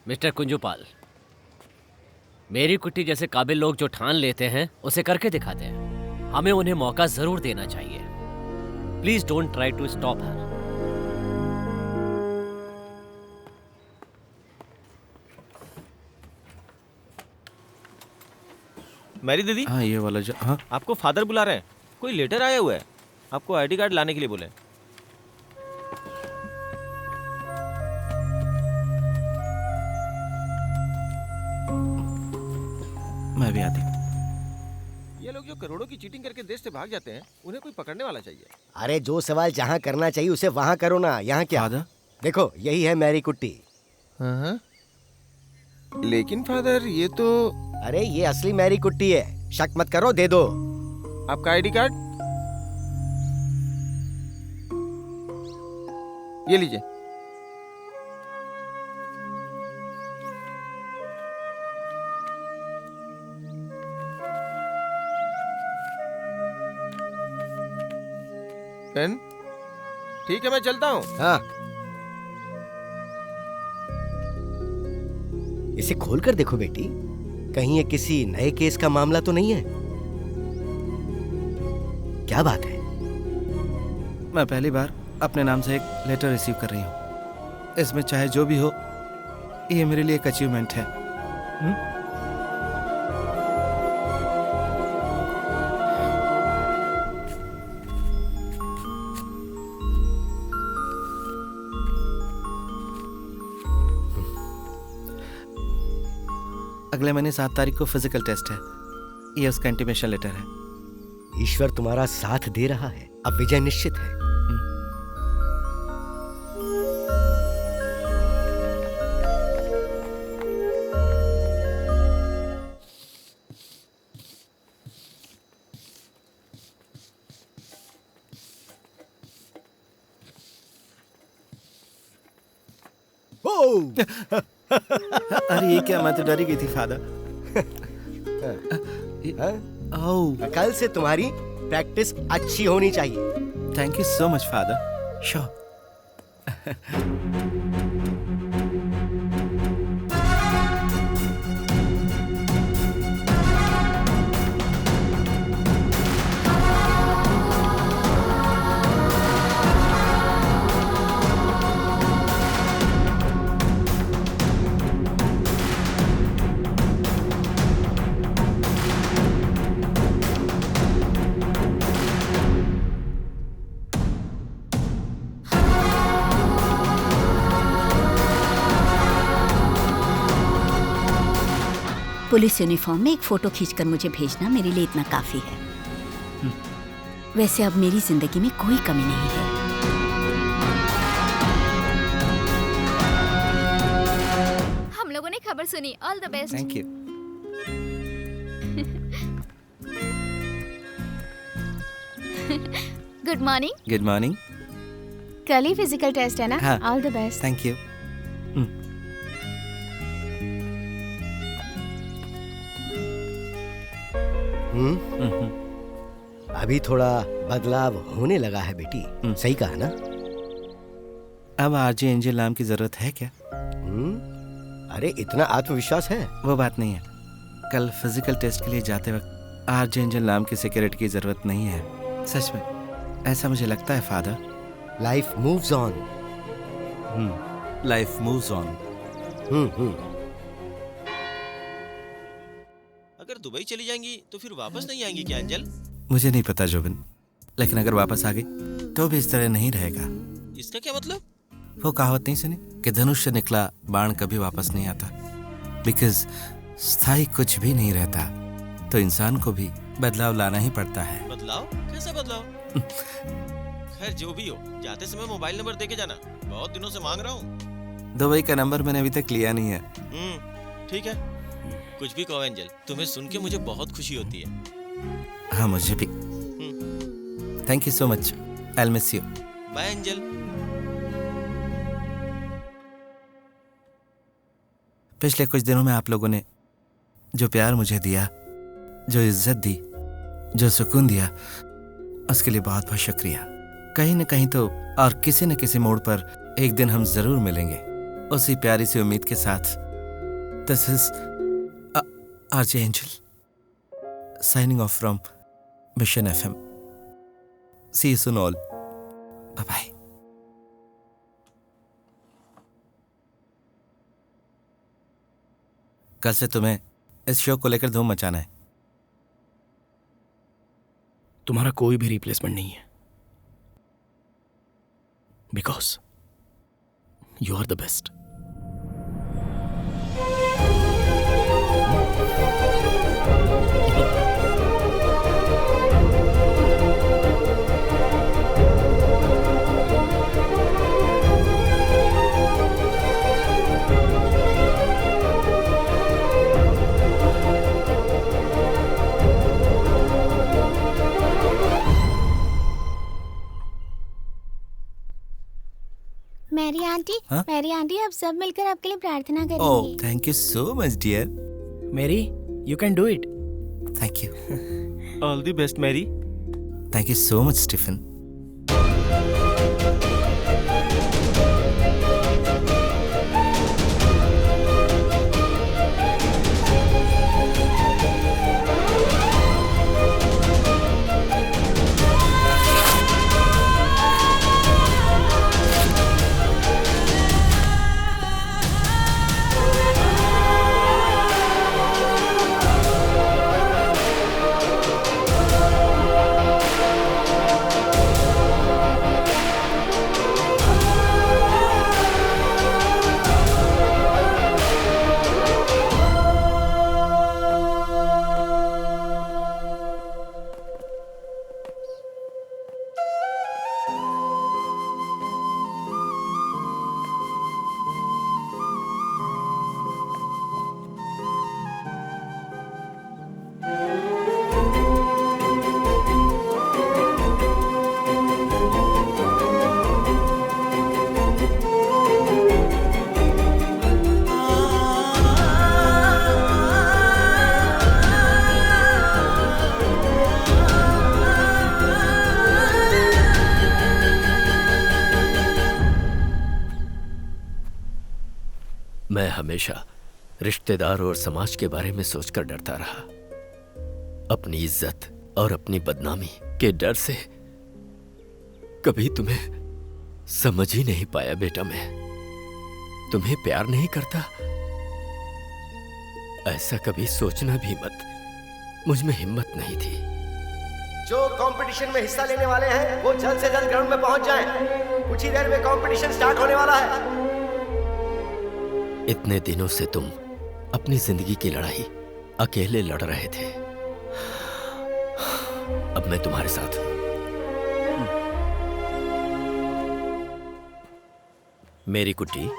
मिस्टर कुंजूपाल, मेरी कुट्टी जैसे काबिल लोग जो ठान लेते हैं उसे करके दिखाते हैं। हमें उन्हें मौका जरूर देना चाहिए। Please don't try to stop her. Mary दीदी, हाँ ये वाला जो, हाँ आपको फादर बुला रहे हैं। कोई लेटर आया हुआ है, आपको आईडी कार्ड लाने के लिए बोले। मैं भी आती। ये लोग जो करोड़ों की चीटिंग करके देश से भाग जाते हैं, उन्हें कोई पकड़ने वाला चाहिए। अरे जो सवाल जहाँ करना चाहिए उसे वहाँ करो ना, यहाँ क्या। देखो यही है मैरी कुट्टी। हाँ? लेकिन फादर ये तो, अरे ये असली मैरी कुट्टी है, शक मत करो, दे दो। आपका आईडी कार्ड ये लीजिए। पेन ठीक है, मैं चलता हूँ। हाँ, इसे खोल कर देखो बेटी, कहीं ये किसी नए केस का मामला तो नहीं है। क्या बात है? मैं पहली बार अपने नाम से एक लेटर रिसीव कर रही हूँ। इसमें चाहे जो भी हो, ये मेरे लिए एक अचीवमेंट है। अगले महीने 7 तारीख को फिजिकल टेस्ट है। ये उसका इंटीमेशन लेटर है। ईश्वर तुम्हारा साथ दे रहा है, अब विजय निश्चित है। अरे ये क्या, मैं तो डरी गई थी फादर। कल से तुम्हारी प्रैक्टिस अच्छी होनी चाहिए। Thank you so much father. Sure. Police uniform में एक फोटो खींचकर मुझे भेजना मेरे लिए इतना काफी है। वैसे अब मेरी जिंदगी में कोई कमी नहीं है। हम लोगों ने खबर सुनी। All the best. Thank you. Good morning. Good morning. कल ही फिजिकल टेस्ट है ना? हाँ। All the best. Thank you. अभी थोड़ा बदलाव होने लगा है बेटी, सही कहा ना? अब आरजे एंजल नाम की जरूरत है क्या? अरे इतना आत्मविश्वास है? वो बात नहीं है। कल फिजिकल टेस्ट के लिए जाते वक्त आरजे एंजल नाम की सिक्योरिटी की जरूरत नहीं है। सच में ऐसा मुझे लगता है father. Life moves on. Life moves on. अगर दुबई चली जाएंगी तो फिर वापस नहीं आएंगी क्या एंजल? मुझे नहीं पता जोबिन, लेकिन अगर वापस आ गई तो भी इस तरह नहीं रहेगा। इसका क्या मतलब? वो कहावत नहीं सुनी कि धनुष से निकला बाण कभी वापस नहीं आता। बिकॉज स्थायी कुछ भी नहीं रहता, तो इंसान को भी बदलाव लाना ही पड़ता है। बदलाव? कैसा बदलाव? खैर जो भी हो, जाते समय मोबाइल नंबर देके जाना, बहुत दिनों से मांग रहा हूँ। दुबई का नंबर मैंने अभी तक लिया नहीं है। ठीक है, कुछ भी कहो एंजल, तुम्हें सुन के मुझे बहुत खुशी होती है। हाँ मुझे भी। Thank you so much, I miss you. Bye Angel. पिछले कुछ दिनों में आप लोगों ने जो प्यार मुझे दिया, जो इज्जत दी, जो सुकून दिया, उसके लिए बहुत बहुत शुक्रिया। कहीं न कहीं तो और किसी न किसी मोड़ पर एक दिन हम जरूर मिलेंगे, उसी प्यारी सी उम्मीद के साथ। This is RJ Angel signing off from Mission FM। See you soon all, bye bye. कल से तुम्हें इस शो को लेकर धूम मचाना है। तुम्हारा कोई भी रिप्लेसमेंट नहीं है, because you are the best. मेरी आंटी अब सब मिलकर आपके लिए प्रार्थना ओह करेंगी। Thank you so much dear. Mary, you can do it. Thank you. All the best Mary. Thank you so much Stephen. मैं हमेशा रिश्तेदार और समाज के बारे में सोचकर डरता रहा। अपनी इज्जत और अपनी बदनामी के डर से कभी तुम्हें समझ ही नहीं पाया बेटा। मैं तुम्हें प्यार नहीं करता, ऐसा कभी सोचना भी मत। मुझ में हिम्मत नहीं थी। जो कंपटीशन में हिस्सा लेने वाले हैं वो जल्द से जल्द ग्राउंड में पहुंच जाएं। कुछ ही देर में कंपटीशन स्टार्ट होने वाला है। इतने दिनों से तुम अपनी जिंदगी की लड़ाई अकेले लड़ रहे थे, अब मैं तुम्हारे साथ हूं। मेरी कुट्टी,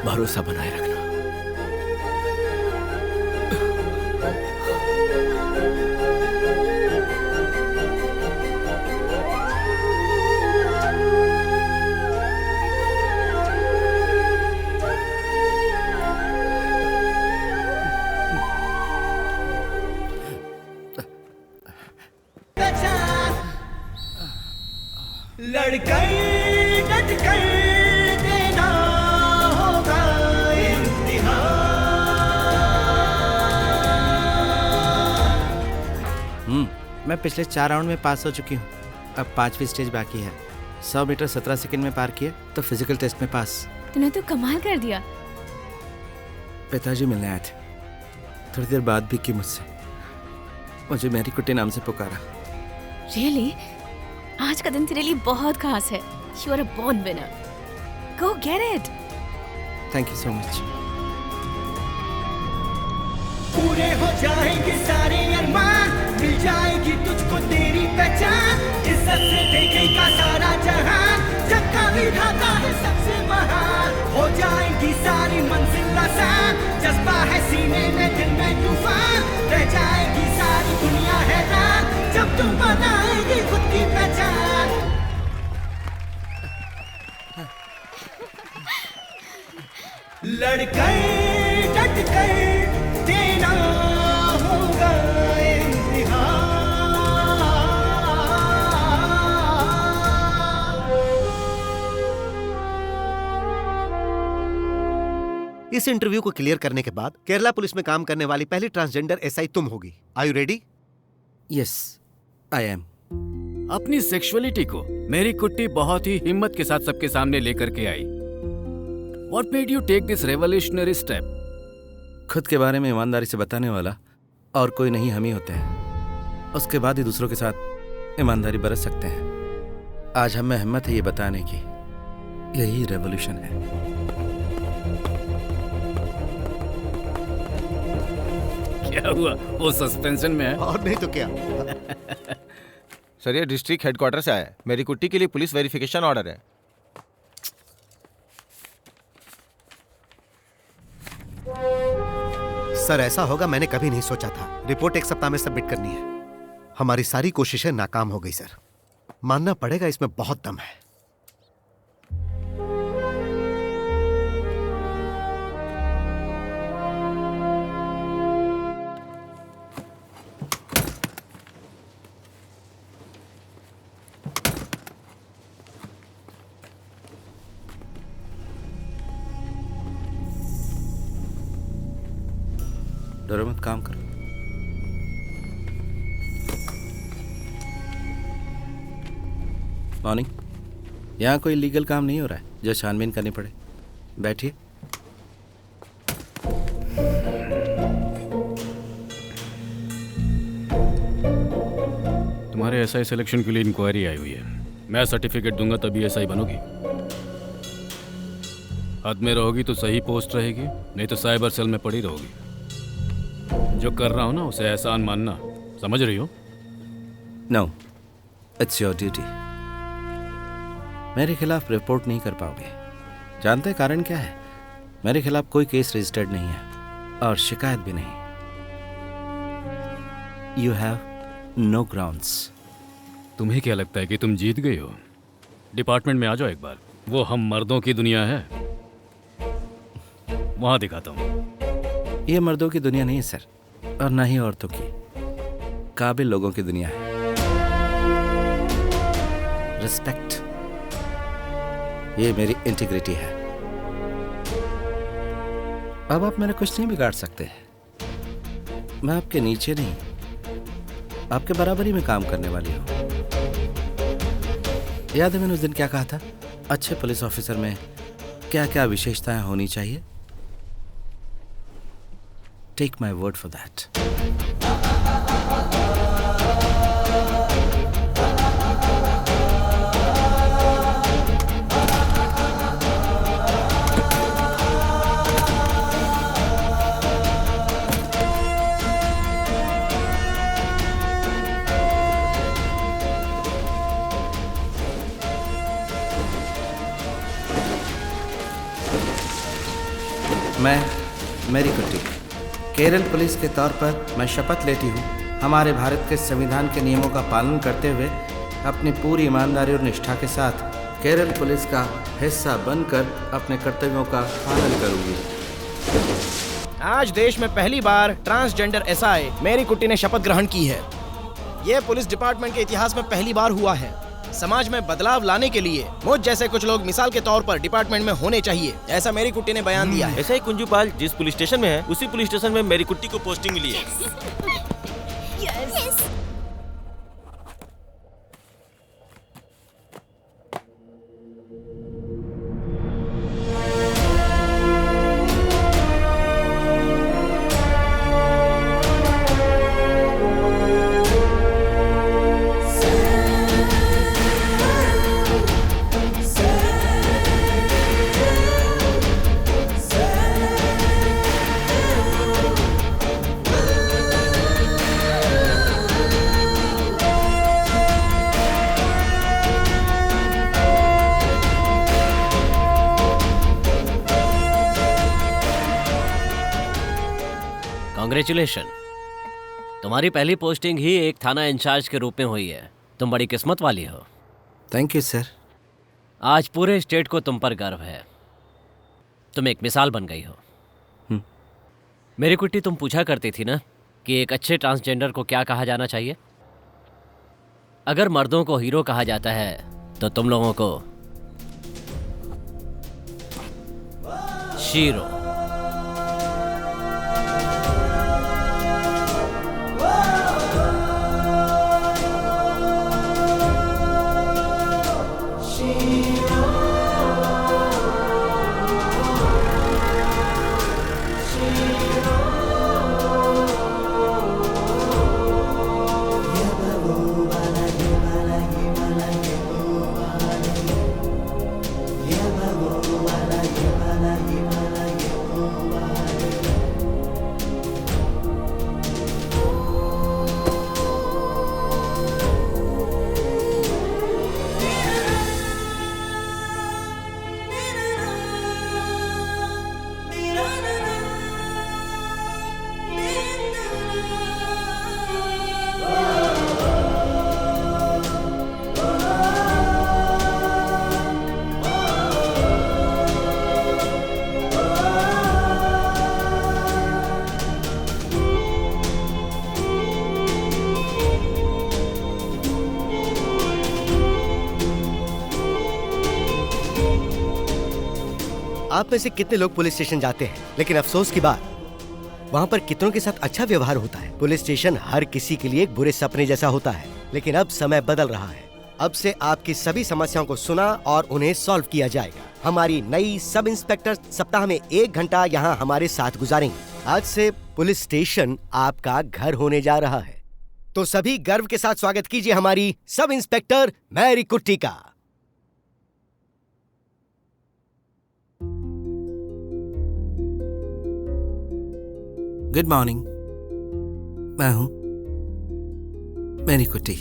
भरोसा बनाए रखना। लड़कर डटकर देना होगा मैं पिछले 4 राउंड में पास हो चुकी हूँ। अब 5वीं स्टेज बाकी है। 100 मीटर 17 सेकंड में पार किया तो फिजिकल टेस्ट में पास। तूने तो कमाल कर दिया। पिताजी मिलने आए थे, थोड़ी देर बाद भी की मुझसे, मुझे मेरी कुट्टी नाम से पुकारा। रियली? आज का दिन तेरे लिए बहुत खास है। You are a born winner. Go get it. Thank you so much. पूरे हो जाएंगे सारे अरमान, मिल जाएगी तुझको तेरी पहचान, इज्जत से देखेगा सारा जहां, जग का विधाता है सबसे महान, हो जाएंगी सारी मंजिल आसान, जज्बा है सीने में दिल में तूफान, रह जाएगी सारी दुनिया हैरान, जब तुम बनाएगी खुद की पहचान। लड़कर डट कर देना होगा इस इंटरव्यू को क्लियर करने के बाद केरला पुलिस में काम करने वाली पहली ट्रांसजेंडर एसआई तुम होगी। Are you ready? Yes, I am. अपनी सेक्सुअलिटी को मेरी कुट्टी बहुत ही हिम्मत के साथ सबके सामने लेकर के आई। What made you take this revolutionary step? खुद के बारे में ईमानदारी से बताने वाला और कोई नहीं हम ही होते हैं। उसके बाद ही दूसरों के साथ ईमानदारी बरत सकते हैं। आज हम में हिम्मत है ये बताने की, यही रेवोल्यूशन है। क्या हुआ? वो सस्पेंशन में है? और नहीं तो क्या। सर, ये डिस्ट्रिक्ट हेडक्वार्टर से आया है। मेरी कुट्टी के लिए पुलिस वेरिफिकेशन ऑर्डर है। सर, ऐसा होगा मैंने कभी नहीं सोचा था। रिपोर्ट 1 सप्ताह में सबमिट करनी है। हमारी सारी कोशिशें नाकाम हो गई सर। मानना पड़ेगा इसमें बहुत दम है। डरो मत, काम करो। मॉर्निंग। यहाँ कोई लीगल काम नहीं हो रहा है जो छानबीन करनी पड़े। बैठिए। तुम्हारे एसआई सिलेक्शन के लिए इंक्वायरी आई हुई है। मैं सर्टिफिकेट दूंगा तभी एसआई बनोगी। हद में रहोगी तो सही पोस्ट रहेगी, नहीं तो साइबर सेल में पड़ी रहोगी। जो कर रहा हूं ना उसे एहसान मानना, समझ रही हो? No, it's your duty. मेरे खिलाफ रिपोर्ट नहीं कर पाओगे। जानते हैं कारण क्या है? मेरे खिलाफ कोई केस रजिस्टर्ड नहीं है और शिकायत भी नहीं। You have no grounds. तुम्हें क्या लगता है कि तुम जीत गई हो? डिपार्टमेंट में आ जाओ एक बार। वो हम मर्दों की दुनिया है, वहां दिखाता हूं। ये मर्दों की दुनिया नहीं है सर, और ना ही औरतों की। काबिल लोगों की दुनिया है। रिस्पेक्ट, ये मेरी इंटीग्रिटी है। अब आप मेरा कुछ नहीं बिगाड़ सकते। मैं आपके नीचे नहीं, आपके बराबरी में काम करने वाली हूँ। याद है मैंने उस दिन क्या कहा था? अच्छे पुलिस ऑफिसर में क्या क्या विशेषताएं होनी चाहिए? Take my word for that. मैं मेरी कुट्टी केरल पुलिस के तौर पर मैं शपथ लेती हूँ हमारे भारत के संविधान के नियमों का पालन करते हुए अपनी पूरी ईमानदारी और निष्ठा के साथ केरल पुलिस का हिस्सा बनकर अपने कर्तव्यों का पालन करूँगी। आज देश में पहली बार ट्रांसजेंडर एसआई मेरी कुट्टी ने शपथ ग्रहण की है। ये पुलिस डिपार्टमेंट के इतिहास में पहली बार हुआ है। समाज में बदलाव लाने के लिए मुझ जैसे कुछ लोग मिसाल के तौर पर डिपार्टमेंट में होने चाहिए, ऐसा मेरी कुट्टी ने बयान दिया है। ऐसा ही कुंजूपाल जिस पुलिस स्टेशन में है उसी पुलिस स्टेशन में मेरी कुट्टी को पोस्टिंग मिली है। कॉन्ग्रेचुलेशन, तुम्हारी पहली पोस्टिंग ही एक थाना इंचार्ज के रूप में हुई है। तुम बड़ी किस्मत वाली हो। Thank you sir. आज पूरे स्टेट को तुम पर गर्व है। तुम एक मिसाल बन गई हो। मेरी कुट्टी, तुम पूछा करती थी ना कि एक अच्छे ट्रांसजेंडर को क्या कहा जाना चाहिए। अगर मर्दों को हीरो कहा जाता है तो तुम लोगों को शीरो। आप में से कितने लोग पुलिस स्टेशन जाते हैं, लेकिन अफसोस की बात, वहाँ पर कितनों के साथ अच्छा व्यवहार होता है। पुलिस स्टेशन हर किसी के लिए एक बुरे सपने जैसा होता है, लेकिन अब समय बदल रहा है। अब से आपकी सभी समस्याओं को सुना और उन्हें सॉल्व किया जाएगा। हमारी नई सब इंस्पेक्टर सप्ताह में 1 घंटा यहाँ हमारे साथ गुजारेंगे। आज से पुलिस स्टेशन आपका घर होने जा रहा है। तो सभी गर्व के साथ स्वागत कीजिए हमारी सब इंस्पेक्टर मैरी कुट्टी का। गुड मॉर्निंग, मैं हूं मैरी कुट्टी।